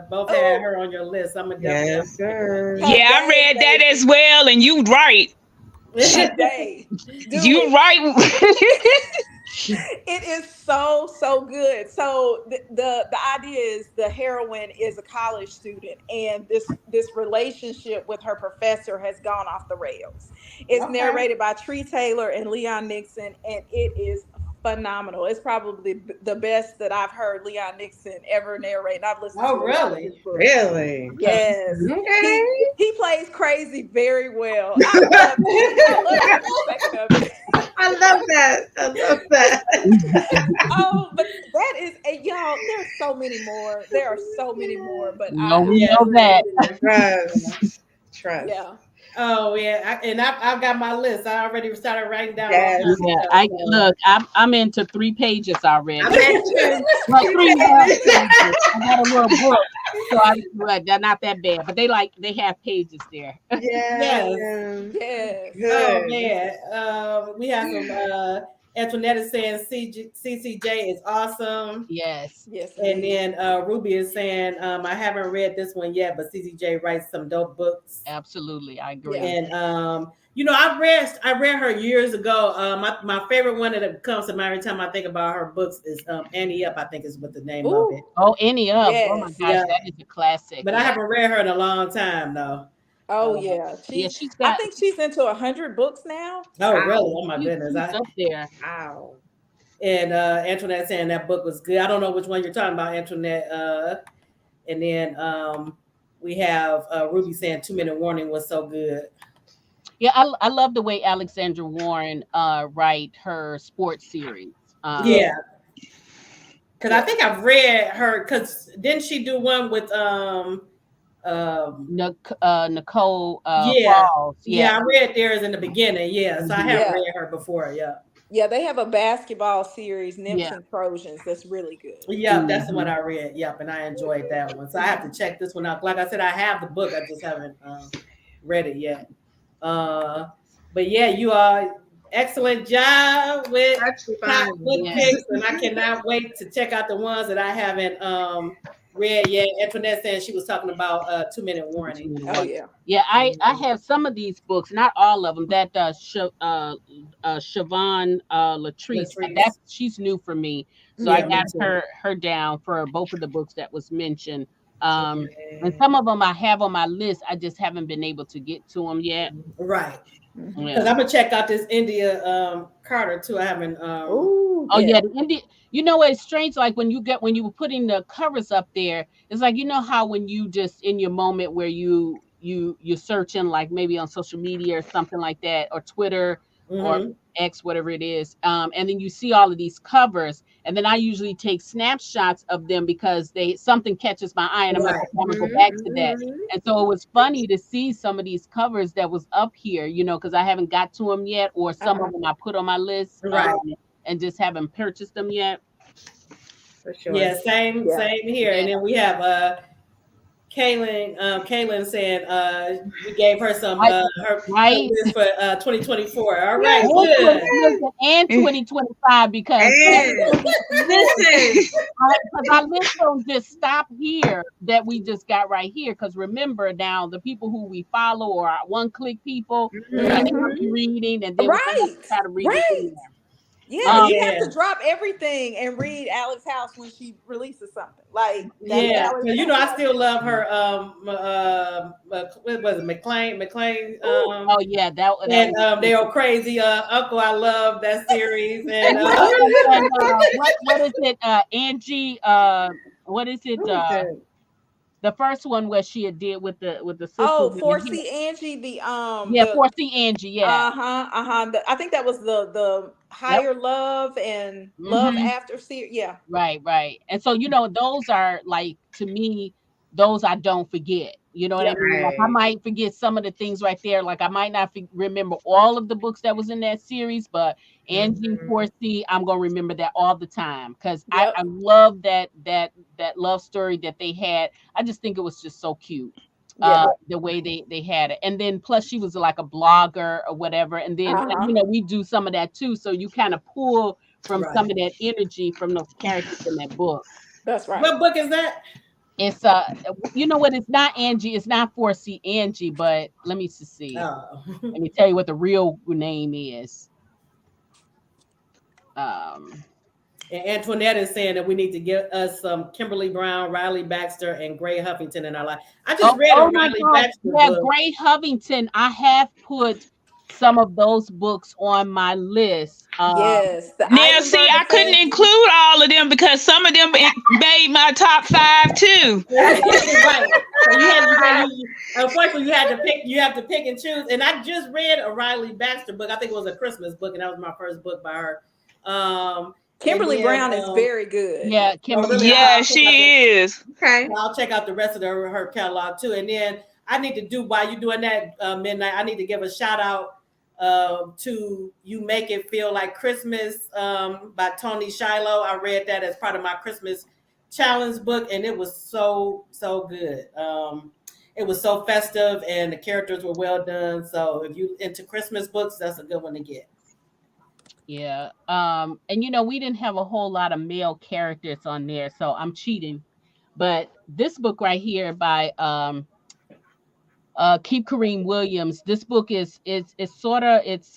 both had her on your list. I'm gonna definitely. Yeah, I read that as well, and you right. You right. It is so good. So the idea is the heroine is a college student, and this relationship with her professor has gone off the rails. It's narrated by Tree Taylor and Leon Nixon, and it is phenomenal. It's probably the best that I've heard Leon Nixon ever narrate. And I've listened to really? Really? Yes. Okay. He plays crazy very well. I love it. I love that. I love that. Oh, but that is y'all. There's so many more. There are so many more. But we know that. Trust. Yeah. Oh yeah, I've got my list. I already started writing down. Yes. Look. I'm into 3 pages already. I'm at two. Like 3.5 pages. I got a little book, so they're not that bad. But they have pages there. Yes. Yes. Oh man, we have some. Antoinette is saying CCJ is awesome. Yes. And then Ruby is saying I haven't read this one yet, but CCJ writes some dope books. Absolutely, I agree. And I read her years ago. My favorite one that comes to mind every time I think about her books is Annie Up. I think is what the name of it. Oh, Annie Up. Yes. Oh my gosh, that is a classic. But I haven't read her in a long time though. Oh yeah. She's got. I think she's into 100 books now. Oh really? Oh my goodness! She's up there. Wow. And Antoinette saying that book was good. I don't know which one you're talking about, Antoinette. And then we have Ruby saying 2 Minute Warning was so good. Yeah, I love the way Alexandra Warren write her sports series. Yeah. Because I think I've read her. Because didn't she do one with Nicole yeah. Falls. Yeah, I read theirs in the beginning. Yeah, so I have read her before. Yeah. Yeah, they have a basketball series, Nymphs and Trojans. That's really good. Yeah, that's the one I read. Yep, and I enjoyed that one. So I have to check this one out. Like I said, I have the book. I just haven't read it yet. But yeah, you are excellent job with Actually, top fine. book Yeah. picks, and I cannot wait to check out the ones that I haven't read yet. Antoinette said she was talking about 2 Minute Warning. Oh yeah. Yeah, I have some of these books, not all of them. That Siobhan Latrice, Latrice. that's she's new for me, so I Yeah, me got too. her down for both of the books that was mentioned. And Yeah. some of them I have on my list. I just haven't been able to get to them yet. Right. Mm-hmm. Because Yeah. I'm gonna check out this India Carter too. I haven't Oh Oh yeah. yeah, the Indian. You know what? It's strange. Like when you were putting the covers up there, it's like you know how when you just in your moment where you're searching like maybe on social media or something like that or Twitter or mm-hmm. X whatever it is, and then you see all of these covers, and then I usually take snapshots of them because they something catches my eye, and I'm like, Right. okay, I'm gonna go back to that. And so it was funny to see some of these covers that was up here, because I haven't got to them yet, or some Uh-huh. of them I put on my list. Right. And just haven't purchased them yet. For sure. Yeah, Yeah. same here. Yeah, And then we have Kaylin saying we gave her some I, her right. list for 2024. All right, Yes, And good. and 2025 because and listen, our list don't just stop here that we just got right here. Because remember now, the people who we follow are one-click people, and they mhm, will Mm-hmm. be reading, and then we're gonna have Right. to try to read it Right. in there. Yeah, you have Yeah. to drop everything and read Alex House when she releases something. Like that's Yeah, Alex because House. I still love her. What was it, McLean? Ooh. Oh yeah, that And was. they are crazy. Uncle, I love that series. And And what is it? Angie. What is it? who is that? The first one where she had did with the sisters Oh, in the hill. 4C Angie, Yeah, the 4C Angie. Yeah. I think that was the Yep. higher love and love Hmm. after series. Yeah. Right, right. And so, those are like to me, those I don't forget. You know what I Yep. mean? Like I Right. might forget some of the things right there. Like I might not remember all of the books that was in that series, but Angie Mhm. 4C, I'm gonna remember that all the time because I Yep. love that love story that they had. I just think it was just so cute. Yeah. The way they had it, and then plus she was like a blogger or whatever, and then Uh-huh. we do some of that too, so you kind of pull from some right. of that energy from those characters in that book. That's right. What book is that? It's you know what? It's not Angie. It's not 4C Angie, but let me just see. Oh. Let me tell you what the real name is. Um, And Antoinette is saying that we need to get us some Kimberly Brown, Riley Baxter, and Gray Huffington in our life. I just read a oh my Riley God. Baxter Yeah, book. Gray Hovington. I have put some of those books on my list. Yes. The Now, see, Eisenberg I couldn't effect. include all of them because some of them made my top 5 too. Right. So unfortunately you have to pick and choose. And I just read a Riley Baxter book. I think it was a Christmas book, and that was my first book by her. And Kimberly then Brown is very good. Yeah, oh, Kimberly. really, Yeah, she is. Okay. I'll check out the rest of her catalog too. And then I need to do while you're doing that midnight. I need to give a shout out to "You Make It Feel Like Christmas" by Tony Shiloh. I read that as part of my Christmas challenge book, and it was so good. It was so festive, and the characters were well done. So if you into Christmas books, that's a good one to get. Yeah. And we didn't have a whole lot of male characters on there, so I'm cheating. But this book right here by Keep Kareem Williams. This book it's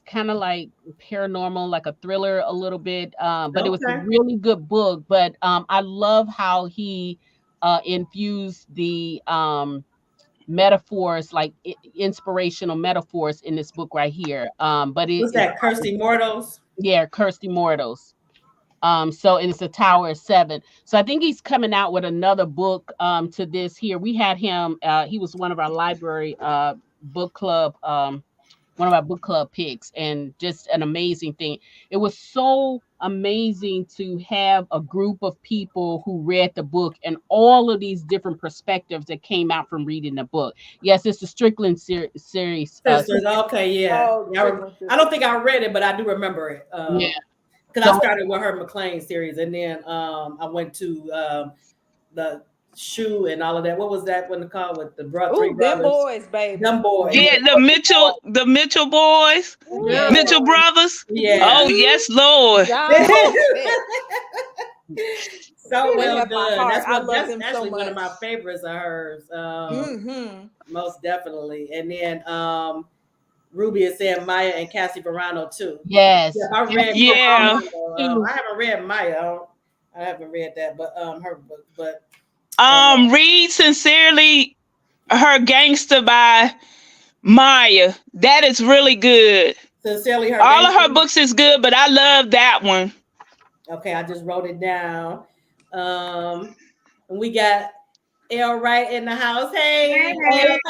kind of like paranormal, like a thriller a little bit. But it was a Okay. really good book. But I love how he infused the metaphors, like inspirational metaphors in this book right here. But What's it's that? Kirsty Mortals. yeah, Kirsty Mortals. So and it's a Tower of Seven. So I think he's coming out with another book to this here. We had him, he was one of our library book club, one of our book club picks, and just an amazing thing. It was so amazing to have a group of people who read the book and all of these different perspectives that came out from reading the book. Yes, it's the Strickland series. Sisters. Okay, yeah. Oh, Yeah, Strickland I don't Sisters. think I read it, but I do remember it. Yeah. Because I So started with her McLean series, and then I went to the Shoe and all of that. What was that one called with the three Ooh, them brothers? boys, baby. Them boys. Yeah, the Mitchell boys, Yeah. Mitchell brothers. Yeah. Oh yes, Lord. Y'all, So they well have my done. heart. That's I what. love That's them so actually one of much. my favorites of hers. Mm-hmm. Most definitely. And then Ruby is saying Maya and Cassie Verano too. Yes. Yeah, I read Yeah. I haven't read Maya. I haven't read that, but her book. But Read Sincerely Her Gangster by Maya. That is really good. Sincerely Her All of Gangster. her books is good, but I love that one. Okay, I just wrote it down. And we got L Wright in the house. Hey,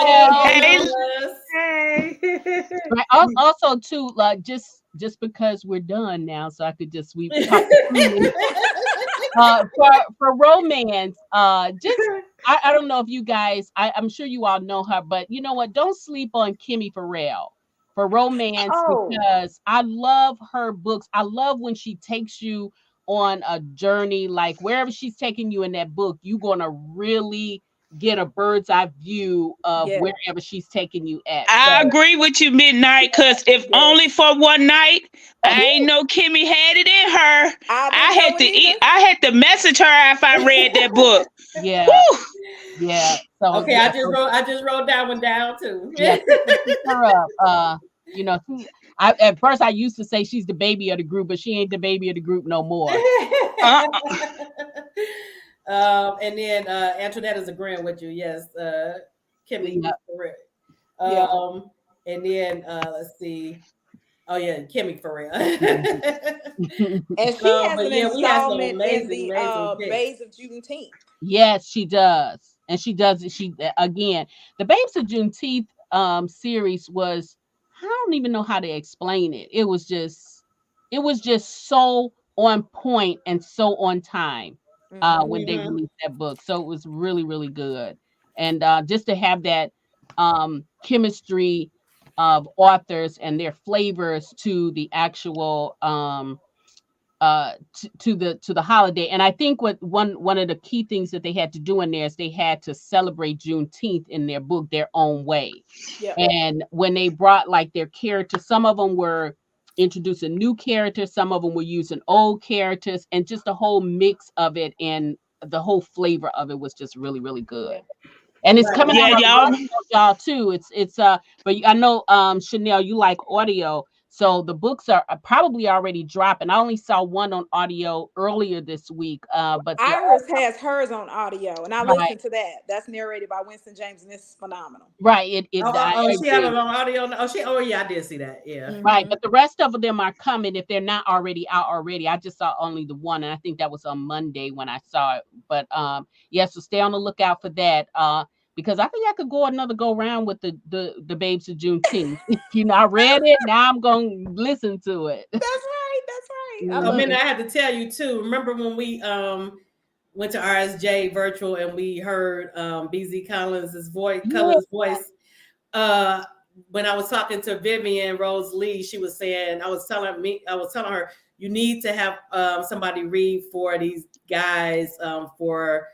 L, Hey, Right. Also, too, like just because we're done now, so I could just we talk freely. For romance, just I don't know if you guys, I'm sure you all know her, but you know what? Don't sleep on Kimmy Farrell for romance Oh. because I love her books. I love when she takes you on a journey, like wherever she's taking you in that book, you're gonna really get a bird's eye view of Yes. wherever she's taking you at. I So agree with you, Midnight, because if only for one night, I ain't know Kimmy had it in her. I I didn't know had it to either. I had to message her if I read that book. yeah, Whew. yeah. So Okay, yeah, I just wrote that one down too. yeah, pick her up. You know, at first I used to say she's the baby of the group, but she ain't the baby of the group no more. Uh, And then Antoinette is agreeing with you. Yes, Kimmy Yeah. is correct. Yeah. And then let's see. Oh yeah, Kimmy for real. And she has But an yeah, we had some installment in amazing, the amazing picks. Bays of Juneteenth. Yes, she does, and she does it. She again, the Babes of Juneteenth series was, I don't even know how to explain it. It was just so on point and so on time when they Mhm. released that book. So it was really really good, and just to have that chemistry of authors and their flavors to the actual to the holiday. And I think what one of the key things that they had to do in there is they had to celebrate Juneteenth in their book their own way. Yep. And when they brought like their characters, some of them were introducing new characters, some of them were using old characters, and just the whole mix of it and the whole flavor of it was just really really good. And it's Right. coming yeah, out on y'all. audio, y'all too. It's but I know Chanel, you like audio. So the books are probably already dropping. I only saw one on audio earlier this week. But the Iris has hers on audio, and I right, listened to that. That's narrated by Winston James, and it's phenomenal. right, Oh, I she have agree. it on audio. Oh yeah, I did see that. Yeah. Right, Mm-hmm. but the rest of them are coming if they're not already out already. I just saw only the one, and I think that was on Monday when I saw it. But yeah, so stay on the lookout for that. Because I think I could go another go round with the Babes of Juneteenth. You know, I read it. Now I'm gonna listen to it. That's right. That's right. I Oh love man, Mhm. I it. had to tell you too. Remember when we went to RSJ virtual and we heard BZ Collins' voice. Uh, when I was talking to Vivian Rose Lee, she was saying I was telling her you need to have somebody read for these guys for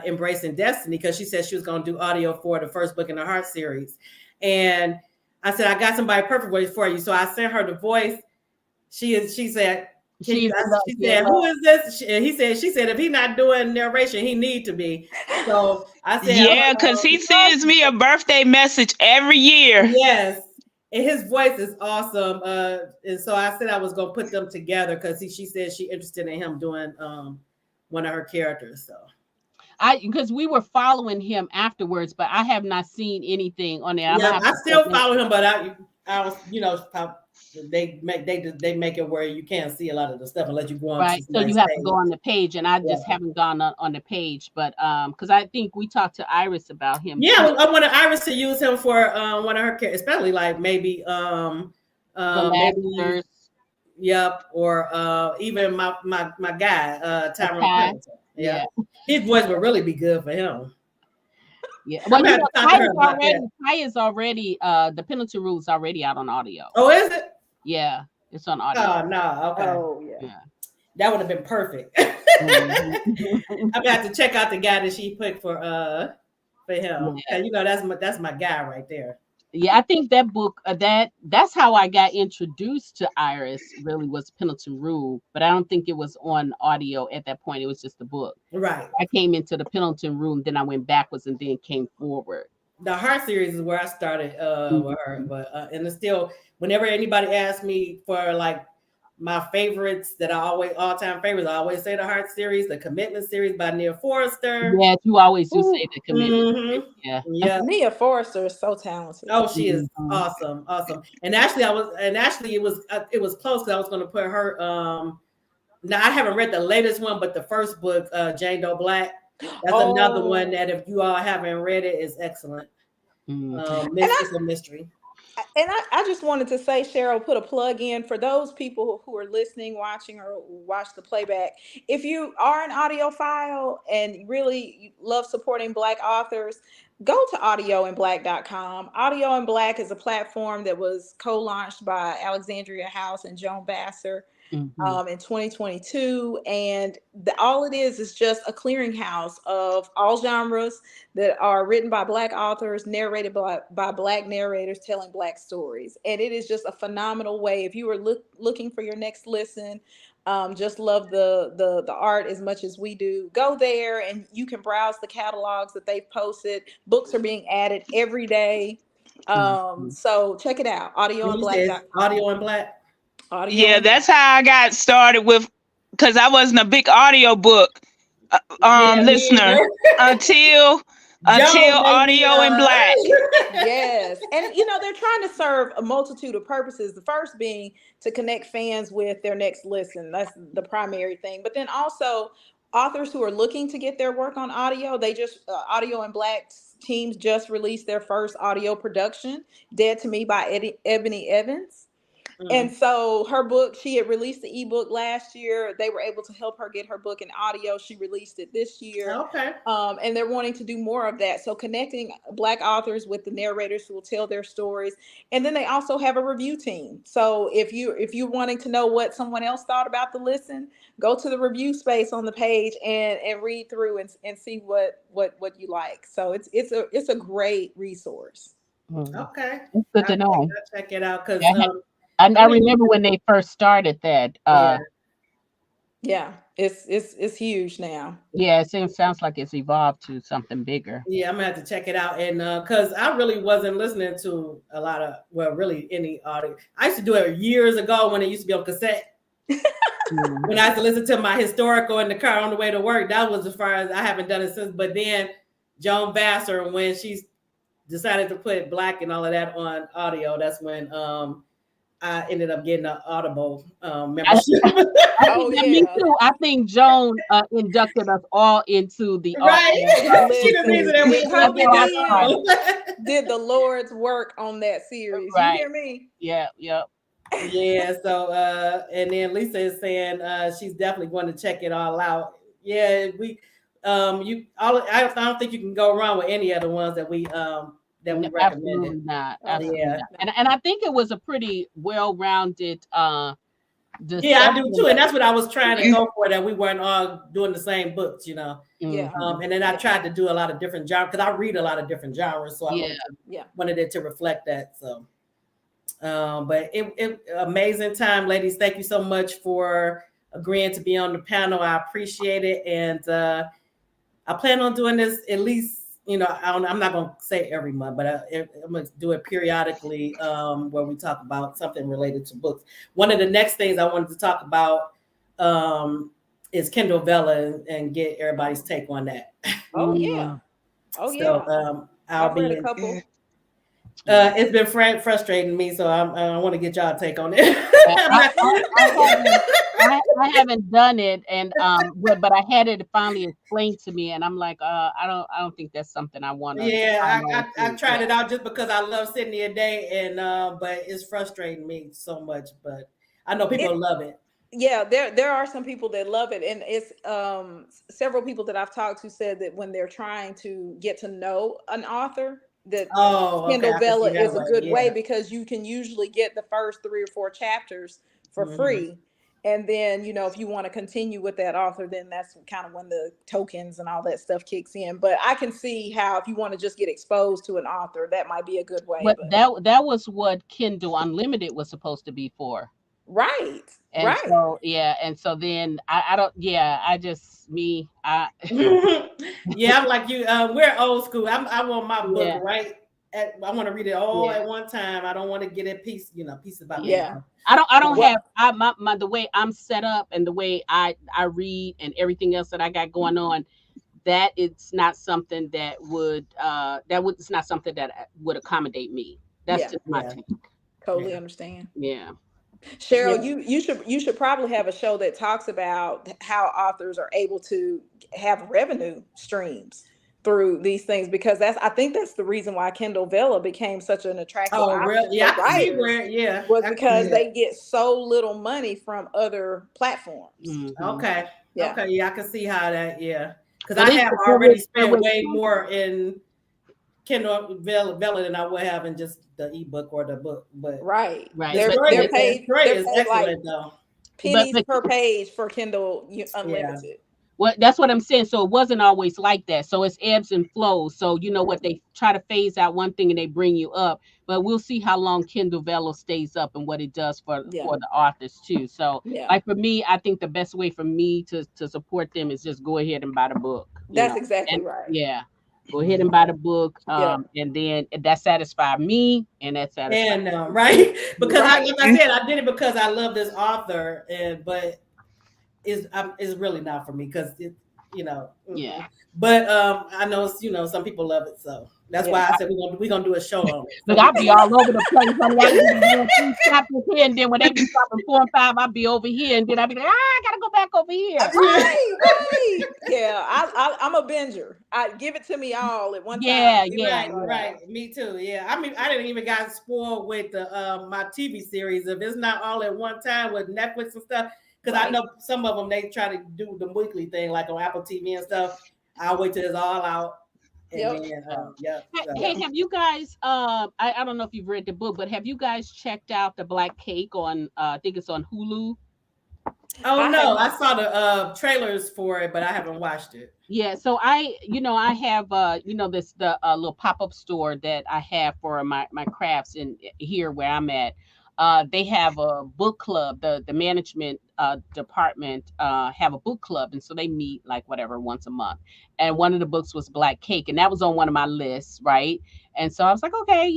Embracing Destiny because she said she was going to do audio for the first book in the Heart series, and I said I got somebody perfect voice for you, so I sent her the voice. She said, "Can you?" She said, "Who is this?" She said, "If he's not doing narration, he need to be." So I said, Yeah, because he sends me a birthday message every year. "Yes." And his voice is awesome. And so I said I was gonna put them together because she said she interested in him doing one of her characters. So Because we were following him afterwards, but I have not seen anything on there. I'm gonna yeah, have I to go still back. follow him, but I was they make it where you can't see a lot of the stuff unless you go on to Right. So you somebody's have to page. go on the page, and I Yeah. just haven't gone on the page. But because I think we talked to Iris about him Yeah, too. I wanted Iris to use him for one of her characters, especially like maybe The maybe Masters. yep, or even my guy, Tyrone Okay. Pendleton. Yeah. Yeah. His voice would really be good for him. Yeah. I'm Well, gonna you have know, to talk to her about that. Ty is already the penalty rule is already out on audio. Oh, is it? Yeah, it's on audio. Oh no, okay. Oh yeah. Yeah. That would have been perfect. Mhm. I'm gonna have to check out the guy that she picked for him. Yeah. 'Cause, that's my guy right there. Yeah, I think that book that's how I got introduced to Iris really was Pendleton Rule, but I don't think it was on audio at that point. It was just a book. Right. I came into the Pendleton Room, then I went backwards and then came forward. The Heart series is where I started with her, Mhm. but and it's still whenever anybody asks me for like my favorites that I always all time favorites, I always say the Heart series, the Commitment series by Neil Forrester. Yes, you always do say Ooh, the commitment. Yeah. Yeah. Nia Forrester is so talented. Oh, she is Mhm. awesome, awesome. And actually it was close because I was going to put her. Now I haven't read the latest one, but the first book, Jane Doe Black, that's another one Oh, that if you all haven't read it, is excellent. Mhm. and It's a mystery. I just wanted to say, Cheryl, put a plug in for those people who are listening, watching, or watch the playback. If you are an audiophile and really love supporting Black authors, go to audioandblack.com. Audio and Black is a platform that was co-launched by Alexandria House and Joan Vassar Mhm. in 2022. And all it is just a clearinghouse of all genres that are written by Black authors, narrated by Black narrators telling Black stories. And it is just a phenomenal way. If you are looking for your next listen, just love the art as much as we do, go there and you can browse the catalogs that they've posted. Books are being added every day. Mhm. So check it out, And you said audioandblack.com. audio and black. Audio Yeah, and that's Black. how I got started with, because I wasn't a big audiobook Yeah, me listener either. until Joan made me Audio and Black. Yes. And they're trying to serve a multitude of purposes. The first being to connect fans with their next listen. That's the primary thing. But then also authors who are looking to get their work on audio, they just Audio and Black teams just released their first audio production, Dead to Me by Ebony Evans. And Mm. so her book, she had released the ebook last year. They were able to help her get her book in audio. She released it this year. Okay. And they're wanting to do more of that. So connecting Black authors with the narrators who will tell their stories. And then they also have a review team. So if you're wanting to know what someone else thought about the listen, go to the review space on the page and read through and see what you like. So it's a great resource. Mhm. Okay. It's good to know. I'll check it out because Yeah, I I mean, remember when they first started that. yeah. Yeah, it's huge now. Yeah, sounds like it's evolved to something bigger. Yeah, I'm gonna have to check it out, and because I really wasn't listening to a lot of, well, really any audio. I used to do it years ago when it used to be on cassette. Mhm. When I used to listen to my historical in the car on the way to work, that was as far as I haven't done it since. But then Joan Vassar, when she decided to put Black and all of that on audio, that's when I ended up getting an Audible I, membership. Oh yeah, me yeah. too. I think Joan inducted us all into the Right? She the Listen, reason that when we That's Kobe get how I that started. D did the Lord's work on that series. You Right. hear me? Yeah. Yep. Yeah, so and then Lisa is saying she's definitely going to check it all out. Yeah, we you all I don't think you can go wrong with any of the ones that we recommended. Absolutely not. Absolutely Yeah. Absolutely not. not. And I think it was a pretty well-rounded Yeah, I do discussion too. And that that's what I was trying to yeah. go for, that we weren't all doing the same books, you know. Yeah. Mhm. And then I Yeah. tried to do a lot of different genres because I read a lot of different genres, so I Yeah. Yeah. wanted it to reflect that. So but it amazing time, ladies. Thank you so much for agreeing to be on the panel. I appreciate it, and I plan on doing this at least. You know, I'm not going to say every month, but I'm going to do it periodically where we talk about something related to books. One of the next things I wanted to talk about is Kindle Vella and get everybody's take on that. Oh yeah. Mm. Oh So yeah. I'll I've read be a in. couple. It's been frustrating me, so I want to get y'all take on it. Yeah, I'm not- I haven't done it, and but I had it finally explained to me, and I'm like, I don't think that's something I want to yeah, sign on I to. tried Yeah. it out just because I love Sydney a day, and but it's frustrating me so much. But I know people It love it. Yeah, there are some people that love it, and it's several people that I've talked to said that when they're trying to get to know an author, that Oh, okay, Kindle I can see Vella that is a way. good way Yeah. because you can usually get the first 3 or 4 chapters for Hmm. free. And then, if you want to continue with that author, then that's kind of when the tokens and all that stuff kicks in. But I can see how if you want to just get exposed to an author, that might be a good way. What But that was what Kindle Unlimited was supposed to be for. right, And right. so yeah, and so then I don't yeah, I just me I Yeah, I'm like you. We're old school. I want my book yeah, right. I want to read it all yeah. at one time. I don't want to get it pieces by Yeah. pieces. Yeah. I don't Well, have my the way I'm set up and the way I read and everything else that I got going on, that it's not something it's not something that would accommodate me. That's yeah, just my Yeah, take. totally yeah, understand. Yeah. Cheryl, yeah. you should probably have a show that talks about how authors are able to have revenue streams through these things, because I think that's the reason why Kindle Vella became such an attractive Oh, real? option Yeah, for I can see writers, where. Yeah, was I can see because that. they get so little money from other platforms. Hmm. Okay, Yeah. okay. Yeah, I can see how that. Yeah, because But I it, have already spent way more in Kindle Vella than I would have in just the ebook or the book. But Right. right, They're Destroy they're is paid Destroy they're is paid like excellent though. pennies but per page for Kindle Yeah. Unlimited. well, that's what I'm saying. So it wasn't always like that. So it's ebbs and flows. So you know what, they try to phase out one thing and they bring you up. But we'll see how long Kindle Velo stays up and what it does Yeah. for the authors too. So Yeah. like for me, I think the best way for me to support them is just go ahead and buy the book. That's exactly And right. yeah, go ahead and Mhm. buy the book. Yep. And then that satisfied me, and that satisfied. And right, because Right. like I said, I did it because I love this author, and but is really not for me because it, you know. Yeah. Mm-mm. But I know some people love it, so that's Yeah. why I said we're gonna do a show on it. So Look, I'll be all over the place. Honey. I be doing 3 chapters here, and then when they be dropping 4 and 5, I'll be over here, and then I'll be like, I gotta go back over here. Right, right. Yeah, I'm a binger. I give it to me all at one time. Yeah, Give it yeah, right, all yeah. right, me too. Yeah, I mean, I didn't even got spoiled with the my TV series. If it's not all at one time with Netflix and stuff, because I right. know some of them they try to do the weekly thing like on Apple TV and stuff. I'll wait till it's all out, and Yep. then Yeah. yeah. So. Hey, Yep. have you guys? I don't know if you've read the book, but have you guys checked out the Black Cake on? I think it's on Hulu. Oh I have no, I not. saw the trailers for it, but I haven't watched it. Yeah, so I have this the little pop-up store that I have for my crafts in here where I'm at. They have a book club. The management department have a book club, and so they meet like whatever once a month. And one of the books was Black Cake, and that was on one of my lists, right? And so I was like, okay,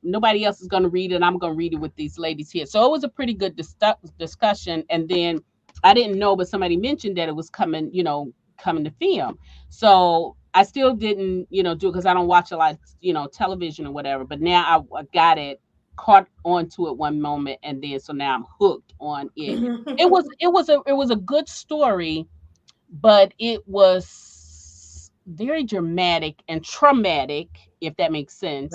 nobody else is going to read it. I'm going to read it with these ladies here. So it was a pretty good discussion. And then I didn't know, but somebody mentioned that it was coming to film. So I still didn't, do it because I don't watch a lot, television or whatever. But now I got it, caught onto it one moment, and then so now I'm hooked on it. It was a good story, but it was very dramatic and traumatic, if that makes sense.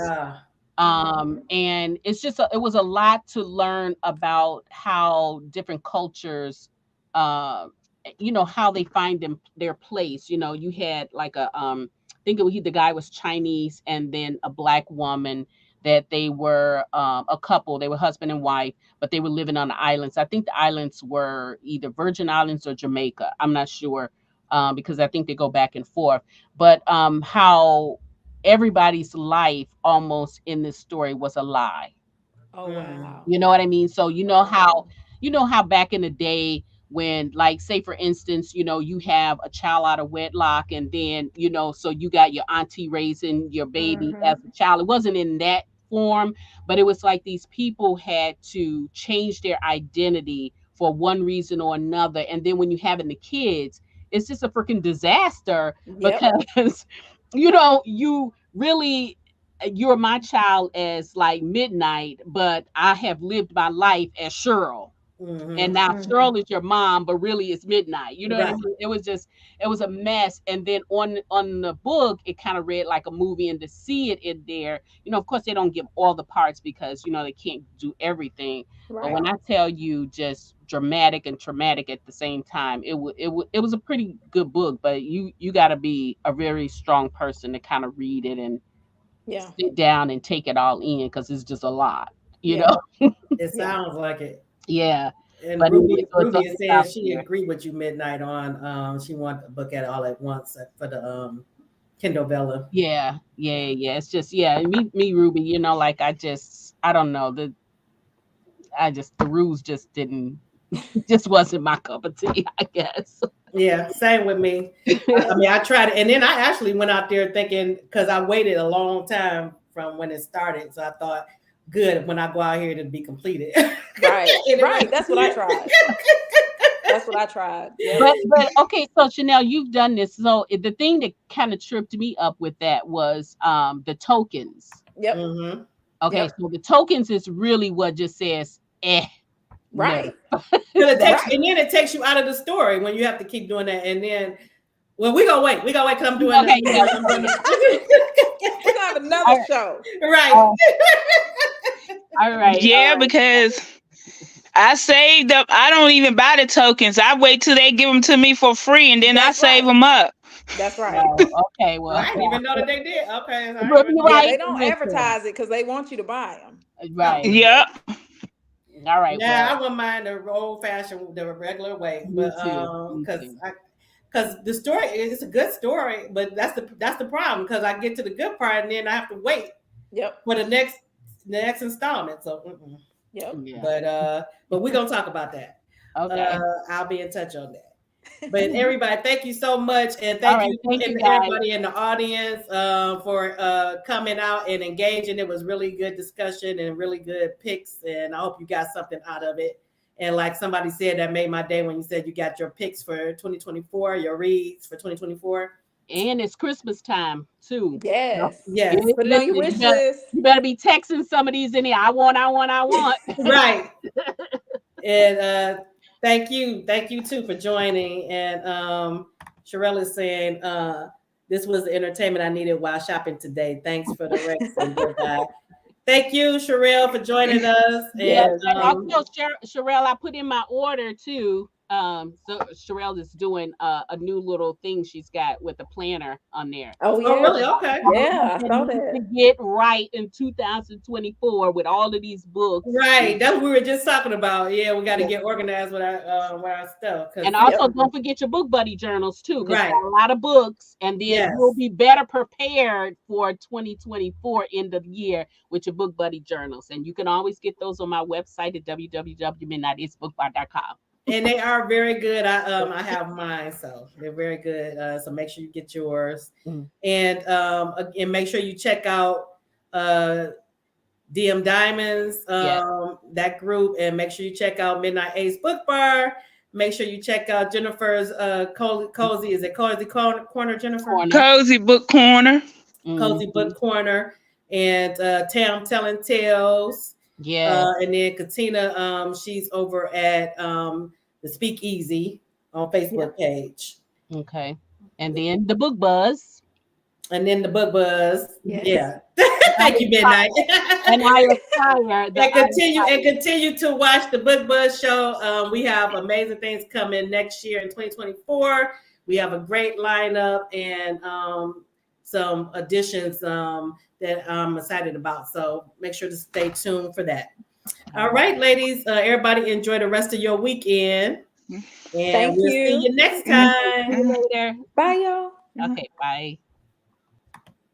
Ah, And it was a lot to learn about how different cultures, uh, how they find their place. You had like I think the guy was Chinese, and then a black woman that they were a couple. They were husband and wife, but they were living on the islands. I think the islands were either Virgin Islands or Jamaica. I'm not sure, because I think they go back and forth. But how everybody's life almost in this story was a lie. Oh mm, wow. You know what I mean? So Wow. you know how back in the day when, like, say for instance, you have a child out of wedlock, and then, so you got your auntie raising your baby as Mm-hmm. a child. It wasn't in that form, but it was like these people had to change their identity for one reason or another. And then when you having the kids, it's just a freaking disaster Yep. because you really, you're my child as like Midnight, but I have lived my life as Cheryl. And mm-hmm. now Mm-hmm. Cheryl is your mom, but really it's Midnight. You know what I Right. mean? It was a mess. And then on the book, it kind of read like a movie, and to see it in there, of course they don't give all the parts because they can't do everything. But Right. when I tell you just dramatic and traumatic at the same time, it was a pretty good book. But you got to be a very strong person to kind of read it and Yeah. sit down and take it all in because it's just a lot. You Yeah. know? It Yeah. sounds like it. Yeah. And But anyway, so Ruby is it's saying out she there. agreed with you, Midnight, on she wanted the book at all at once for the Kindle Vella. Yeah. It's just me, Ruby. Like I don't know the rules just didn't just wasn't my cup of tea, I guess. Yeah, same with me. I mean, I tried it, and then I actually went out there thinking because I waited a long time from when it started, so I thought, good, when I go out here, it'll be completed. Right. Anyway. Right. That's what I tried. That's what I tried. Yep. But okay, so Chanel, you've done this. So the thing that kind of tripped me up with that was the tokens. Yep. Mm-hmm. Okay, Yep. so the tokens is really what just says no. Right. It takes, Right. and then it takes you out of the story when you have to keep doing that, and then, well, we gonna wait because I'm doing Okay, this. yeah. I'm doing this. We're gonna have All another right. show. Right. All right. Yeah, because I saved up. I don't even buy the tokens. I wait till they give them to me for free, and then I That's save right. them up. That's right. Oh, okay, Oh, well, I didn't even know that they did. Okay, I but didn't you're know. Yeah, right. they don't Listen, advertise it because they want you to buy them. Oh, right. Yep. All right. yeah, Well, I wouldn't mind the old fashioned, the regular way, me but too. Me too. because the story is a good story, but that's the problem because I get to the good part and then I have to wait Yep. for the next installment. So, Yep. Yeah. but we're gonna talk about that. Okay. I'll be in touch on that. But everybody, thank you so much, and All thank right. you Thank you, and guys. everybody in the audience for coming out and engaging. It was really good discussion and really good picks, and I hope you got something out of it. And like somebody said, that made my day when you said you got your picks for 2024, your reads for 2024. And it's Christmas time too. So Yes. Yes, Put it on your listen, wish list. you better be texting some of these in here. I want. right. And thank you too for joining. And Sherelle is saying this was the entertainment I needed while shopping today. Thanks for the Rex and goodbye. Thank you, Sherelle, for joining us. Yeah, And and also Sherelle, I put in my order too. So Sherelle is doing a new little thing she's got with a planner on there. Oh oh, yeah. really? Okay. Yeah, I saw To that. get right in 2024 with all of these books. Right. That's what we were just talking about. Yeah, we got to get organized with our stuff. And also don't forget your book buddy journals too, because Right. got a lot of books, and then Yes. you'll be better prepared for 2024 end of the year with your book buddy journals. And you can always get those on my website at www.midnightbookbar.com. And they are very good. I have mine, so they're very good. So make sure you get yours, and make sure you check out DM Diamonds, that group, and make sure you check out Midnight Ace Book Bar. Make sure you check out Jennifer's cozy. Is it Cozy Corner, Jennifer? Cozy Book Corner. Cozy Book Corner, and Tam Telling Tales. Yeah. And then Katina, she's over at the Speakeasy on Facebook page. Okay. And then the Book Buzz. And then the Book Buzz. Yes. Yeah. Thank you, Midnight. And I aspire. And continue to watch the Book Buzz show. We have amazing things coming next year in 2024. We have a great lineup and some additions that I'm excited about. So make sure to stay tuned for that. All right, ladies. Everybody enjoy the rest of your weekend. And Thank we'll you. see you next time. See you later. Bye, y'all. Okay, bye.